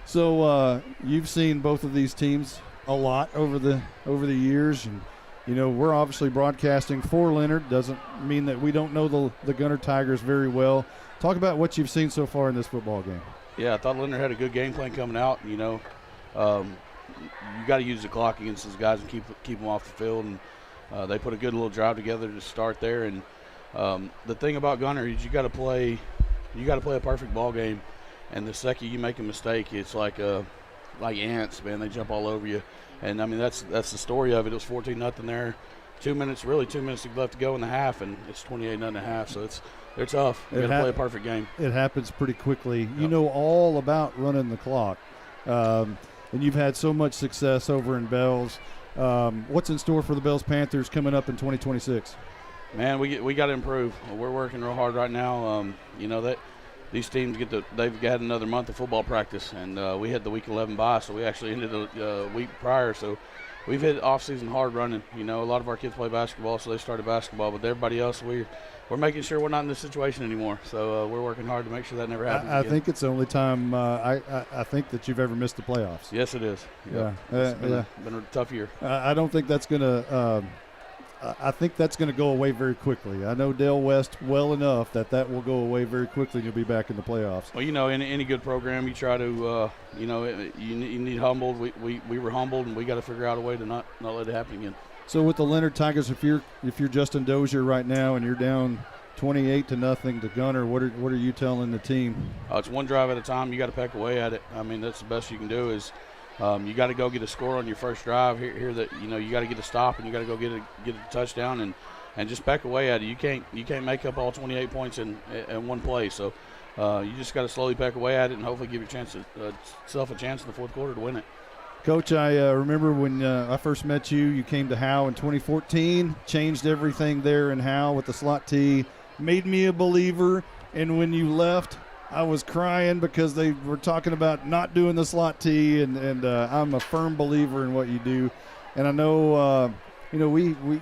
So you've seen both of these teams a lot over the years, and you know we're obviously broadcasting for Leonard. Doesn't mean that we don't know the Gunter Tigers very well. Talk about what you've seen so far in this football game. Yeah, I thought Leonard had a good game plan coming out. You know, you got to use the clock against those guys and keep them off the field. And they put a good little drive together to start there. And the thing about Gunter is you got to play a perfect ball game. And the second you make a mistake, it's like ants, man. They jump all over you. And I mean that's the story of it. It was 14-0 there. 2 minutes left to go in the half, and it's 28-0 at half. So they're tough. You got to play a perfect game. It happens pretty quickly. You know all about running the clock, and you've had so much success over in Bells. What's in store for the Bells Panthers coming up in 2026? Man, we got to improve. We're working real hard right now. You know that these teams they've got another month of football practice, and we had the week 11 bye, so we actually ended a week prior. So we've hit off-season hard running. You know, a lot of our kids play basketball, so they started basketball. But everybody else, we're making sure we're not in this situation anymore. So we're working hard to make sure that never happens again. I think it's the only time I think that you've ever missed the playoffs. Yes, it is. Yeah, it's been a tough year. I don't think that's gonna. I think that's going to go away very quickly. I know Dale West well enough that will go away very quickly and you'll be back in the playoffs. Well, you know, in any good program, you try to, you know, you need humbled. We were humbled, and we got to figure out a way to not let it happen again. So with the Leonard Tigers, if you're Justin Dozier right now and you're down 28-0 to Gunter, what are you telling the team? It's one drive at a time. You got to peck away at it. I mean, that's the best you can do is. You got to go get a score on your first drive here. That you know you got to get a stop and you got to go get a touchdown and just peck away at it. You can't make up all 28 points in one play. So you just got to slowly peck away at it and hopefully give yourself a chance in the fourth quarter to win it. Coach, I remember when I first met you. You came to Howe in 2014, changed everything there in Howe with the slot tee, made me a believer. And when you left, I was crying because they were talking about not doing the slot tee, and I'm a firm believer in what you do. And I know, you know,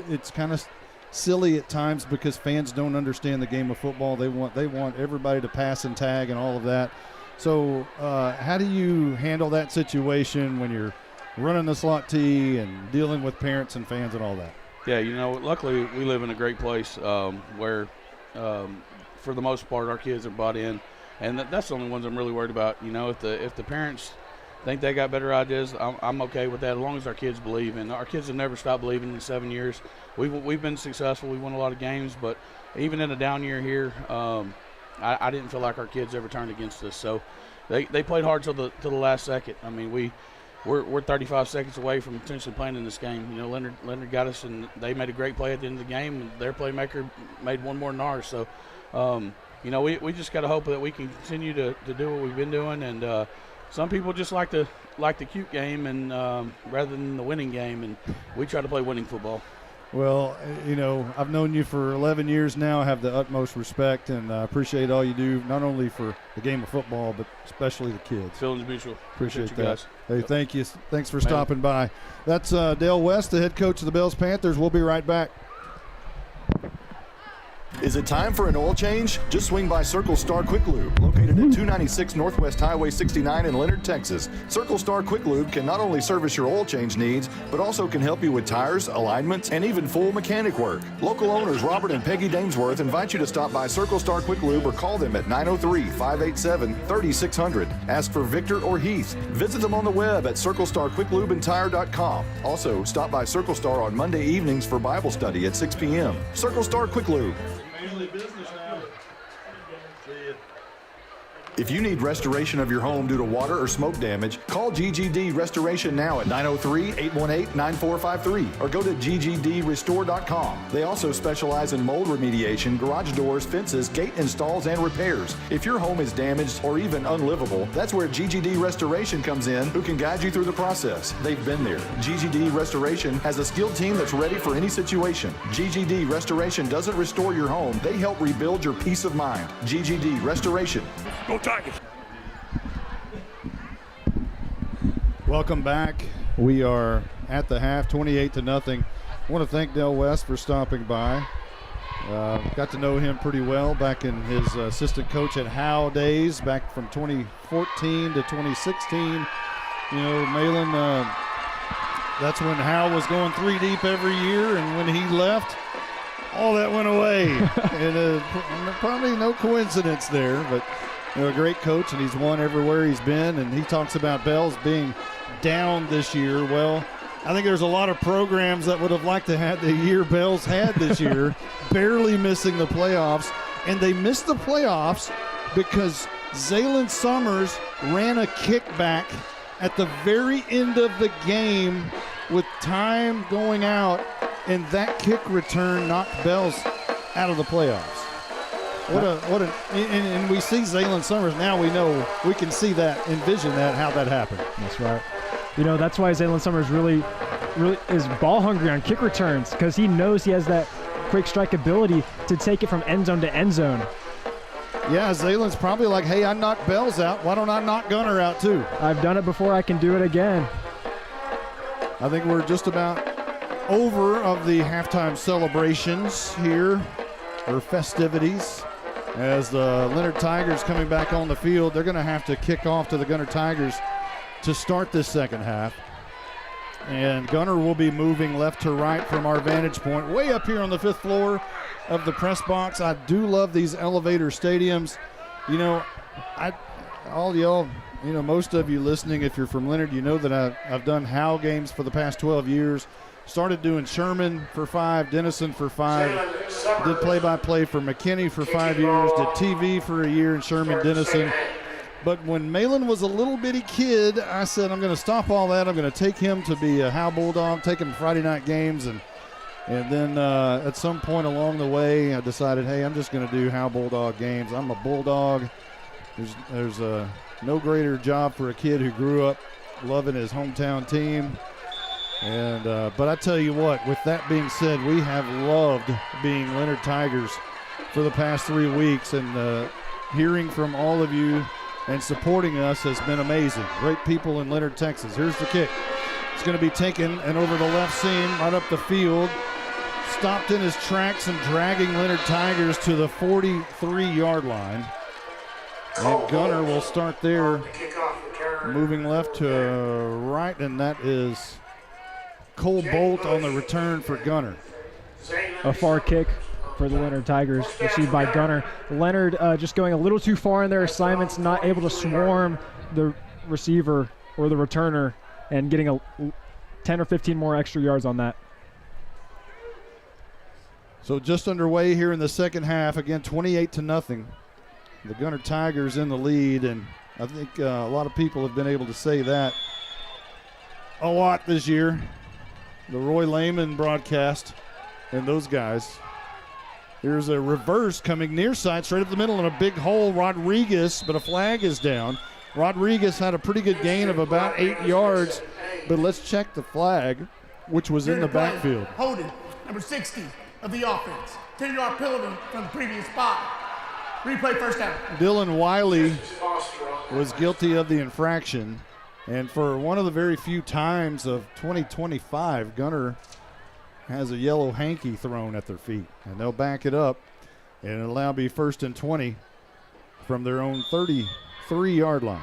it's kind of silly at times because fans don't understand the game of football. They want everybody to pass and tag and all of that. So how do you handle that situation when you're running the slot tee and dealing with parents and fans and all that? Yeah, you know, luckily we live in a great place where for the most part, our kids are bought in, and that's the only ones I'm really worried about. You know, if the parents think they got better ideas, I'm okay with that as long as our kids believe. And our kids have never stopped believing in 7 years. We've been successful. We won a lot of games, but even in a down year here, I didn't feel like our kids ever turned against us. So they played hard till the last second. I mean, we're 35 seconds away from potentially playing in this game. You know, Leonard got us, and they made a great play at the end of the game. And their playmaker made one more than ours. So. You know, we just got to hope that we can continue to do what we've been doing. And some people just like the cute game and rather than the winning game, and we try to play winning football. Well, you know, I've known you for 11 years now. I have the utmost respect and appreciate all you do, not only for the game of football, but especially the kids. Feelings mutual. Appreciate you that. guys. Hey, thank you. Thanks for stopping by. That's Dale West, the head coach of the Bells Panthers. We'll be right back. Is it time for an oil change? Just swing by Circle Star Quick Lube, located at 296 Northwest Highway 69 in Leonard, Texas. Circle Star Quick Lube can not only service your oil change needs, but also can help you with tires, alignments, and even full mechanic work. Local owners Robert and Peggy Damesworth invite you to stop by Circle Star Quick Lube or call them at 903-587-3600. Ask for Victor or Heath. Visit them on the web at circlestarquicklubeandtire.com. Also, stop by Circle Star on Monday evenings for Bible study at 6 p.m. Circle Star Quick Lube. Business now. If you need restoration of your home due to water or smoke damage, call GGD Restoration now at 903-818-9453 or go to ggdrestore.com. They also specialize in mold remediation, garage doors, fences, gate installs, and repairs. If your home is damaged or even unlivable, that's where GGD Restoration comes in, who can guide you through the process. They've been there. GGD Restoration has a skilled team that's ready for any situation. GGD Restoration doesn't restore your home. They help rebuild your peace of mind. GGD Restoration. Go Tigers! Welcome back. We are at the half, 28-0. I want to thank Del West for stopping by. Got to know him pretty well back in his assistant coach at Howe days, back from 2014 to 2016. Malin, that's when Howe was going 3 deep every year, and when he left, all that went away. And probably no coincidence there, but a great coach, and he's won everywhere he's been. And he talks about Bells being down this year. Well, I think there's a lot of programs that would have liked to have the year Bells had this year, barely missing the playoffs. And they missed the playoffs because Zaylen Summers ran a kickback at the very end of the game with time going out, and that kick return knocked Bells out of the playoffs. And we see Zaylen Summers now. We know we can see that, envision that, how that happened. That's right. That's why Zaylen Summers really is ball hungry on kick returns, because he knows he has that quick strike ability to take it from end zone to end zone. Yeah, Zaylen's probably like, hey, I knocked Bells out. Why don't I knock Gunter out too? I've done it before. I can do it again. I think we're just about over of the halftime celebrations here, or festivities, as the Leonard Tigers coming back on the field. They're going to have to kick off to the Gunter Tigers to start this second half. And Gunter will be moving left to right from our vantage point, way up here on the 5th floor of the press box. I do love these elevator stadiums. All y'all, most of you listening, if you're from Leonard, you know that I've done Howe games for the past 12 years. Started doing Sherman for 5, Denison for 5, did play-by-play for McKinney for 5 years, did TV for a year in Sherman, Denison. But when Malin was a little bitty kid, I said, I'm going to stop all that. I'm going to take him to be a Howe Bulldog, take him to Friday night games. And then at some point along the way, I decided, hey, I'm just going to do Howe Bulldog games. I'm a Bulldog. There's no greater job for a kid who grew up loving his hometown team. And but I tell you what, with that being said, we have loved being Leonard Tigers for the past 3 weeks. And hearing from all of you and supporting us has been amazing. Great people in Leonard, Texas. Here's the kick. It's going to be taken and over the left seam, right up the field. Stopped in his tracks and dragging Leonard Tigers to the 43-yard line. And Gunter will start there, moving left to right, and that is Cole Bolt on the return for Gunter. A far kick for the Leonard Tigers, received by Gunter. Leonard just going a little too far in their assignments, not able to swarm the receiver or the returner, and getting a 10 or 15 more extra yards on that. So just underway here in the second half. Again, 28-0. The Gunter Tigers in the lead, and I think a lot of people have been able to say that a lot this year. The Roy Lehman broadcast and those guys. Here's a reverse coming near side, straight up the middle in a big hole. Rodriguez, but a flag is down. Rodriguez had a pretty good gain of about 8 yards, but let's check the flag, which was in the backfield. Holding, number 60 of the offense. 10-yard penalty from the previous spot. Replay first down. Dylan Wiley was guilty of the infraction, and for one of the very few times of 2025, Gunter has a yellow hanky thrown at their feet, and they'll back it up, and it'll now be 1st and 20 from their own 33-yard line.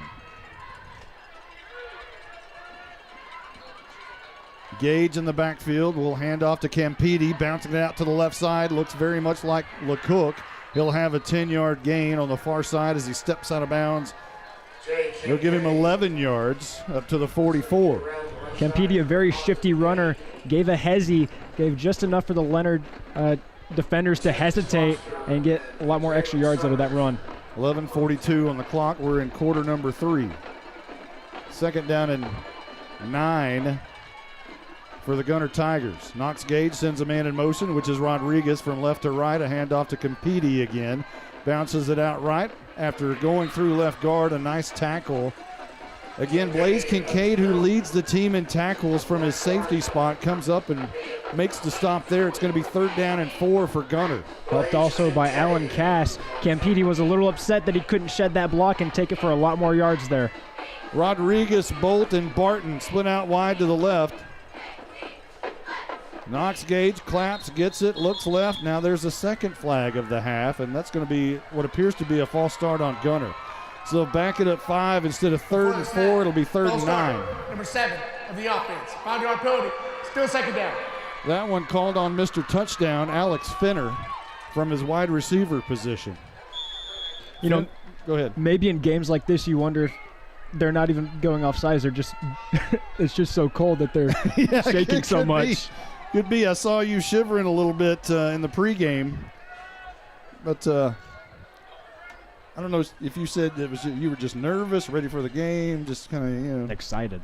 Gage in the backfield will hand off to Campiti, bouncing it out to the left side. Looks very much like LeCook. He'll have a 10-yard gain on the far side as he steps out of bounds. They'll give him 11 yards up to the 44. Campiti, a very shifty runner, gave a hezzy, gave just enough for the Leonard defenders to hesitate and get a lot more extra yards out of that run. 11:42 on the clock. We're in quarter number 3. 2nd down and 9 for the Gunter Tigers. Knox Gage sends a man in motion, which is Rodriguez from left to right. A handoff to Campiti again. Bounces it out right after going through left guard. A nice tackle. Again, Blaze Kincaid, who leads the team in tackles from his safety spot, comes up and makes the stop there. It's going to be 3rd down and 4 for Gunter. Helped also by Alan Cass. Campiti was a little upset that he couldn't shed that block and take it for a lot more yards there. Rodriguez, Bolt, and Barton split out wide to the left. Knox Gage claps, gets it, looks left. Now there's a second flag of the half, and that's going to be what appears to be a false start on Gunter. So back it up 5 instead of 3rd and 4. It'll be 3rd and 9. Number 7 of the offense. 5-yard penalty. Still second down. That one called on Mr. Touchdown, Alex Finner, from his wide receiver position. You know, go ahead. Maybe in games like this, you wonder if they're not even going offsides. They're just, it's just so cold that they're shaking so much. Could be. I saw you shivering a little bit in the pregame, but I don't know if you said it was you were just nervous, ready for the game, just kind of excited.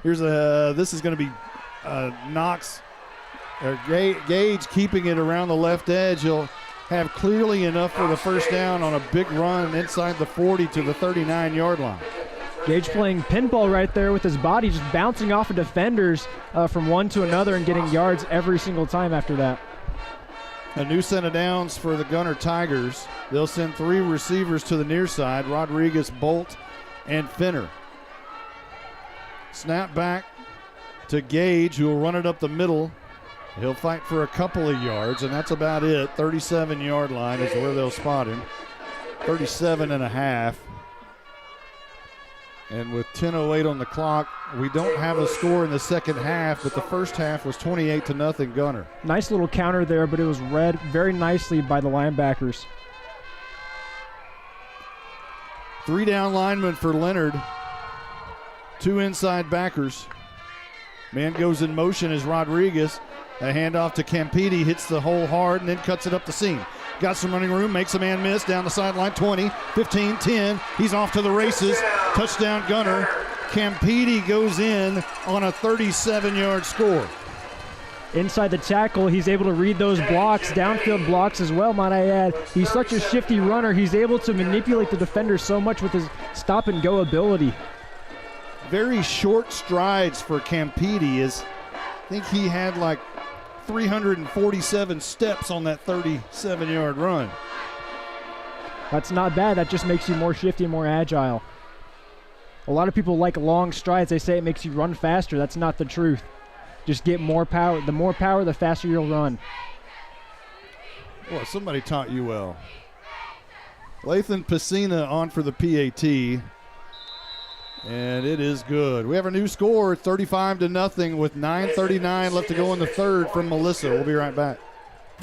Here's this is going to be Knox or Gage keeping it around the left edge. He'll have clearly enough for the first down on a big run inside the 40 to the 39-yard line. Gage playing pinball right there with his body, just bouncing off of defenders from one to another and getting yards every single time after that. A new set of downs for the Gunter Tigers. They'll send 3 receivers to the near side, Rodriguez, Bolt, and Finner. Snap back to Gage, who will run it up the middle. He'll fight for a couple of yards, and that's about it. 37-yard line is where they'll spot him. 37.5. And with 10:08 on the clock, we don't have a score in the second half, but the first half was 28-0 Gunter. Nice little counter there, but it was read very nicely by the linebackers. 3 down linemen for Leonard. 2 inside backers. Man goes in motion as Rodriguez. A handoff to Campiti, hits the hole hard and then cuts it up the seam. Got some running room, makes a man miss down the sideline. 20, 15, 10. He's off to the races. Touchdown Gunter. Campiti goes in on a 37-yard score. Inside the tackle, he's able to read those blocks, downfield blocks as well, might I add. He's such a shifty runner. He's able to manipulate the defender so much with his stop-and-go ability. Very short strides for Campiti. I think he had like 347 steps on that 37-yard run. That's not bad. That just makes you more shifty and more agile. A lot of people like long strides. They say it makes you run faster. That's not the truth. Just get more power. The more power, the faster you'll run. Well, somebody taught you well. Lathan Pacina on for the PAT. And it is good. We have a new score, 35-0 with 9:39 left to go in the third from Melissa. We'll be right back.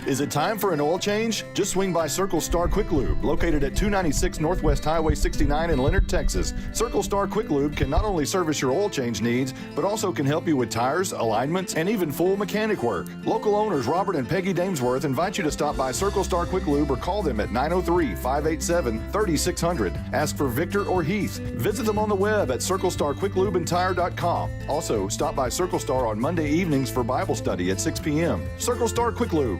Is it time for an oil change? Just swing by Circle Star Quick Lube, located at 296 Northwest Highway 69 in Leonard, Texas. Circle Star Quick Lube can not only service your oil change needs, but also can help you with tires, alignments, and even full mechanic work. Local owners Robert and Peggy Damesworth invite you to stop by Circle Star Quick Lube or call them at 903-587-3600. Ask for Victor or Heath. Visit them on the web at CircleStarQuickLubeandTire.com. Also, stop by Circle Star on Monday evenings for Bible study at 6 p.m. Circle Star Quick Lube.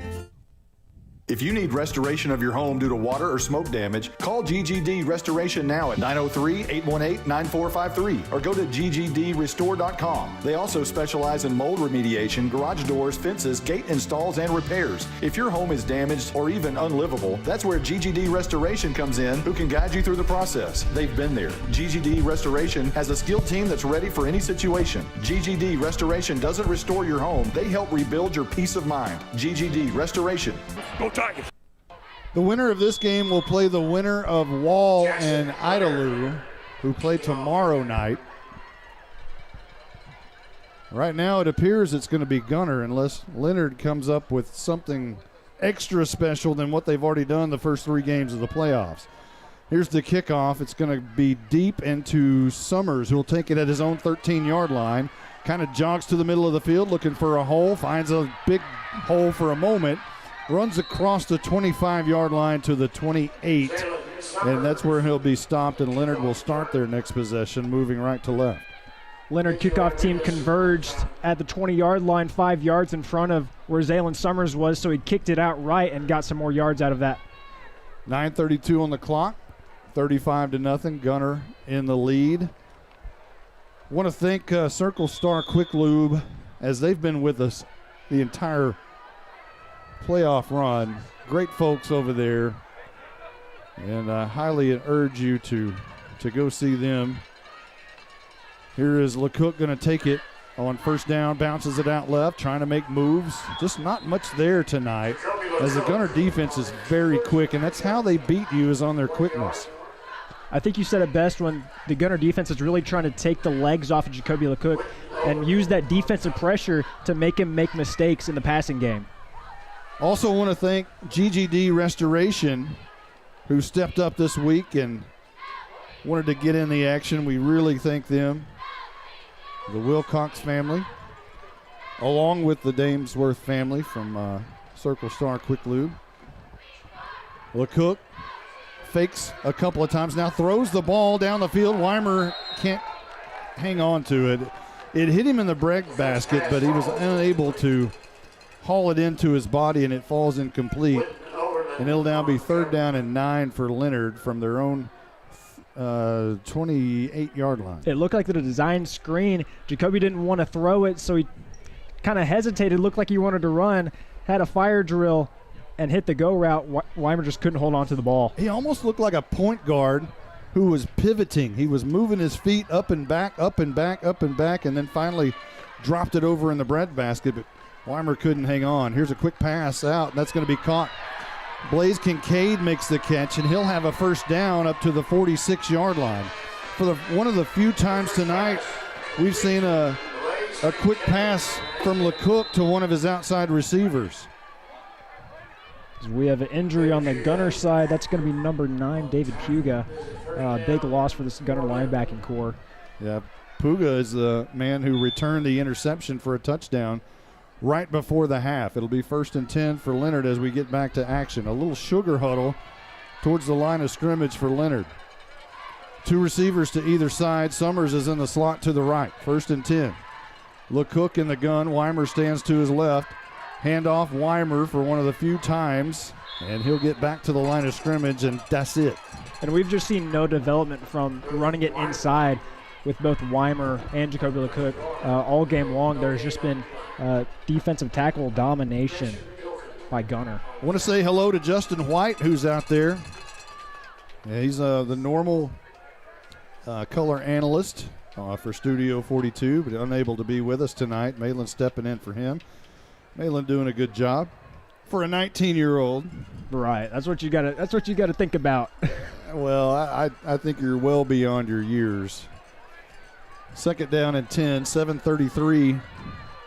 If you need restoration of your home due to water or smoke damage, call GGD Restoration now at 903-818-9453 or go to ggdrestore.com. They also specialize in mold remediation, garage doors, fences, gate installs, and repairs. If your home is damaged or even unlivable, that's where GGD Restoration comes in, who can guide you through the process. They've been there. GGD Restoration has a skilled team that's ready for any situation. GGD Restoration doesn't restore your home. They help rebuild your peace of mind. GGD Restoration. Go Tigers! The winner of this game will play the winner of Wall and Idalou, who play tomorrow night. Right now it appears it's going to be Gunter unless Leonard comes up with something extra special than what they've already done the first 3 games of the playoffs. Here's the kickoff. It's going to be deep into Summers, who will take it at his own 13-yard line. Kind of jogs to the middle of the field looking for a hole, finds a big hole for a moment. Runs across the 25-yard line to the 28, and that's where he'll be stopped, and Leonard will start their next possession, moving right to left. Leonard kickoff team converged at the 20-yard line, 5 yards in front of where Zaylen Summers was, so he kicked it out right and got some more yards out of that. 9:32 on the clock, 35-0, Gunter in the lead. Want to thank Circle Star Quick Lube, as they've been with us the entire playoff run. Great folks over there, and I highly urge you to go see them. Here is LeCook going to take it on first down, bounces it out left, trying to make moves. Just not much there tonight, as the Gunter defense is very quick, and that's how they beat you, is on their quickness. I think you said it best when the Gunter defense is really trying to take the legs off of Jacoby LeCook and use that defensive pressure to make him make mistakes in the passing game. Also want to thank GGD Restoration, who stepped up this week and wanted to get in the action. We really thank them. The Wilcox family, along with the Damesworth family from Circle Star Quick Lube. LeCook fakes a couple of times now, throws the ball down the field. Weimer can't hang on to it. It hit him in the breadbasket, but he was unable to haul it into his body, and it falls incomplete. And it'll now be 3rd down and 9 for Leonard from their own 28-yard line. It looked like the design screen. Jacoby didn't want to throw it, so he kind of hesitated, looked like he wanted to run, had a fire drill, and hit the go route. Weimer just couldn't hold on to the ball. He almost looked like a point guard who was pivoting. He was moving his feet up and back, up and back, up and back, and then finally dropped it over in the breadbasket, but Weimer couldn't hang on. Here's a quick pass out, and that's going to be caught. Blaze Kincaid makes the catch, and he'll have a first down up to the 46-yard line. For one of the few times tonight we've seen a quick pass from LeCook to one of his outside receivers. We have an injury on the Gunter side. That's going to be number 9, David Puga. Big loss for this Gunter linebacking core. Yeah, Puga is the man who returned the interception for a touchdown right before the half. It'll be 1st and 10 for Leonard as we get back to action. A little sugar huddle towards the line of scrimmage for Leonard. 2 receivers to either side. Summers is in the slot to the right. 1st and 10. LeCook in the gun. Weimer stands to his left. Handoff Weimer for one of the few times, and he'll get back to the line of scrimmage, and that's it. And we've just seen no development from running it inside with both Weimer and Jacoby LeCook all game long. There's just been defensive tackle domination by Gunter. I want to say hello to Justin White, who's out there. Yeah, he's the normal color analyst for Studio 42, but unable to be with us tonight. Malin stepping in for him. Malin doing a good job for a 19-year-old. Right, that's what you got to think about. Well, I think you're well beyond your years. 2nd down and 10, 7:33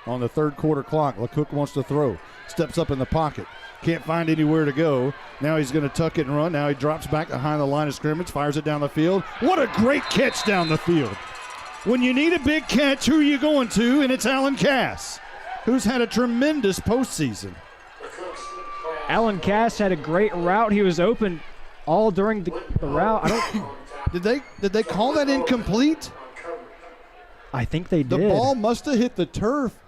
on the 3rd quarter clock. LeCook wants to throw. Steps up in the pocket. Can't find anywhere to go. Now he's going to tuck it and run. Now he drops back behind the line of scrimmage, fires it down the field. What a great catch down the field. When you need a big catch, who are you going to? And it's Alan Cass, who's had a tremendous postseason. Alan Cass had a great route. He was open all during the route. Did they call that incomplete? I think they did. The ball must have hit the turf.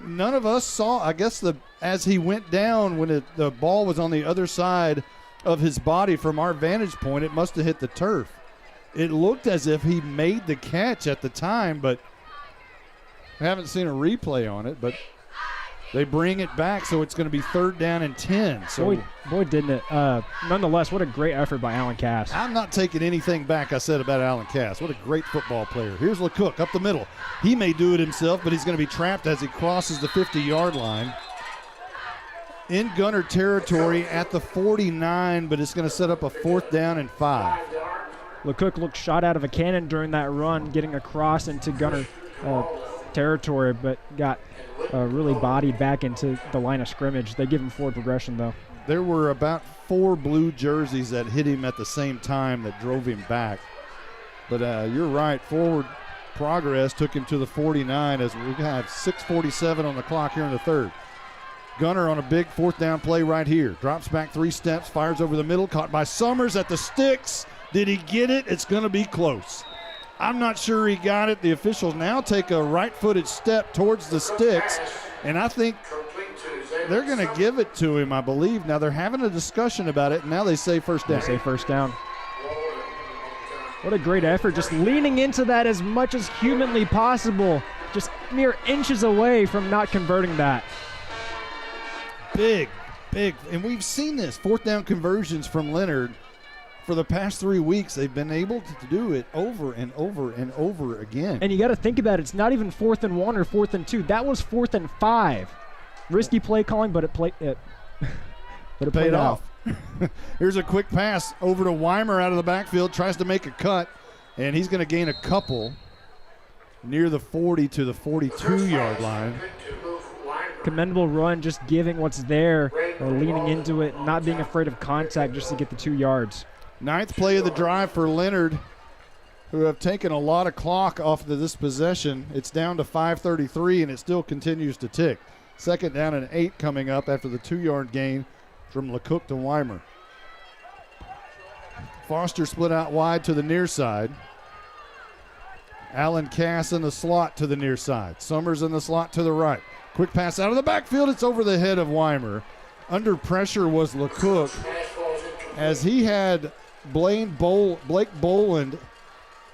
None of us saw, I guess, as he went down when the ball was on the other side of his body from our vantage point, it must have hit the turf. It looked as if he made the catch at the time, but I haven't seen a replay on it, but they bring it back, so it's going to be 3rd down and 10. So boy, didn't it. Nonetheless, what a great effort by Alan Cass. I'm not taking anything back I said about Alan Cass. What a great football player. Here's LeCook up the middle. He may do it himself, but he's going to be trapped as he crosses the 50-yard line. In Gunter territory at the 49, but it's going to set up a 4th down and 5. LeCook looked shot out of a cannon during that run, getting across into Gunter territory, but got really bodied back into the line of scrimmage. They give him forward progression, though. There were about 4 blue jerseys that hit him at the same time that drove him back. But you're right, forward progress took him to the 49 as we have 6:47 on the clock here in the 3rd. Gunter on a big 4th down play right here. Drops back 3 steps, fires over the middle, caught by Summers at the sticks. Did he get it? It's going to be close. I'm not sure he got it. The officials now take a right-footed step towards the sticks, and I think they're going to give it to him, I believe. Now they're having a discussion about it, and now they say first down. They say first down. What a great effort, just leaning into that as much as humanly possible, just mere inches away from not converting that. Big, and we've seen this, 4th down conversions from Leonard for the past 3 weeks, they've been able to do it over and over and over again. And you got to think about it. It's not even 4th and 1 or 4th and 2. That was 4th and 5. Risky play calling, but it paid off. Here's a quick pass over to Weimer out of the backfield. Tries to make a cut, and he's going to gain a couple near the 40 to the 42-yard line. Commendable run, just giving what's there, or leaning into it, not being afraid of contact just to get the 2 yards. 9th play of the drive for Leonard, who have taken a lot of clock off of this possession. It's down to 5:33, and it still continues to tick. 2nd down and 8 coming up after the 2-yard gain from LeCook to Weimer. Foster split out wide to the near side. Allen Cass in the slot to the near side. Summers in the slot to the right. Quick pass out of the backfield. It's over the head of Weimer. Under pressure was LeCook as he had Blake Boland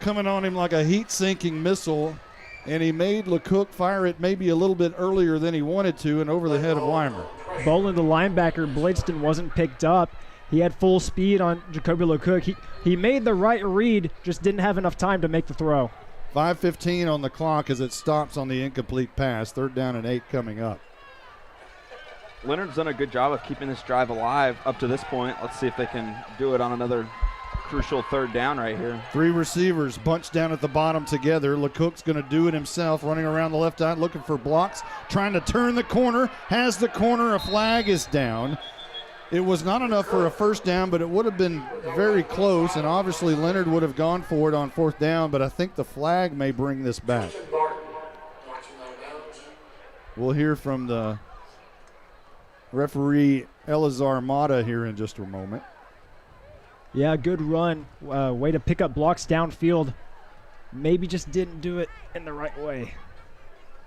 coming on him like a heat-sinking missile, and he made LeCook fire it maybe a little bit earlier than he wanted to and over the head of Weimer. Boland, the linebacker, blitzed and wasn't picked up. He had full speed on Jacoby LeCook. He made the right read, just didn't have enough time to make the throw. 5:15 on the clock as it stops on the incomplete pass. 3rd down and 8 coming up. Leonard's done a good job of keeping this drive alive up to this point. Let's see if they can do it on another crucial 3rd down right here. 3 receivers bunched down at the bottom together. LeCook's going to do it himself, running around the left side, looking for blocks, trying to turn the corner, has the corner, a flag is down. It was not enough for a 1st down, but it would have been very close, and obviously Leonard would have gone for it on 4th down, but I think the flag may bring this back. We'll hear from the referee Elazar Mata here in just a moment. Yeah, good run. Way to pick up blocks downfield. Maybe just didn't do it in the right way.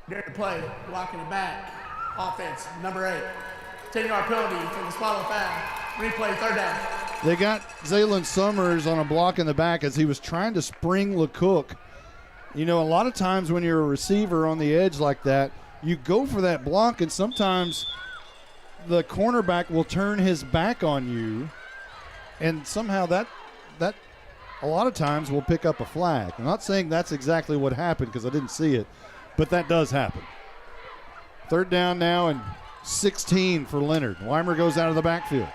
Great play, blocking it back. Offense, number 8. 10-yard penalty from the spot on foul. Replay, 3rd down. They got Zaylen Summers on a block in the back as he was trying to spring LeCook. You know, a lot of times when you're a receiver on the edge like that, you go for that block, and sometimes the cornerback will turn his back on you, and somehow that a lot of times will pick up a flag. I'm not saying that's exactly what happened because I didn't see it, but that does happen. 3rd down now and 16 for Leonard. Weimer goes out of the backfield.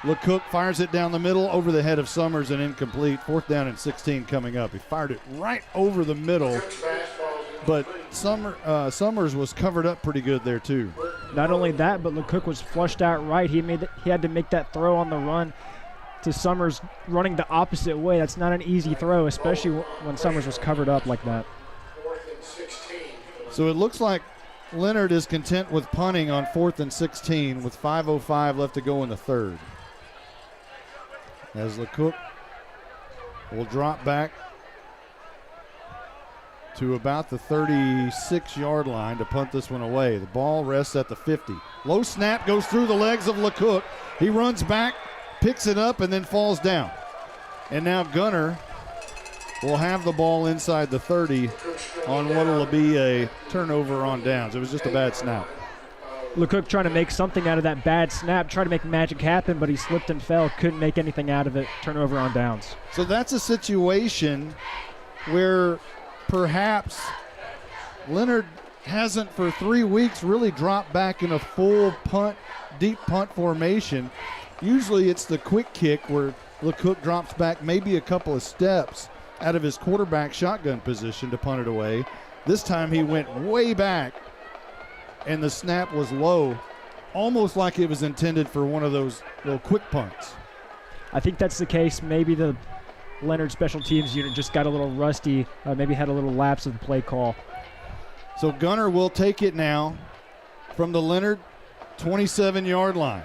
LeCook fires it down the middle over the head of Summers and incomplete. 4th down and 16 coming up. He fired it right over the middle, but Summers was covered up pretty good there too. Not only that, but LeCook was flushed out right. He had to make that throw on the run to Summers running the opposite way. That's not an easy throw, especially when Summers was covered up like that. So it looks like Leonard is content with punting on 4th and 16 with 5:05 left to go in the 3rd. As LeCook will drop back to about the 36-yard line to punt this one away. The ball rests at the 50. Low snap goes through the legs of LeCook. He runs back, picks it up, and then falls down. And now Gunter will have the ball inside the 30 on what will be a turnover on downs. It was just a bad snap. LeCook trying to make something out of that bad snap, tried to make magic happen, but he slipped and fell, couldn't make anything out of it. Turnover on downs. So that's a situation where perhaps Leonard hasn't for 3 weeks really dropped back in a full punt, deep punt formation. Usually it's the quick kick where LeCook drops back maybe a couple of steps out of his quarterback shotgun position to punt it away. This time he went way back, and the snap was low, almost like it was intended for one of those little quick punts. I think that's the case. Maybe the Leonard special teams unit just got a little rusty, maybe had a little lapse of the play call. So Gunter will take it now from the Leonard 27-yard line.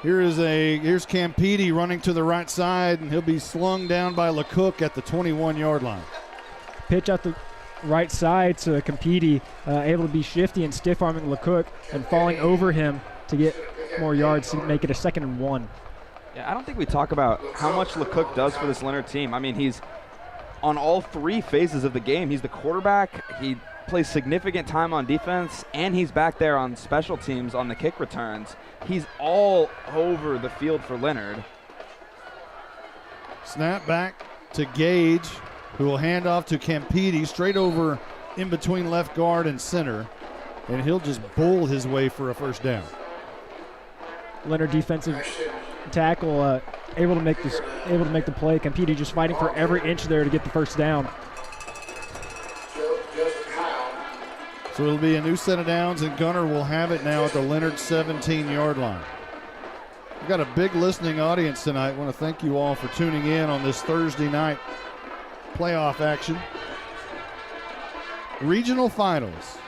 Here's Campiti running to the right side, and he'll be slung down by LeCook at the 21-yard line. Pitch out the right side to Campiti, able to be shifty and stiff-arming LeCook and falling over him to get more yards to make it a 2nd and 1. Yeah, I don't think we talk about how much LeCook does for this Leonard team. I mean, he's on all 3 phases of the game. He's the quarterback. He plays significant time on defense, and he's back there on special teams on the kick returns. He's all over the field for Leonard. Snap back to Gage, who will hand off to Campiti, straight over in between left guard and center, and he'll just bull his way for a first down. Leonard defensive tackle able to make the play. Campiti just fighting for every inch there to get the first down. So it'll be a new set of downs, and Gunter will have it now at the Leonard 17-yard line. We've got a big listening audience tonight. I want to thank you all for tuning in on this Thursday night playoff action. Regional finals.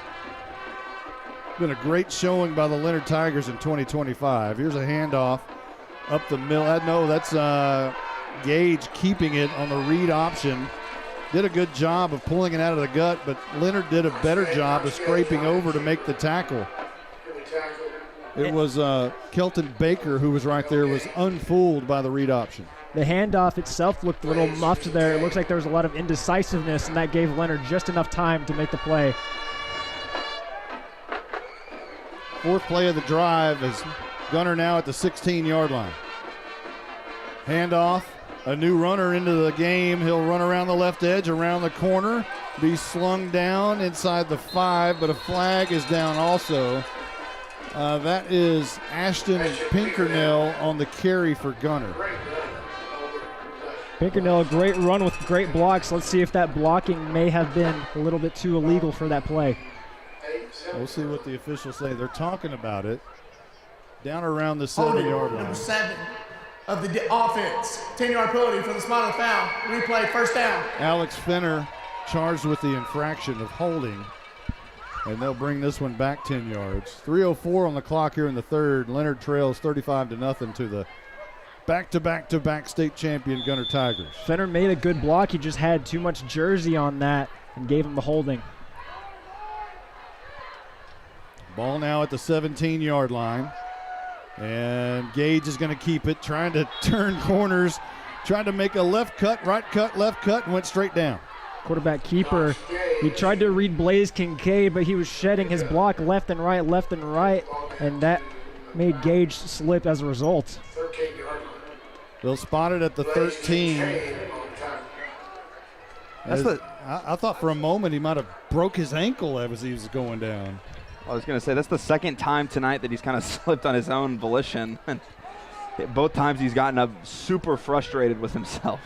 Been a great showing by the Leonard Tigers in 2025. Here's a handoff up the middle. No, that's Gage keeping it on the read option. Did a good job of pulling it out of the gut, but Leonard did a better job of scraping over to make the tackle. It was Kelton Baker who was right there, was unfooled by the read option. The handoff itself looked a little muffed there. It looks like there was a lot of indecisiveness, and that gave Leonard just enough time to make the play. Fourth play of the drive is Gunter now at the 16-yard line. Handoff, a new runner into the game. He'll run around the left edge, around the corner, be slung down inside the 5, but a flag is down also. That is Ashton Pinkernell on the carry for Gunter. Pinkernell, a great run with great blocks. Let's see if that blocking may have been a little bit too illegal for that play. We'll see what the officials say. They're talking about it. Down around the 7-yard line. Number 7 of the offense. 10-yard penalty for the spot of the foul. Replay, first down. Alex Fenner charged with the infraction of holding. And they'll bring this one back 10 yards. 3:04 on the clock here in the third. Leonard trails 35-0 to the back-to-back-to-back state champion Gunter Tigers. Fenner made a good block. He just had too much jersey on that and gave him the holding. Ball now at the 17-yard line. And Gage is going to keep it, trying to turn corners, trying to make a left cut, left cut, and went straight down. Quarterback keeper, he tried to read Blaze Kincaid, but he was shedding his block left and right, and that made Gage slip as a result. They'll spot it at the 13. I thought for a moment he might have broke his ankle as he was going down. I was going to say, that's the second time tonight that he's kind of slipped on his own volition. Both times he's gotten up super frustrated with himself.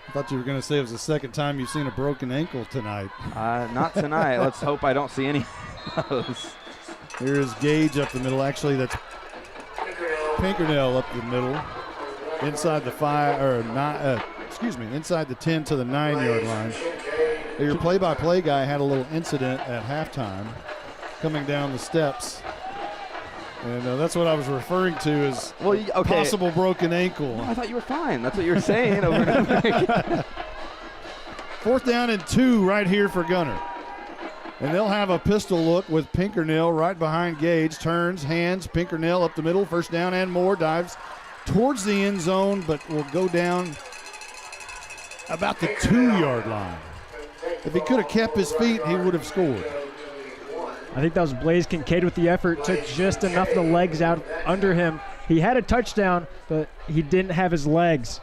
I thought you were going to say it was the second time you've seen a broken ankle tonight. Not tonight. Let's hope I don't see any of those. Here is Gage up the middle. Actually, that's Pinkernell up the middle. Inside the 5, or not, inside the 10 to the 9-yard line. Your play-by-play guy had a little incident at halftime coming down the steps. And that's what I was referring to as possible broken ankle. No, I thought you were fine. That's what you were saying over and over again. 4th down and 2 right here for Gunter. And they'll have a pistol look with Pinkernell right behind Gage. Turns, hands, Pinkernell up the middle. First down and more. Dives towards the end zone, but will go down about the 2-yard line. If he could have kept his feet, he would have scored. I think that was Blaze Kincaid with the effort. Took just enough of the legs out under him. He had a touchdown, but he didn't have his legs.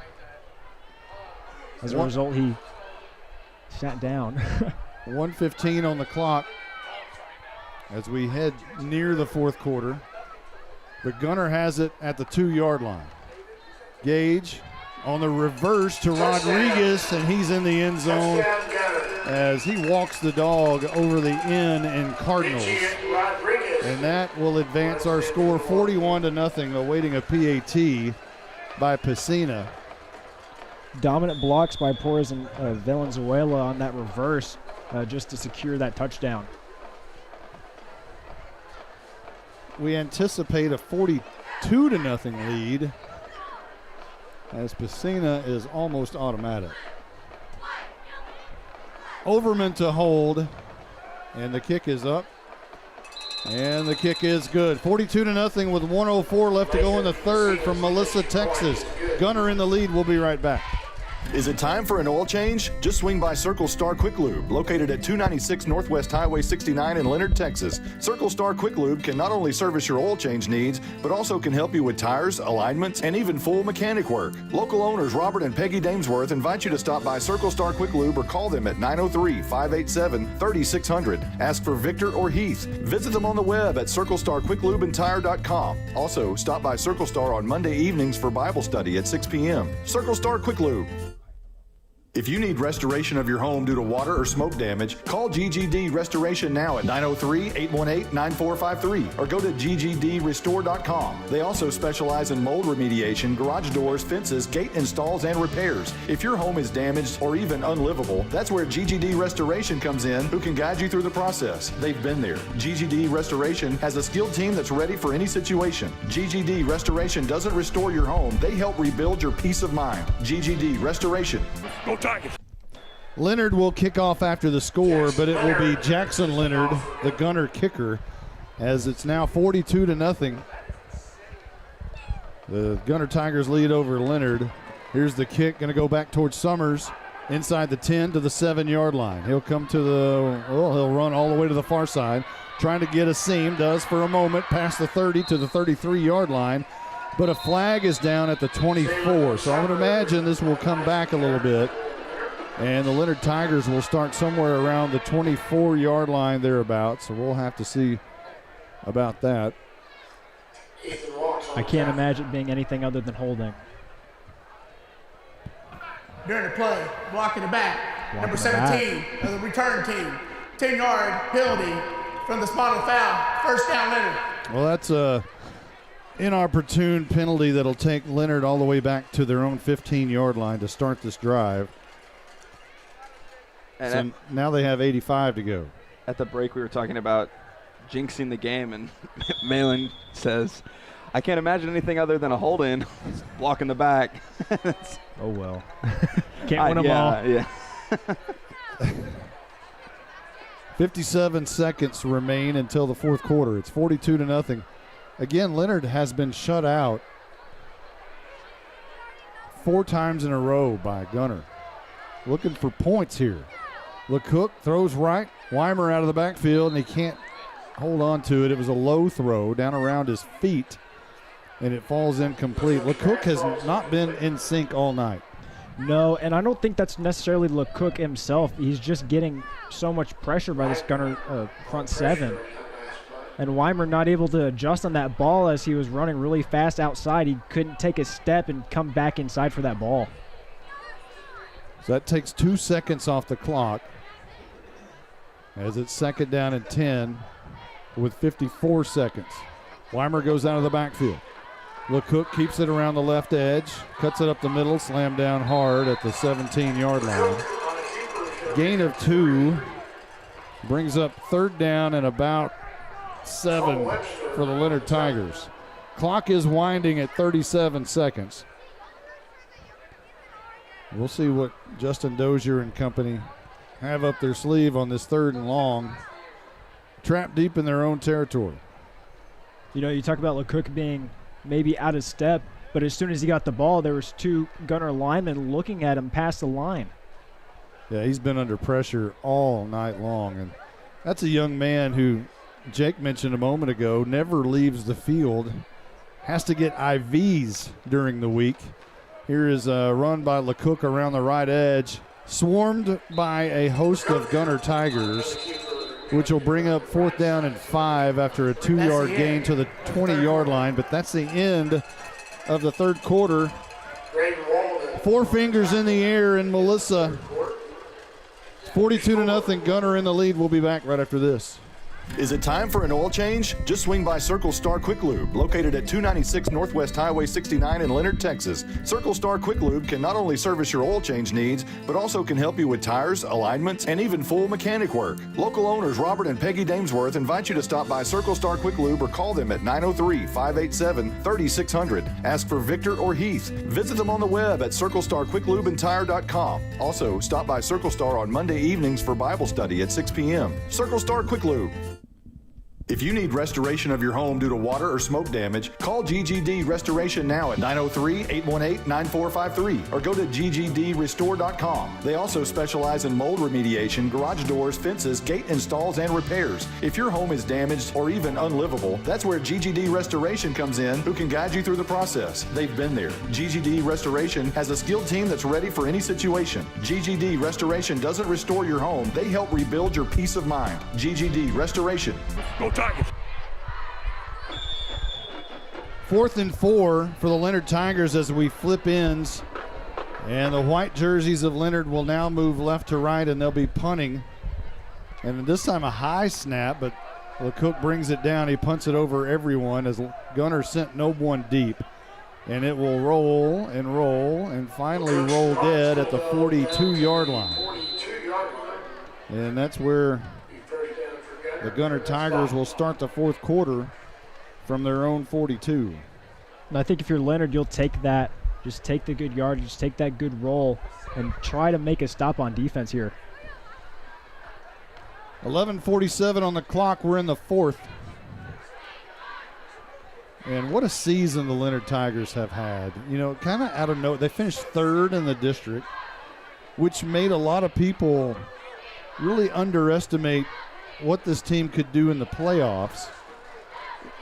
As a result, he sat down. 1:15 on the clock as we head near the fourth quarter. But Gunter has it at the 2-yard line. Gage on the reverse to Rodriguez, and he's in the end zone as he walks the dog over the end in Cardinals. And that will advance our score 41-0, awaiting a PAT by Piscina. Dominant blocks by Porras and Valenzuela on that reverse just to secure that touchdown. We anticipate a 42-0 lead as Piscina is almost automatic. Overman to hold, and the kick is up, and the kick is good. 42-0 with 1:04 left to go in the third from Melissa, Texas. Gunter in the lead. We'll be right back. Is it time for an oil change? Just swing by Circle Star Quick Lube, located at 296 Northwest Highway 69 in Leonard, Texas. Circle Star Quick Lube can not only service your oil change needs, but also can help you with tires, alignments, and even full mechanic work. Local owners Robert and Peggy Damesworth invite you to stop by Circle Star Quick Lube or call them at 903-587-3600. Ask for Victor or Heath. Visit them on the web at CircleStarQuickLubeandTire.com. Also, stop by Circle Star on Monday evenings for Bible study at 6 p.m. Circle Star Quick Lube. If you need restoration of your home due to water or smoke damage, call GGD Restoration now at 903-818-9453 or go to ggdrestore.com. They also specialize in mold remediation, garage doors, fences, gate installs, and repairs. If your home is damaged or even unlivable, that's where GGD Restoration comes in, who can guide you through the process. They've been there. GGD Restoration has a skilled team that's ready for any situation. GGD Restoration doesn't restore your home. They help rebuild your peace of mind. GGD Restoration. Go Tigers! Leonard will kick off after the score, but it will be Jackson Leonard, the Gunter kicker, as it's now 42-0. The Gunter Tigers lead over Leonard. Here's the kick, going to go back towards Summers, inside the 10 to the 7-yard line. He'll come to he'll run all the way to the far side, trying to get a seam, does for a moment, past the 30 to the 33-yard line. But a flag is down at the 24, so I would imagine this will come back a little bit. And the Leonard Tigers will start somewhere around the 24-yard line thereabouts, so we'll have to see about that. I can't imagine it being anything other than holding. During the play, blocking the back, number 17 of the return team, 10-yard penalty from the spot of the foul. First down, Leonard. Well, that's a inopportune penalty that'll take Leonard all the way back to their own 15-yard line to start this drive. And so now they have 85 to go. At the break, we were talking about jinxing the game, and Malin says, I can't imagine anything other than a hold-in. Blocking the back. Oh, well. Can't win them all. Yeah. 57 seconds remain until the fourth quarter. It's 42-0. Again, Leonard has been shut out 4 times in a row by Gunter. Looking for points here. LeCook throws right. Weimer out of the backfield, and he can't hold on to it. It was a low throw down around his feet, and it falls incomplete. LeCook has not been in sync all night. No, and I don't think that's necessarily LeCook himself. He's just getting so much pressure by this Gunter front seven. And Weimer not able to adjust on that ball as he was running really fast outside. He couldn't take a step and come back inside for that ball. So that takes 2 seconds off the clock as it's second down and 10 with 54 seconds. Weimer goes out of the backfield. LeCook keeps it around the left edge, cuts it up the middle, slammed down hard at the 17-yard line. Gain of 2 brings up third down and about 7 for the Leonard Tigers. Clock is winding at 37 seconds. We'll see what Justin Dozier and company have up their sleeve on this 3rd and long. Trapped deep in their own territory. You know, you talk about LeCook being maybe out of step, but as soon as he got the ball, there was 2 Gunter linemen looking at him past the line. Yeah, he's been under pressure all night long, and that's a young man who Jake mentioned a moment ago never leaves the field, has to get IVs during the week. Here is a run by LeCook around the right edge, swarmed by a host of Gunter Tigers, which will bring up 4th down and 5 after a 2-yard gain to the 20-yard line. But that's the end of the 3rd quarter. 4 fingers in the air in Melissa. 42-0, Gunter in the lead. We'll be back right after this. Is it time for an oil change? Just swing by Circle Star Quick Lube, located at 296 Northwest Highway 69 in Leonard, Texas. Circle Star Quick Lube can not only service your oil change needs, but also can help you with tires, alignments, and even full mechanic work. Local owners Robert and Peggy Damesworth invite you to stop by Circle Star Quick Lube or call them at 903-587-3600. Ask for Victor or Heath. Visit them on the web at CircleStarQuickLubeandTire.com. Also, stop by Circle Star on Monday evenings for Bible study at 6 p.m. Circle Star Quick Lube. If you need restoration of your home due to water or smoke damage, call GGD Restoration now at 903-818-9453 or go to ggdrestore.com. They also specialize in mold remediation, garage doors, fences, gate installs, and repairs. If your home is damaged or even unlivable, that's where GGD Restoration comes in, who can guide you through the process. They've been there. GGD Restoration has a skilled team that's ready for any situation. GGD Restoration doesn't restore your home. They help rebuild your peace of mind. GGD Restoration. Go Tigers! 4th and 4 for the Leonard Tigers as we flip ends. And the white jerseys of Leonard will now move left to right, and they'll be punting. And this time a high snap, but LeCook brings it down. He punts it over everyone as Gunter sent no one deep. And it will roll and finally roll dead at the 42-yard line. And that's where the Gunter Tigers will start the fourth quarter from their own 42. And I think if you're Leonard, you'll take that. Just take the good yardage, just take that good roll, and try to make a stop on defense here. 11:47 on the clock. We're in the fourth. And what a season the Leonard Tigers have had. You know, kind of out of nowhere. They finished third in the district, which made a lot of people really underestimate what this team could do in the playoffs.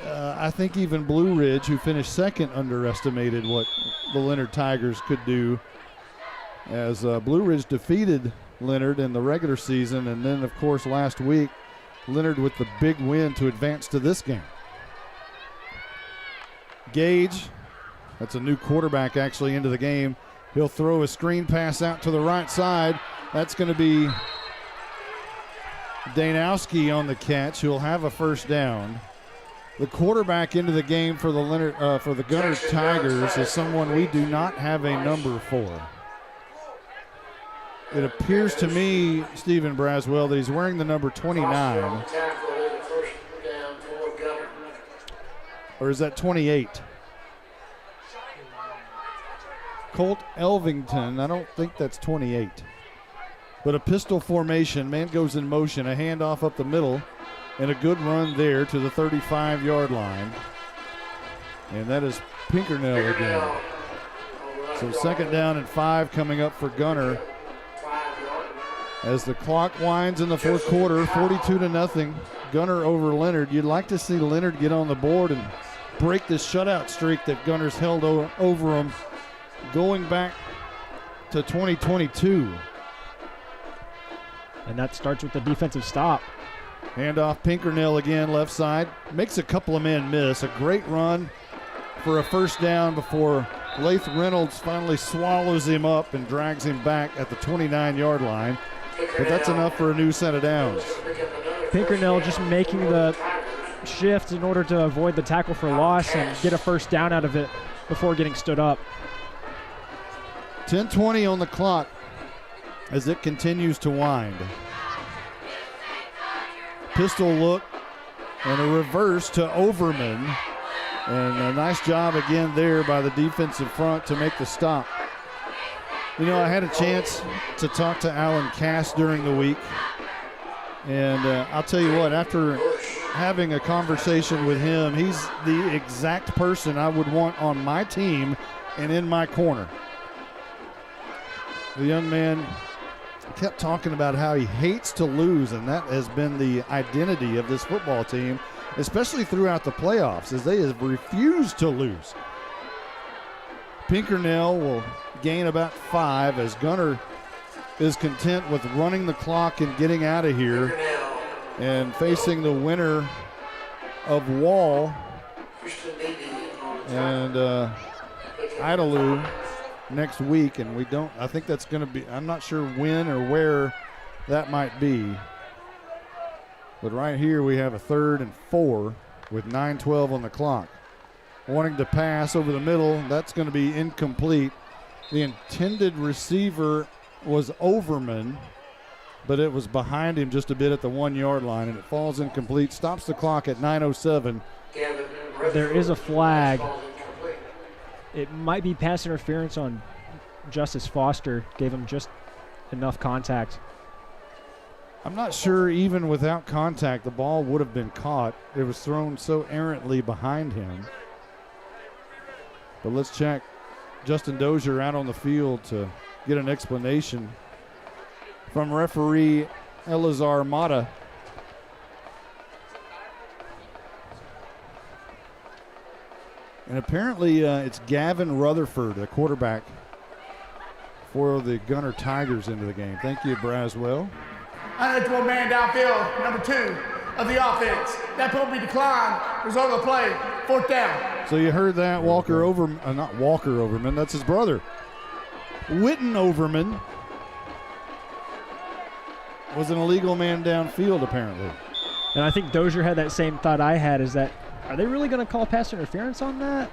I think even Blue Ridge, who finished second, underestimated what the Leonard Tigers could do, as Blue Ridge defeated Leonard in the regular season. And then, of course, last week, Leonard with the big win to advance to this game. Gage, that's a new quarterback actually into the game. He'll throw a screen pass out to the right side. That's going to be Danowski on the catch. He'll have a first down. The quarterback into the game for the Gunter Tigers is someone we do not have a number for. It appears to me, Stephen Braswell, that he's wearing the number 29. Or is that 28? Colt Elvington, I don't think that's 28. But a pistol formation, man goes in motion, a handoff up the middle, and a good run there to the 35-yard line. And that is Pinkernell again. So second down and 5 coming up for Gunter. As the clock winds in the fourth quarter, 42-0, Gunter over Leonard. You'd like to see Leonard get on the board and break this shutout streak that Gunter's held over them going back to 2022. And that starts with the defensive stop. Handoff, Pinkernell again, left side. Makes a couple of men miss. A great run for a first down before Lath Reynolds finally swallows him up and drags him back at the 29-yard line. But that's enough for a new set of downs. Pinkernell just making the shift in order to avoid the tackle for loss and get a first down out of it before getting stood up. 10:20 on the clock as it continues to wind. Pistol look and a reverse to Overman. And a nice job again there by the defensive front to make the stop. You know, I had a chance to talk to Alan Cass during the week. And I'll tell you what, after having a conversation with him, he's the exact person I would want on my team and in my corner. The young man kept talking about how he hates to lose, and that has been the identity of this football team, especially throughout the playoffs, as they have refused to lose. Pinkernell will gain about 5 as Gunter is content with running the clock and getting out of here and facing the winner of Wall and Idalou next week. And I think that's going to be, I'm not sure when or where that might be. But right here we have a 3rd and 4 with 9:12 on the clock. Wanting to pass over the middle, that's going to be incomplete. The intended receiver was Overman, but it was behind him just a bit at the 1-yard line, and it falls incomplete. Stops the clock at 9:07. There is a flag. It might be pass interference on Justice Foster. Gave him just enough contact. I'm not sure even without contact the ball would have been caught. It was thrown so errantly behind him. But let's check Justin Dozier out on the field to get an explanation from referee Elazar Mata. And apparently it's Gavin Rutherford, the quarterback for the Gunter Tigers, into the game. Thank you, Braswell. Uneligible man downfield, number 2 of the offense. That will be declined. Result of the play, 4th down. So you heard that. Walker Overman, not Walker Overman, that's his brother. Witten Overman was an illegal man downfield, apparently. And I think Dozier had that same thought I had, is that, are they really going to call pass interference on that?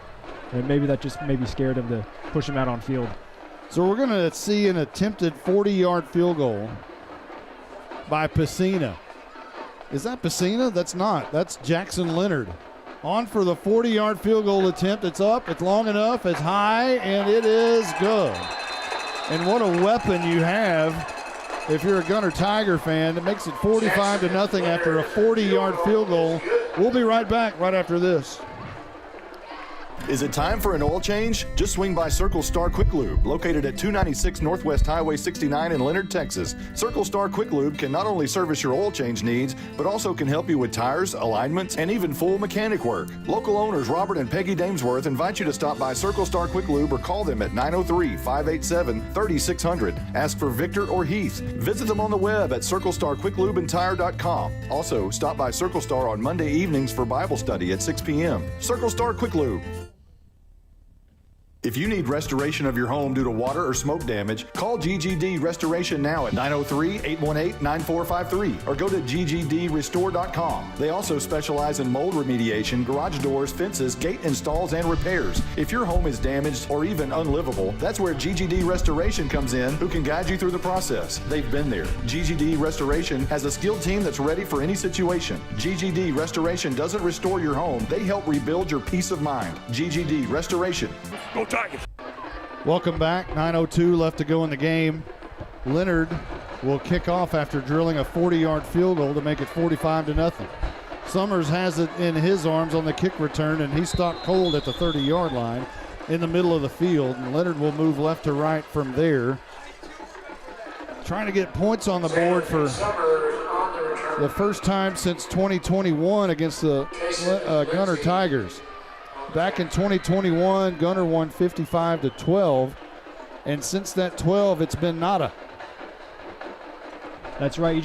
And maybe that just maybe scared him to push him out on field. So we're going to see an attempted 40-yard field goal by Pacina. Is that Pacina? That's not. That's Jackson Leonard. On for the 40-yard field goal attempt. It's up, it's long enough, it's high, and it is good. And what a weapon you have if you're a Gunter Tiger fan. It makes it 45-0 after a 40-yard field goal. We'll be right back right after this. Is it time for an oil change? Just swing by Circle Star Quick Lube, located at 296 Northwest Highway 69 in Leonard, Texas. Circle Star Quick Lube can not only service your oil change needs, but also can help you with tires, alignments, and even full mechanic work. Local owners Robert and Peggy Damesworth invite you to stop by Circle Star Quick Lube or call them at 903-587-3600. Ask for Victor or Heath. Visit them on the web at circlestarquicklubeandtire.com. Also, stop by Circle Star on Monday evenings for Bible study at 6 p.m. Circle Star Quick Lube. If you need restoration of your home due to water or smoke damage, call GGD Restoration now at 903-818-9453 or go to ggdrestore.com. They also specialize in mold remediation, garage doors, fences, gate installs, and repairs. If your home is damaged or even unlivable, that's where GGD Restoration comes in, who can guide you through the process. They've been there. GGD Restoration has a skilled team that's ready for any situation. GGD Restoration doesn't restore your home. They help rebuild your peace of mind. GGD Restoration. Go Tigers! Welcome back. 9:02 left to go in the game. Leonard will kick off after drilling a 40-yard field goal to make it 45-0. Summers has it in his arms on the kick return, and he stopped cold at the 30-yard line in the middle of the field. And Leonard will move left to right from there, trying to get points on the board for the first time since 2021 against the Gunter Tigers. Back in 2021, Gunter won 55-12, and since that 12, it's been nada. That's right. You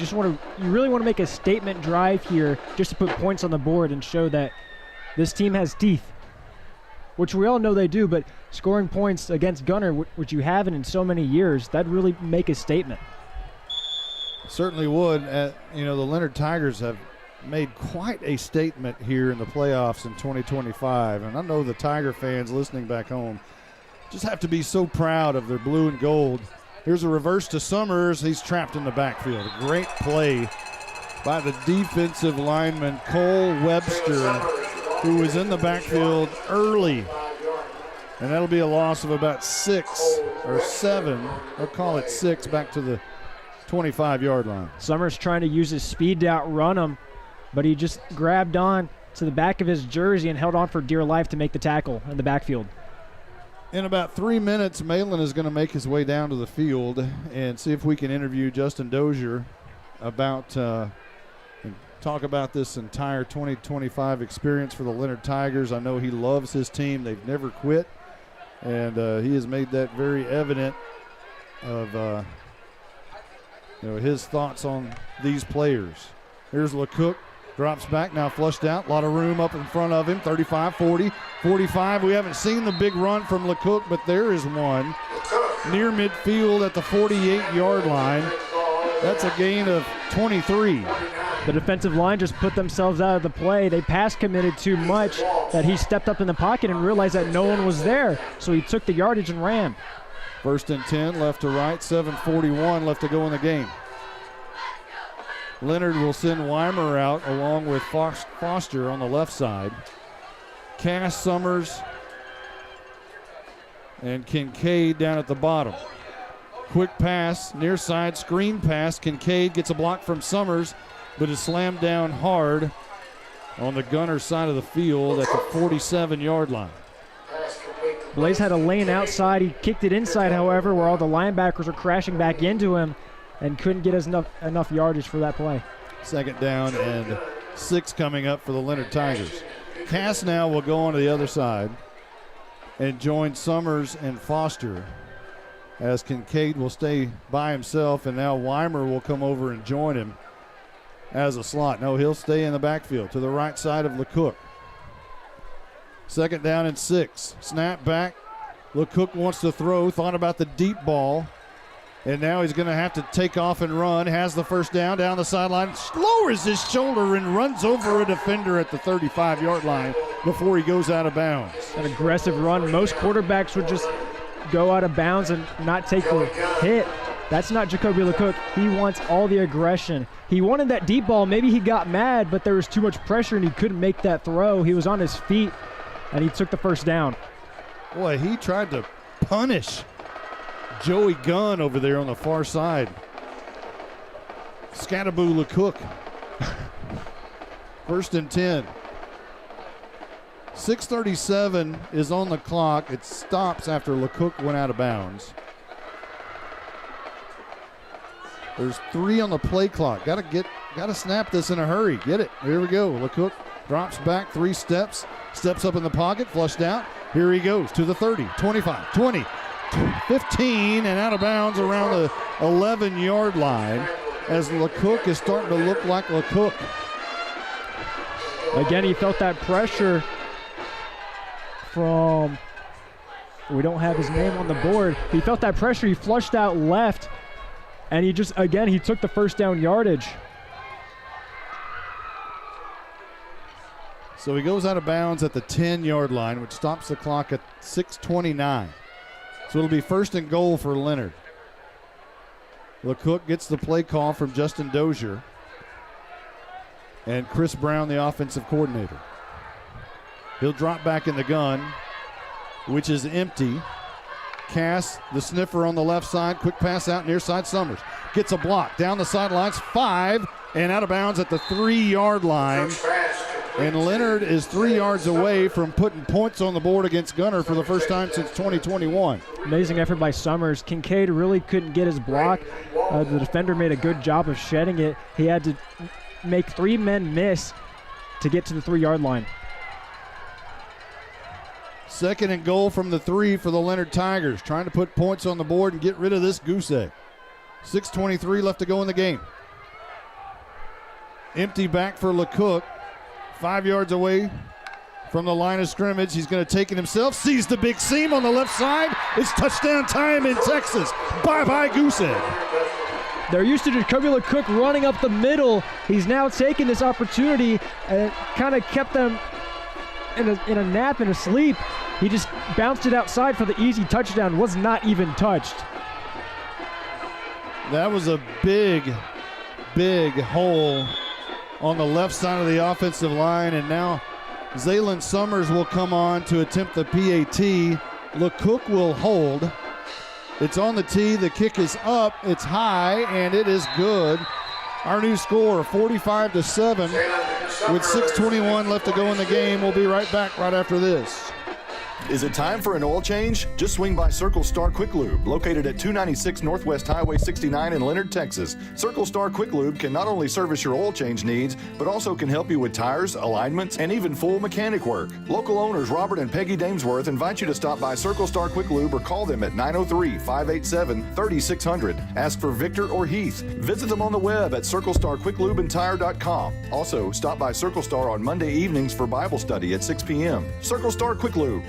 really want to make a statement drive here, just to put points on the board and show that this team has teeth, which we all know they do. But scoring points against Gunter, which you haven't in so many years, that'd really make a statement. Certainly would. The Leonard Tigers have made quite a statement here in the playoffs in 2025. And I know the Tiger fans listening back home just have to be so proud of their blue and gold. Here's a reverse to Summers. He's trapped in the backfield. A great play by the defensive lineman Cole Webster, who was in the backfield early. And that'll be a loss of about 6 or 7. I'll call it 6 back to the 25-yard line. Summers trying to use his speed to outrun him, but he just grabbed on to the back of his jersey and held on for dear life to make the tackle in the backfield. In about 3 minutes, Malin is going to make his way down to the field and see if we can interview Justin Dozier about and talk about this entire 2025 experience for the Leonard Tigers. I know he loves his team. They've never quit, and he has made that very evident of his thoughts on these players. Here's LeCook. Drops back, now flushed out. A lot of room up in front of him. 35, 40, 45. We haven't seen the big run from LeCook, but there is one near midfield at the 48-yard line. That's a gain of 23. The defensive line just put themselves out of the play. They pass committed too much that he stepped up in the pocket and realized that no one was there, so he took the yardage and ran. 1st and 10, left to right. 7:41 left to go in the game. Leonard will send Weimer out along with Foster on the left side. Cass, Summers, and Kincaid down at the bottom. Quick pass, near side, screen pass. Kincaid gets a block from Summers, but is slammed down hard on the Gunter side of the field at the 47-yard line. Blaze had a lane outside. He kicked it inside, however, where all the linebackers are crashing back into him and couldn't get enough yardage for that play. Second down and 6 coming up for the Leonard Tigers. Cass now will go on to the other side and join Summers and Foster, as Kincaid will stay by himself, and now Weimer will come over and join him as a slot. No, he'll stay in the backfield to the right side of LeCook. Second down and 6. Snap back. LeCook wants to throw, thought about the deep ball, and now he's going to have to take off and run. Has the first down the sideline, lowers his shoulder and runs over a defender at the 35-yard line before he goes out of bounds. An aggressive run. Most quarterbacks would just go out of bounds and not take the hit. That's not Jacoby LeCook. He wants all the aggression. He wanted that deep ball. Maybe he got mad, but there was too much pressure and he couldn't make that throw. He was on his feet, and he took the first down. Boy, he tried to punish Joey Gunn over there on the far side. Scattaboo LeCook. First and 10. 6:37 is on the clock. It stops after LeCook went out of bounds. There's 3 on the play clock. Got to snap this in a hurry. Get it. Here we go. LeCook drops back 3 steps, steps up in the pocket, flushed out. Here he goes to the 30, 25, 20, 15, and out of bounds around the 11-yard line as LeCook is starting to look like LeCook. Again, he felt that pressure from, we don't have his name on the board. He felt that pressure. He flushed out left, and he just, again, he took the first down yardage. So he goes out of bounds at the 10-yard line, which stops the clock at 6:29. So it'll be first and goal for Leonard. LeCook gets the play call from Justin Dozier and Chris Brown, the offensive coordinator. He'll drop back in the gun, which is empty. Cass, the sniffer on the left side, quick pass out near side. Summers gets a block down the sidelines, 5, and out of bounds at the 3-yard line. And Leonard is 3 yards away from putting points on the board against Gunter for the first time since 2021. Amazing effort by Summers. Kincaid really couldn't get his block. The defender made a good job of shedding it. He had to make 3 men miss to get to the 3-yard line. Second and goal from the 3 for the Leonard Tigers, trying to put points on the board and get rid of this goose egg. 6:23 left to go in the game. Empty back for LeCook. 5 yards away from the line of scrimmage. He's going to take it himself. Sees the big seam on the left side. It's touchdown time in Texas. Bye-bye goose egg. They're used to Jacoby LeCook running up the middle. He's now taking this opportunity and kind of kept them in a nap and a sleep. He just bounced it outside for the easy touchdown. Was not even touched. That was a big hole on the left side of the offensive line, and now Zaylen Summers will come on to attempt the PAT. LeCook will hold. It's on the tee. The kick is up. It's high, and it is good. Our new score, 45-7, with 6:21 left to go in the game. We'll be right back right after this. Is it time for an oil change? Just swing by Circle Star Quick Lube, located at 296 Northwest Highway 69 in Leonard, Texas. Circle Star Quick Lube can not only service your oil change needs, but also can help you with tires, alignments, and even full mechanic work. Local owners Robert and Peggy Damesworth invite you to stop by Circle Star Quick Lube or call them at 903-587-3600. Ask for Victor or Heath. Visit them on the web at circlestarquicklubeandtire.com. Also, stop by Circle Star on Monday evenings for Bible study at 6 p.m. Circle Star Quick Lube.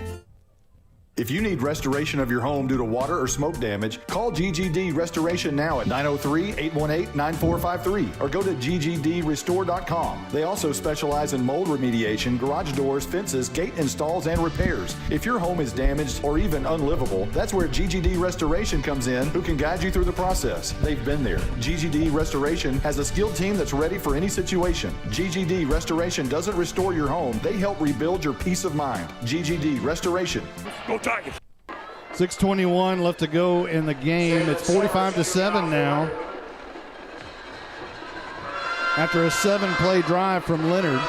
If you need restoration of your home due to water or smoke damage, call GGD Restoration now at 903-818-9453 or go to ggdrestore.com. They also specialize in mold remediation, garage doors, fences, gate installs, and repairs. If your home is damaged or even unlivable, that's where GGD Restoration comes in, who can guide you through the process. They've been there. GGD Restoration has a skilled team that's ready for any situation. GGD Restoration doesn't restore your home. They help rebuild your peace of mind. GGD Restoration. Go Tigers! 6:21 left to go in the game. It's 45-7 now. After a 7-play drive from Leonard.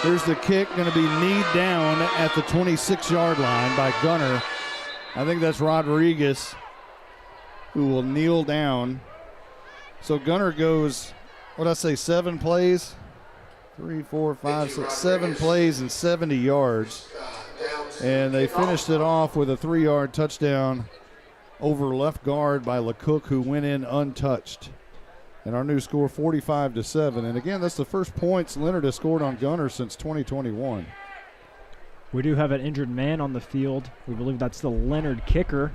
Here's the kick, going to be kneed down at the 26-yard line by Gunter. I think that's Rodriguez who will kneel down. So Gunter goes, what did I say, 7 plays? 3, 4, 5, 6, 7 plays and 70 yards. And they finished it off with a 3-yard touchdown over left guard by LeCook, who went in untouched. And our new score, 45-7. And again, that's the first points Leonard has scored on Gunter since 2021. We do have an injured man on the field. We believe that's the Leonard kicker.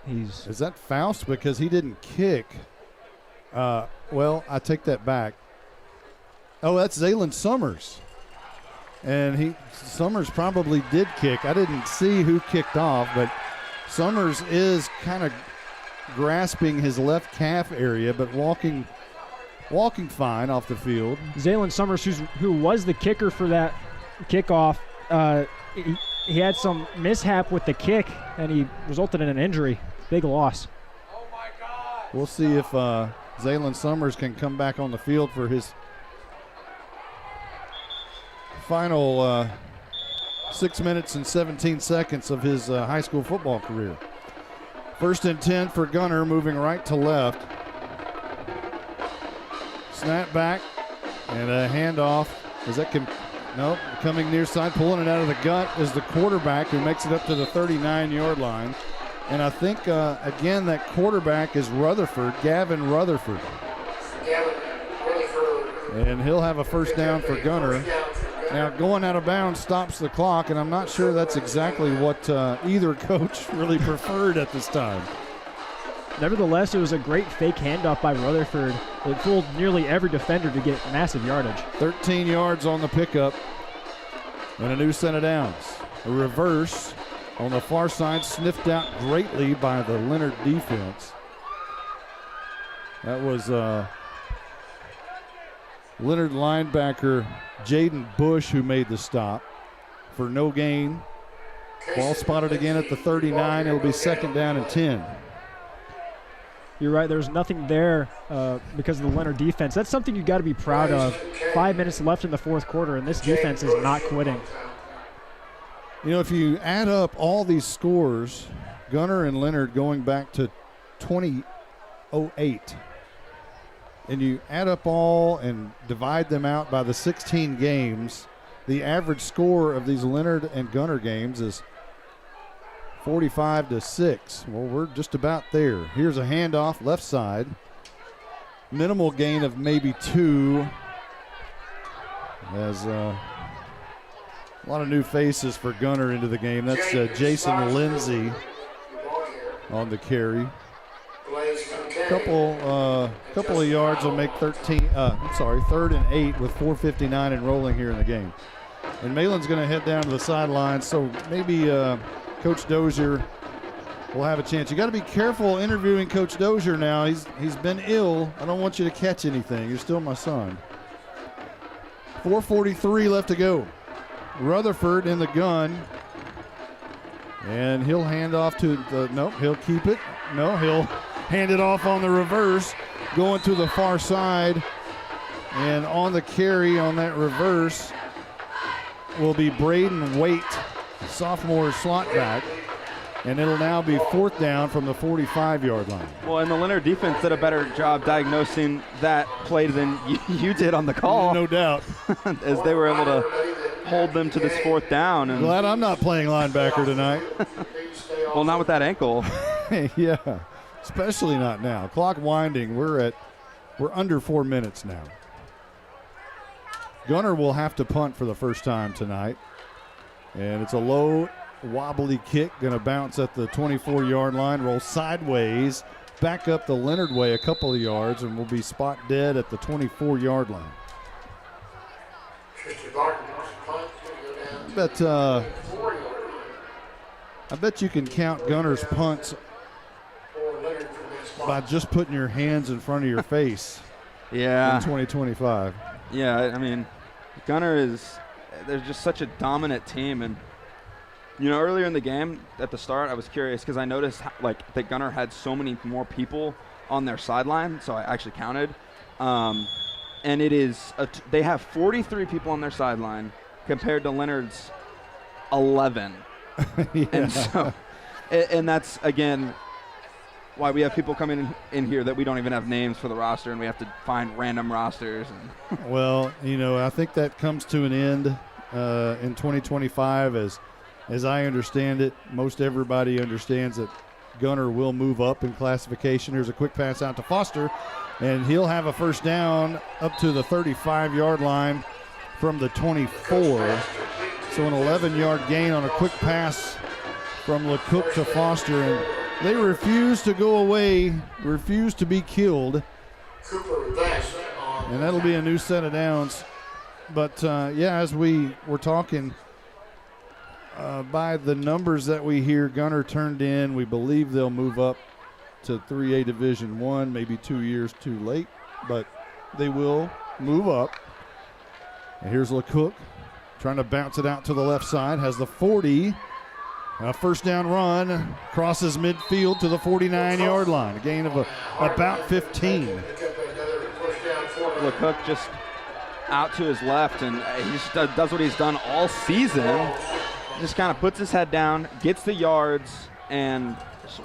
Is that Faust? Because he didn't kick. Well, I take that back. Oh, that's Zaylen Summers. And Summers probably did kick. I didn't see who kicked off, but Summers is kind of grasping his left calf area, but walking fine off the field. Zaylen Summers, who was the kicker for that kickoff, he had some mishap with the kick, and he resulted in an injury. Big loss. We'll see if Zaylen Summers can come back on the field for his final 6 minutes and 17 seconds of his high school football career. 1st and 10 for Gunter, moving right to left. Snap back and a handoff. Nope, coming near side, pulling it out of the gut is the quarterback, who makes it up to the 39-yard line. And I think, again, that quarterback is Gavin Rutherford. And he'll have a first down for Gunter. Now, going out of bounds stops the clock, and I'm not sure that's exactly what either coach really preferred at this time. Nevertheless, it was a great fake handoff by Rutherford. It fooled nearly every defender to get massive yardage. 13 yards on the pickup and a new set of downs. A reverse on the far side, sniffed out greatly by the Leonard defense. That was Leonard linebacker Jaden Bush who made the stop for no gain. Ball spotted again at the 39. It'll be 2nd down and 10. You're right. There's nothing there because of the Leonard defense. That's something you got to be proud of. 5 minutes left in the 4th quarter, and this defense is not quitting. You know, if you add up all these scores, Gunter and Leonard going back to 2008, and you add up all and divide them out by the 16 games, the average score of these Leonard and Gunter games is 45-6. Well, we're just about there. Here's a handoff, left side. Minimal gain of maybe 2. As a lot of new faces for Gunter into the game. That's Jason Lindsay on the carry. Couple of yards will make 3rd and 8 with 4:59 and rolling here in the game. And Malin's going to head down to the sideline, so maybe Coach Dozier will have a chance. You got to be careful interviewing Coach Dozier now. He's been ill. I don't want you to catch anything. You're still my son. 4:43 left to go. Rutherford in the gun. And he'll hand off to he'll keep it. No, he'll hand it off on the reverse, going to the far side. And on the carry on that reverse will be Braden Waite, sophomore slot back. And it'll now be 4th down from the 45-yard line. Well, and the Leonard defense did a better job diagnosing that play than you did on the call. No doubt. As they were able to hold them to this 4th down. And glad I'm not playing linebacker tonight. Well, not with that ankle. Yeah, especially not now. Clock winding. We're under 4 minutes now. Gunter will have to punt for the first time tonight. And it's a low, wobbly kick, going to bounce at the 24-yard line, roll sideways, back up the Leonard way a couple of yards, and will be spot dead at the 24-yard line. I bet you can count Gunter's punts by just putting your hands in front of your face. Yeah. In 2025. Yeah, I mean, Gunter they're just such a dominant team, and You know, earlier in the game, at the start, I was curious because I noticed that Gunter had so many more people on their sideline, so I actually counted. And it is they have 43 people on their sideline compared to Leonard's 11. Yeah. And so, and that's, again, why we have people coming in here that we don't even have names for the roster, and we have to find random rosters. And Well, you know, I think that comes to an end in 2025 as I understand it. Most everybody understands that Gunter will move up in classification. Here's a quick pass out to Foster, and he'll have a first down up to the 35-yard line from the 24. So an 11-yard gain on a quick pass from LeCook to Foster, and they refuse to go away, refuse to be killed. And that'll be a new set of downs. But, yeah, as we were talking, by the numbers that we hear, Gunter turned in. We believe they'll move up to 3A Division I, maybe 2 years too late, but they will move up. And here's LeCook trying to bounce it out to the left side, has the 40. A first down run, crosses midfield to the 49-yard line, a gain of about 15. LeCook just out to his left, and he just does what he's done all season. Just kind of puts his head down, gets the yards, and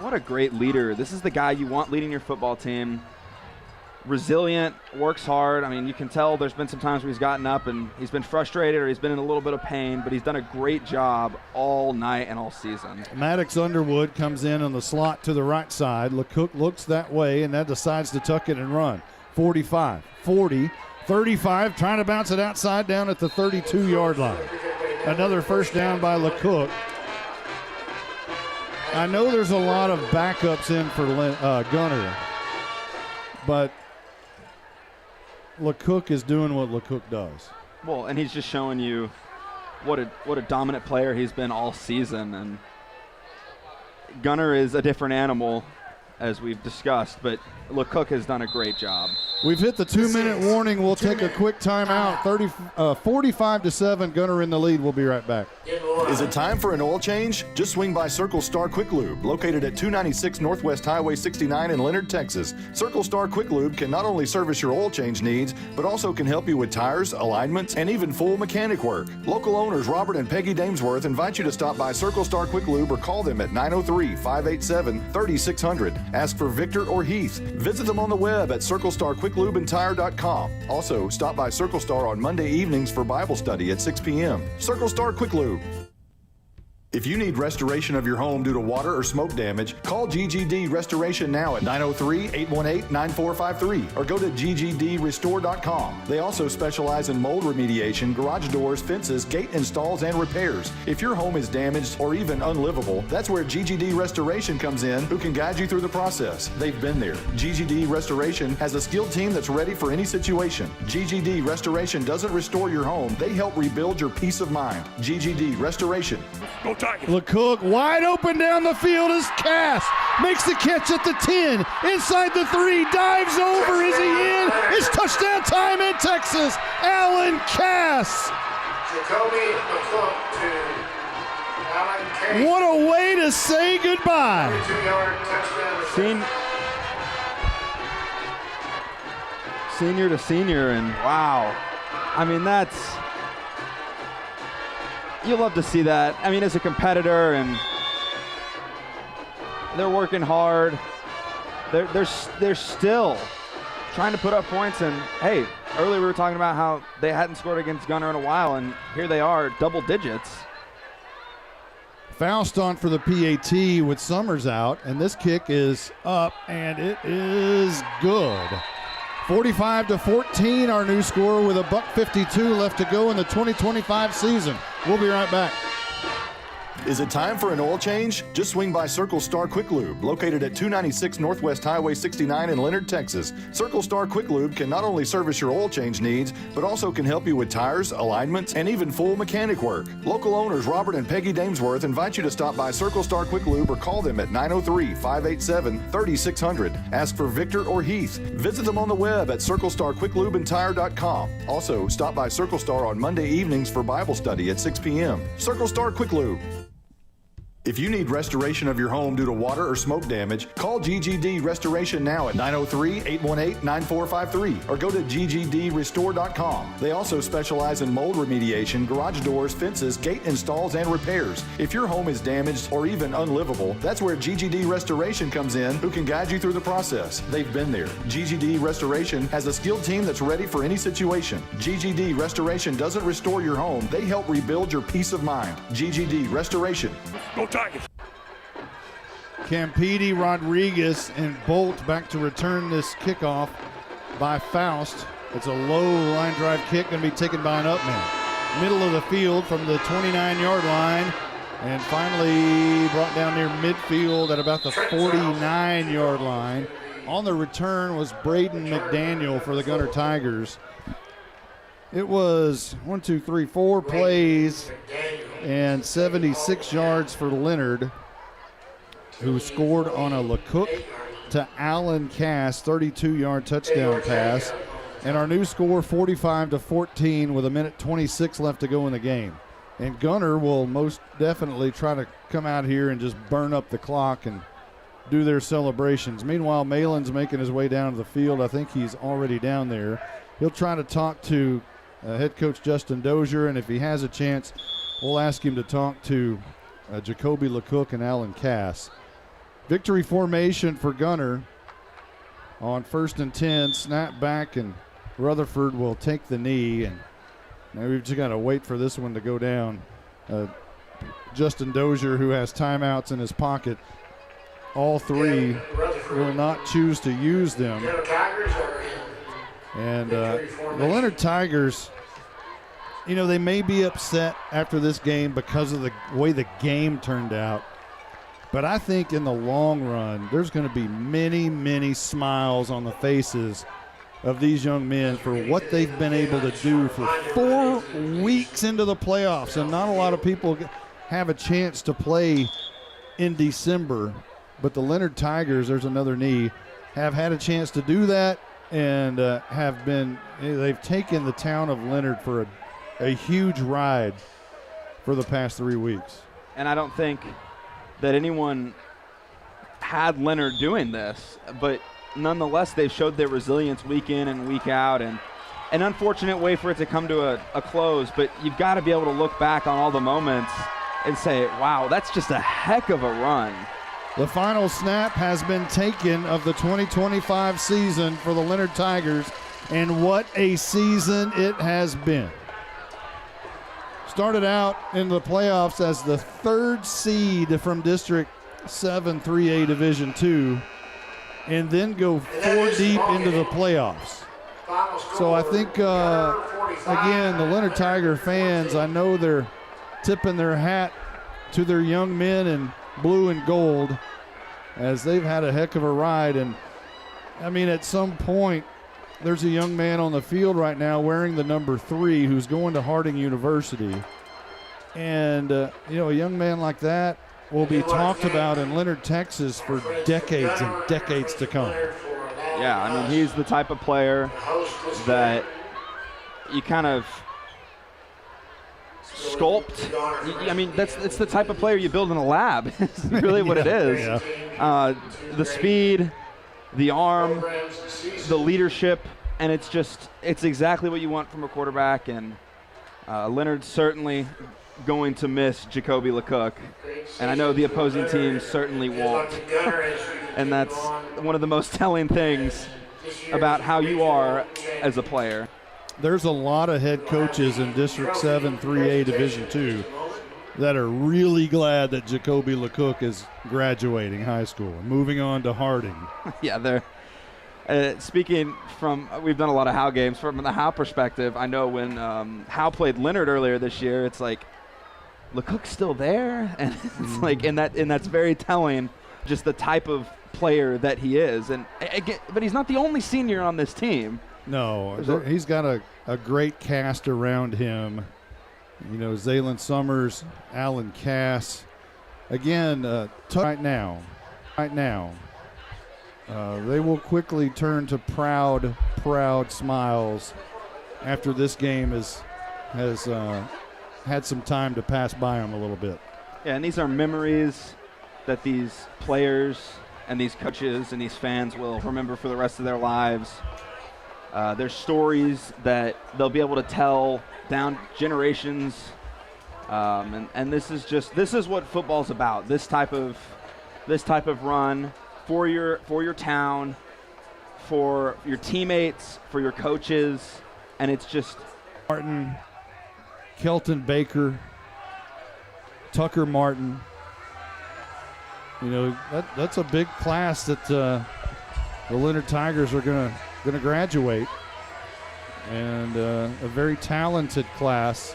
what a great leader. This is the guy you want leading your football team. Resilient, works hard. I mean, you can tell there's been some times where he's gotten up and he's been frustrated or he's been in a little bit of pain, but he's done a great job all night and all season. Maddox Underwood comes in on the slot to the right side. LeCook looks that way and then decides to tuck it and run. 45, 40, 35, trying to bounce it outside down at the 32-yard line. Another first down by LeCook. I know there's a lot of backups in for Gunter, but LeCook is doing what LeCook does. Well, and he's just showing you what a dominant player he's been all season. And Gunter is a different animal, as we've discussed, but LeCook has done a great job. We've hit the 2-minute warning. We'll take a quick timeout. 45-7, Gunter in the lead. We'll be right back. Is it time for an oil change? Just swing by Circle Star Quick Lube, located at 296 Northwest Highway 69 in Leonard, Texas. Circle Star Quick Lube can not only service your oil change needs, but also can help you with tires, alignments, and even full mechanic work. Local owners Robert and Peggy Damesworth invite you to stop by Circle Star Quick Lube or call them at 903-587-3600. Ask for Victor or Heath. Visit them on the web at CircleStarQuickLubeandTire.com. Also, stop by Circle Star on Monday evenings for Bible study at 6 p.m. Circle Star Quick Lube. If you need restoration of your home due to water or smoke damage, call GGD Restoration now at 903-818-9453 or go to ggdrestore.com. They also specialize in mold remediation, garage doors, fences, gate installs, and repairs. If your home is damaged or even unlivable, that's where GGD Restoration comes in, who can guide you through the process. They've been there. GGD Restoration has a skilled team that's ready for any situation. GGD Restoration doesn't restore your home. They help rebuild your peace of mind. GGD Restoration. Go Tigers. LeCook wide open down the field as Cass makes the catch at the 10, inside the 3, dives over. Is he in? It's touchdown time in Texas. Alan Cass. Jacoby LeCook to Alan Cass. What a way to say goodbye. 32-yard touchdown. Senior to senior, and wow. I mean, you love to see that. I mean, as a competitor, and they're working hard. They're still trying to put up points. And hey, earlier we were talking about how they hadn't scored against Gunter in a while, and here they are, double digits. Faust on for the PAT with Summers out, and this kick is up, and it is good. 45-14, our new score with $1:52 left to go in the 2025 season. We'll be right back. Is it time for an oil change? Just swing by Circle Star Quick Lube, located at 296 Northwest Highway 69 in Leonard, Texas. Circle Star Quick Lube can not only service your oil change needs, but also can help you with tires, alignments, and even full mechanic work. Local owners Robert and Peggy Damesworth invite you to stop by Circle Star Quick Lube or call them at 903-587-3600. Ask for Victor or Heath. Visit them on the web at CircleStarQuickLubeandTire.com. Also, stop by Circle Star on Monday evenings for Bible study at 6 p.m. Circle Star Quick Lube. If you need restoration of your home due to water or smoke damage, call GGD Restoration now at 903-818-9453 or go to ggdrestore.com. They also specialize in mold remediation, garage doors, fences, gate installs, and repairs. If your home is damaged or even unlivable, that's where GGD Restoration comes in, who can guide you through the process. They've been there. GGD Restoration has a skilled team that's ready for any situation. GGD Restoration doesn't restore your home. They help rebuild your peace of mind. GGD Restoration. Go Tigers! Campidi, Rodriguez, and Bolt back to return this kickoff by Faust. It's a low line drive kick, going to be taken by an up man. Middle of the field from the 29-yard line, and finally brought down near midfield at about the 49-yard line. On the return was Braden McDaniel for the Gunter Tigers. It was 4 plays and 76 yards for Leonard, who scored on a LeCook to Allen Cass 32-yard touchdown pass. And our new score, 45-14 with 1:26 left to go in the game. And Gunter will most definitely try to come out here and just burn up the clock and do their celebrations. Meanwhile, Malin's making his way down to the field. I think he's already down there. He'll try to talk to head coach Justin Dozier, and if he has a chance, we'll ask him to talk to Jacoby LeCook and Allen Cass. Victory formation for Gunter on 1st and 10. Snap back, and Rutherford will take the knee. And now we've just got to wait for this one to go down. Justin Dozier, who has timeouts in his pocket, all three will not choose to use them. And the Leonard Tigers, you know, they may be upset after this game because of the way the game turned out. But I think in the long run, there's going to be many, many smiles on the faces of these young men for what they've been able to do for 4 weeks into the playoffs. And not a lot of people have a chance to play in December. But the Leonard Tigers, there's another knee, have had a chance to do that and they've taken the town of Leonard for a huge ride for the past 3 weeks. And I don't think that anyone had Leonard doing this, but nonetheless, they've showed their resilience week in and week out, and an unfortunate way for it to come to a close, but you've got to be able to look back on all the moments and say, wow, that's just a heck of a run. The final snap has been taken of the 2025 season for the Leonard Tigers, and what a season it has been. Started out in the playoffs as the 3rd seed from District 7 3A Division II, and then go 4 deep into the playoffs. So I think, again, the Leonard Tiger fans, I know they're tipping their hat to their young men in blue and gold as they've had a heck of a ride. And, I mean, at some point, there's a young man on the field right now wearing the number 3 who's going to Harding University. And, a young man like that will be talked about in Leonard, Texas for decades and decades to come. Yeah, I mean, he's the type of player that you kind of sculpt. I mean, it's the type of player you build in a lab. It's really what it is. Yeah. The speed, the arm, the leadership, and it's exactly what you want from a quarterback. And Leonard's certainly going to miss Jacoby LeCook, and I know the opposing team certainly won't. And that's one of the most telling things about how you are as a player. There's a lot of head coaches in District 7 3A Division II that are really glad that Jacoby LeCook is graduating high school and moving on to Harding. Yeah, they're speaking from, we've done a lot of Howe games. From the Howe perspective, I know when Howe played Leonard earlier this year, it's like, LeCook's still there? And it's like, and that's very telling, just the type of player that he is. And again, but he's not the only senior on this team. No, he's got a great cast around him. You know, Zaylen Summers, Allen Cass. Again, right now, they will quickly turn to proud smiles after this game has had some time to pass by them a little bit. Yeah, and these are memories that these players and these coaches and these fans will remember for the rest of their lives. There's stories that they'll be able to tell down generations, and this is what football's about. This type of run for your town, for your teammates, for your coaches, and it's just Martin, Kelton Baker, Tucker Martin. You know, that's a big class that the Leonard Tigers are gonna graduate, and a very talented class.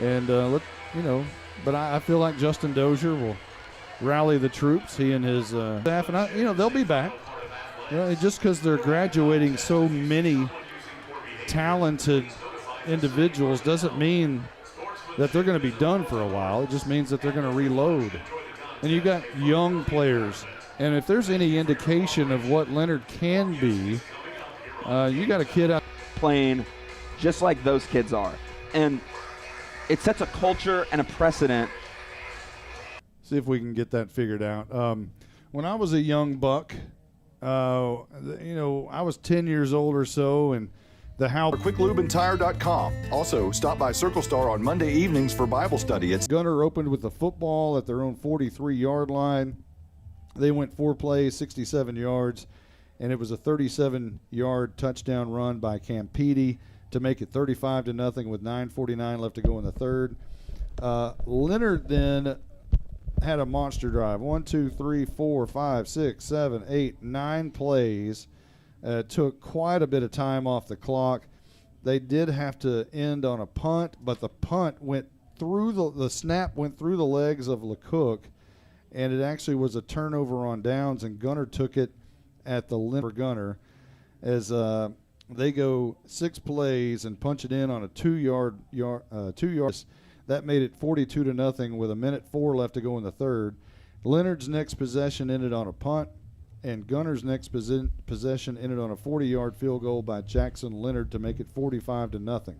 And but I feel like Justin Dozier will rally the troops. He and his staff, and they'll be back. Just because they're graduating so many talented individuals doesn't mean that they're going to be done for a while. It just means that they're going to reload. And you got young players, and if there's any indication of what Leonard can be, you got a kid out playing just like those kids are, and it sets a culture and a precedent. See if we can get that figured out. When I was a young buck, I was 10 years old or so, and the house. QuickLubeandTire.com. Also, stop by Circle Star on Monday evenings for Bible study. It's Gunter opened with the football at their own 43-yard line. They went 4 plays, 67 yards, and it was a 37-yard touchdown run by Campidi to make it 35-0 with 9:49 left to go in the third. Leonard then had a monster drive. 1, 2, 3, 4, 5, 6, 7, 8, 9 plays. Took quite a bit of time off the clock. They did have to end on a punt, but the punt went through the snap went through the legs of LeCook, and it actually was a turnover on downs, and Gunter took it at the limit for Gunter as they go 6 plays and punch it in on a 2-yard. That made it 42-0 with 1:04 left to go in the third. Leonard's next possession ended on a punt, and Gunter's next possession ended on a 40-yard field goal by Jackson Leonard to make it 45-0.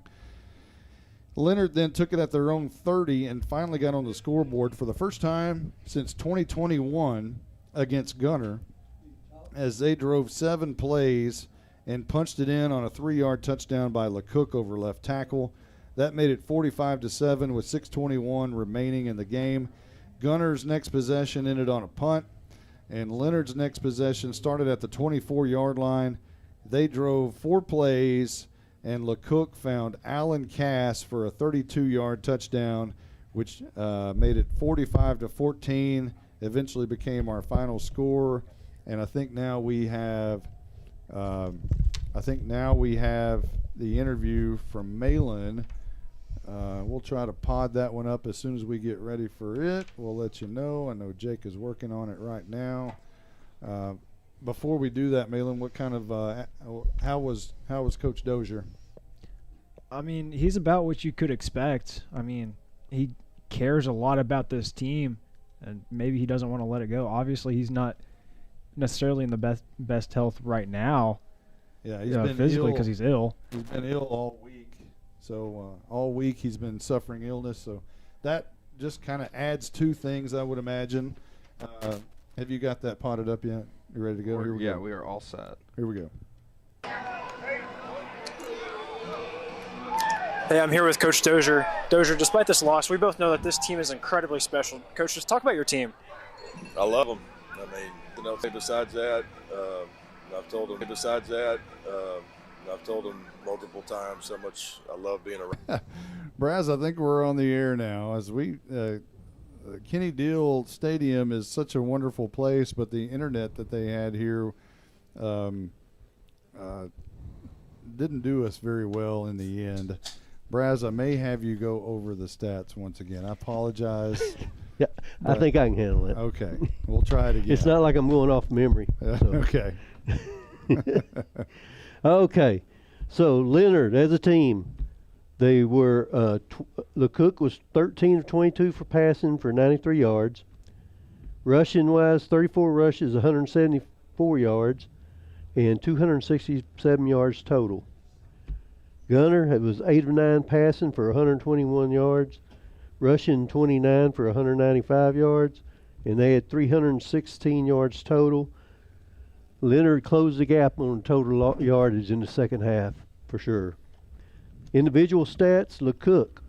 Leonard then took it at their own 30 and finally got on the scoreboard for the first time since 2021 against Gunter, as they drove 7 plays and punched it in on a 3-yard touchdown by LeCook over left tackle. That made it 45-7 with 6:21 remaining in the game. Gunter's next possession ended on a punt, and Leonard's next possession started at the 24-yard line. They drove 4 plays, and LeCook found Alan Cass for a 32-yard touchdown, which made it 45-14, eventually became our final score. And I think now we have the interview from Malin. We'll try to pod that one up as soon as we get ready for it. We'll let you know. I know Jake is working on it right now. Before we do that, Malin, what kind of how was Coach Dozier? I mean, he's about what you could expect. I mean, he cares a lot about this team, and maybe he doesn't want to let it go. Obviously, he's not necessarily in the best health right now. Yeah, he's been physically ill because he's ill. He's been ill all week. So all week he's been suffering illness. So that just kind of adds 2 things, I would imagine. Have you got that potted up yet? You ready to go? Here we go. We are all set. Here we go. Hey, I'm here with Coach Dozier. Dozier, despite this loss, we both know that this team is incredibly special. Coach, just talk about your team. I love them. I mean, besides that, I've told them multiple times how much I love being around. Braz, I think we're on the air now. As we, Kenny Deal Stadium is such a wonderful place, but the internet that they had here didn't do us very well in the end. Braz, I may have you go over the stats once again. I apologize. Yeah, I think I can handle it. Okay, we'll try it again. It's not like I'm going off memory. So. Okay. Okay, so Leonard as a team, they were LeCook was 13 of 22 for passing for 93 yards. Rushing wise, 34 rushes, 174 yards, and 267 yards total. Gunter was 8 of 9 passing for 121 yards. rushing 29 for 195 yards, and they had 316 yards total. Leonard closed the gap on total yardage in the second half, for sure. Individual stats, LeCook,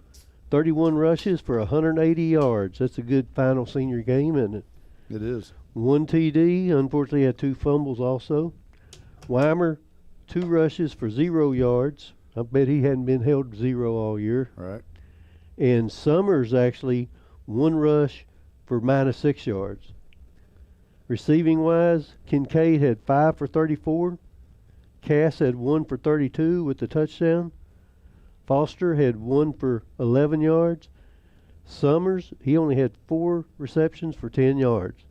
31 rushes for 180 yards. That's a good final senior game, isn't it? It is. 1 TD, unfortunately had 2 fumbles also. Weimer, 2 rushes for 0 yards. I bet he hadn't been held to 0 all year. Right. And Summers actually 1 rush for -6 yards. Receiving wise, Kincaid had 5 for 34. Cass had 1 for 32 with the touchdown. Foster had 1 for 11 yards. Summers, he only had 4 receptions for 10 yards.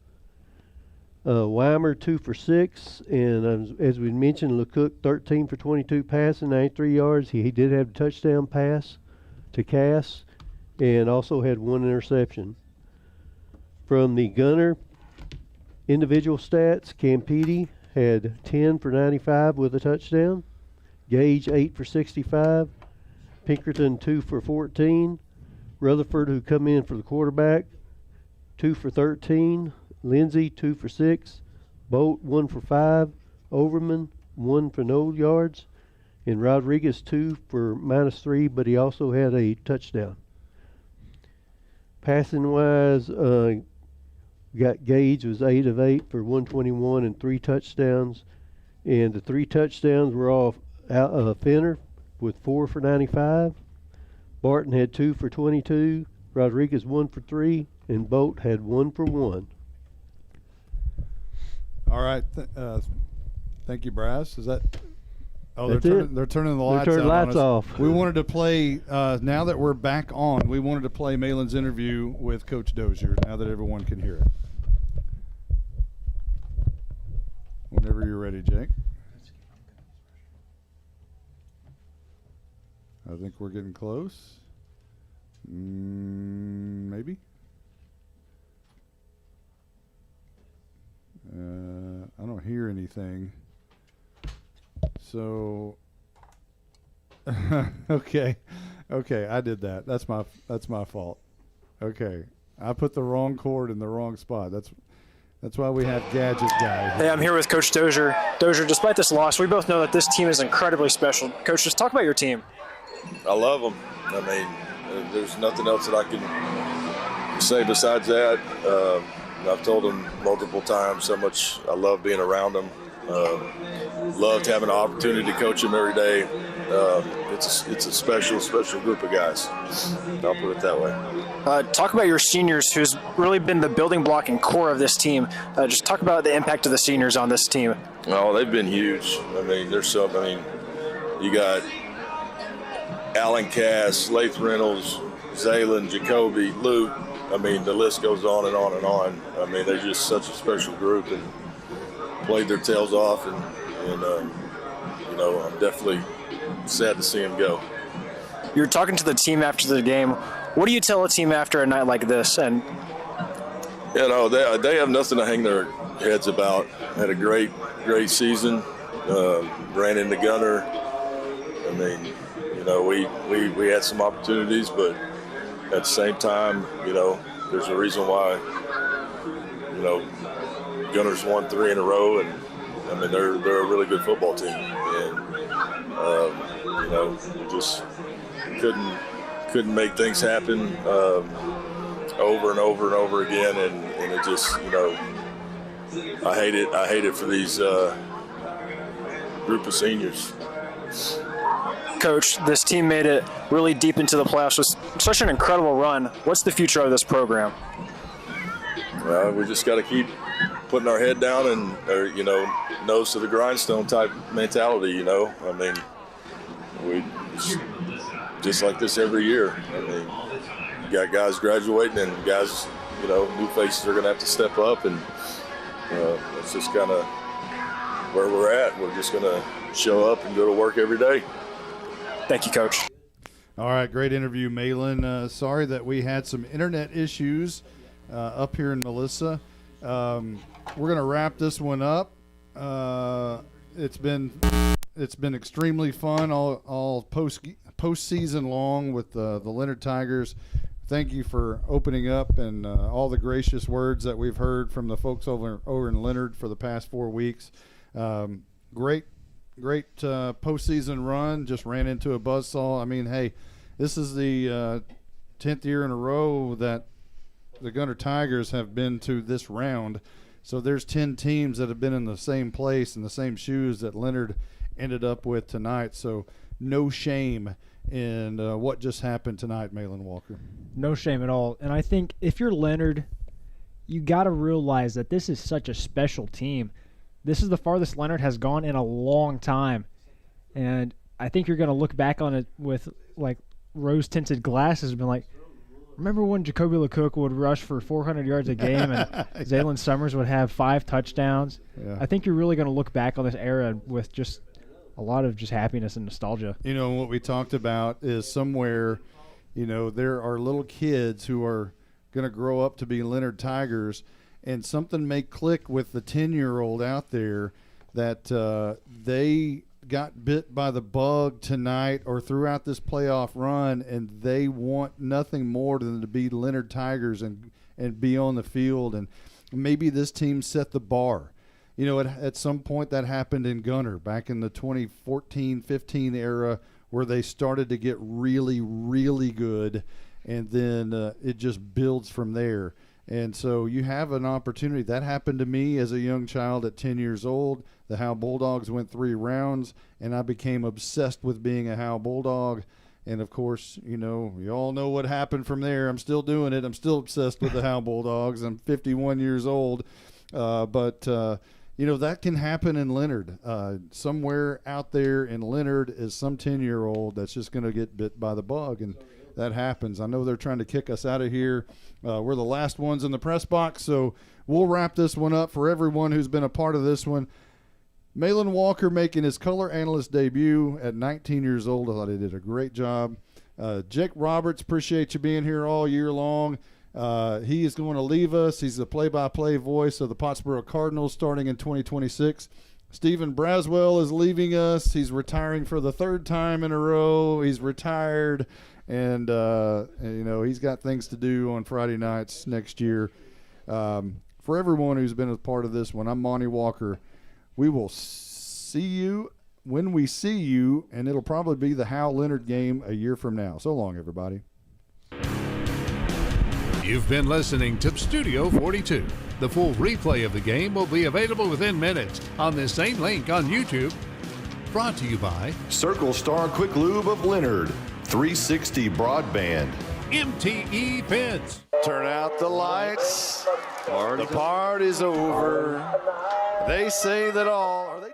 Weimer 2 for 6, and as we mentioned, LeCook 13 for 22 passing, 93 yards. He did have a touchdown pass to Cass, and also had 1 interception. From the Gunter individual stats, Campiti had 10 for 95 with a touchdown. Gage 8 for 65. Pinkerton 2 for 14. Rutherford, who come in for the quarterback, 2 for 13. Lindsay 2 for 6. Bolt 1 for 5. Overman 1 for no yards. And Rodriguez 2 for -3, but he also had a touchdown. Passing wise, we got Gage was 8 of 8 for 121 and 3 touchdowns. And the 3 touchdowns were off Fenner with 4 for 95. Barton had 2 for 22. Rodriguez 1 for 3. And Bolt had 1 for 1. All right. Thank you, Brass. Is that? Oh, That's they're turning the lights turning out lights on us. off. We wanted to play, now that we're back on, we wanted to play Malin's interview with Coach Dozier now that everyone can hear it. Whenever you're ready, Jake. I think we're getting close. Maybe. I don't hear anything. So, okay, I did that. That's my fault. Okay, I put the wrong cord in the wrong spot. That's why we have Gadget Guy. Hey, I'm here with Coach Dozier. Dozier, despite this loss, we both know that this team is incredibly special. Coach, just talk about your team. I love them. I mean, there's nothing else that I can say besides that. I've told them multiple times how much I love being around them. Loved having an opportunity to coach them every day. It's a special group of guys. I'll put it that way. Talk about your seniors, who's really been the building block and core of this team. Just talk about the impact of the seniors on this team. Oh, they've been huge. I mean, you got Alan Cass, Lath Reynolds, Zaylen, Jacoby, Luke. I mean, the list goes on and on and on. I mean, they're just such a special group and played their tails off. And I'm definitely sad to see them go. You're talking to the team after the game. What do you tell a team after a night like this? And they have nothing to hang their heads about. Had a great season. Ran into Gunter. I mean, we had some opportunities, but at the same time, there's a reason why, Gunter's won 3 in a row, and I mean they're a really good football team, and we just couldn't make things happen over and over and over again, and it just I hate it for these group of seniors. Coach, this team made it really deep into the playoffs with such an incredible run. What's the future of this program? We just got to keep putting our head down and, nose to the grindstone type mentality, I mean, we just like this every year. I mean, you got guys graduating and guys, new faces are going to have to step up, and that's just kind of where we're at. We're just going to show up and go to work every day. Thank you, Coach. All right, great interview, Malin. Sorry that we had some internet issues up here in Melissa. We're going to wrap this one up. It's been extremely fun all postseason long with the Leonard Tigers. thank you for opening up and all the gracious words that we've heard from the folks over in Leonard for the past 4 weeks. Great postseason run. Just ran into a buzzsaw. I mean, hey, this is the 10th year in a row that the Gunter Tigers have been to this round. So there's 10 teams that have been in the same place in the same shoes that Leonard ended up with tonight. So no shame in what just happened tonight, Malin Walker. No shame at all. And I think if you're Leonard, you got to realize that this is such a special team. This is the farthest Leonard has gone in a long time. And I think you're going to look back on it with, like, rose-tinted glasses and be like, remember when Jacoby LeCook would rush for 400 yards a game and Zaylen Summers would have 5 touchdowns? Yeah. I think you're really going to look back on this era with just a lot of just happiness and nostalgia. You know, what we talked about is somewhere, you know, there are little kids who are going to grow up to be Leonard Tigers, and something may click with the 10-year-old out there that they got bit by the bug tonight or throughout this playoff run, and they want nothing more than to be Leonard Tigers and be on the field. And maybe this team set the bar. You know, at some point that happened in Gunter back in the 2014-15 era, where they started to get really, really good, and then it just builds from there. And so you have an opportunity. That happened to me as a young child at 10 years old. The Howe Bulldogs went 3 rounds, and I became obsessed with being a Howe Bulldog. And, of course, you know, you all know what happened from there. I'm still doing it. I'm still obsessed with the Howe Bulldogs. I'm 51 years old. But you know, that can happen in Leonard. Somewhere out there in Leonard is some 10-year-old that's just going to get bit by the bug, and that happens. I know they're trying to kick us out of here. We're the last ones in the press box, so we'll wrap this one up for everyone who's been a part of this one. Malin Walker making his color analyst debut at 19 years old. I thought he did a great job. Jake Roberts, appreciate you being here all year long. He is going to leave us. He's the play-by-play voice of the Pottsboro Cardinals starting in 2026. Stephen Braswell is leaving us. He's retiring for the 3rd time in a row. He's retired, and you know, he's got things to do on Friday nights next year. For everyone who's been a part of this one, I'm Monty Walker. We will see you when we see you, and it'll probably be the Howe Leonard game a year from now. So long, everybody. You've been listening to Studio 42. The full replay of the game will be available within minutes on this same link on YouTube. Brought to you by Circle Star Quick Lube of Leonard, 360 Broadband, MTE Fence. Turn out the lights. The party's over. They say that all. Are they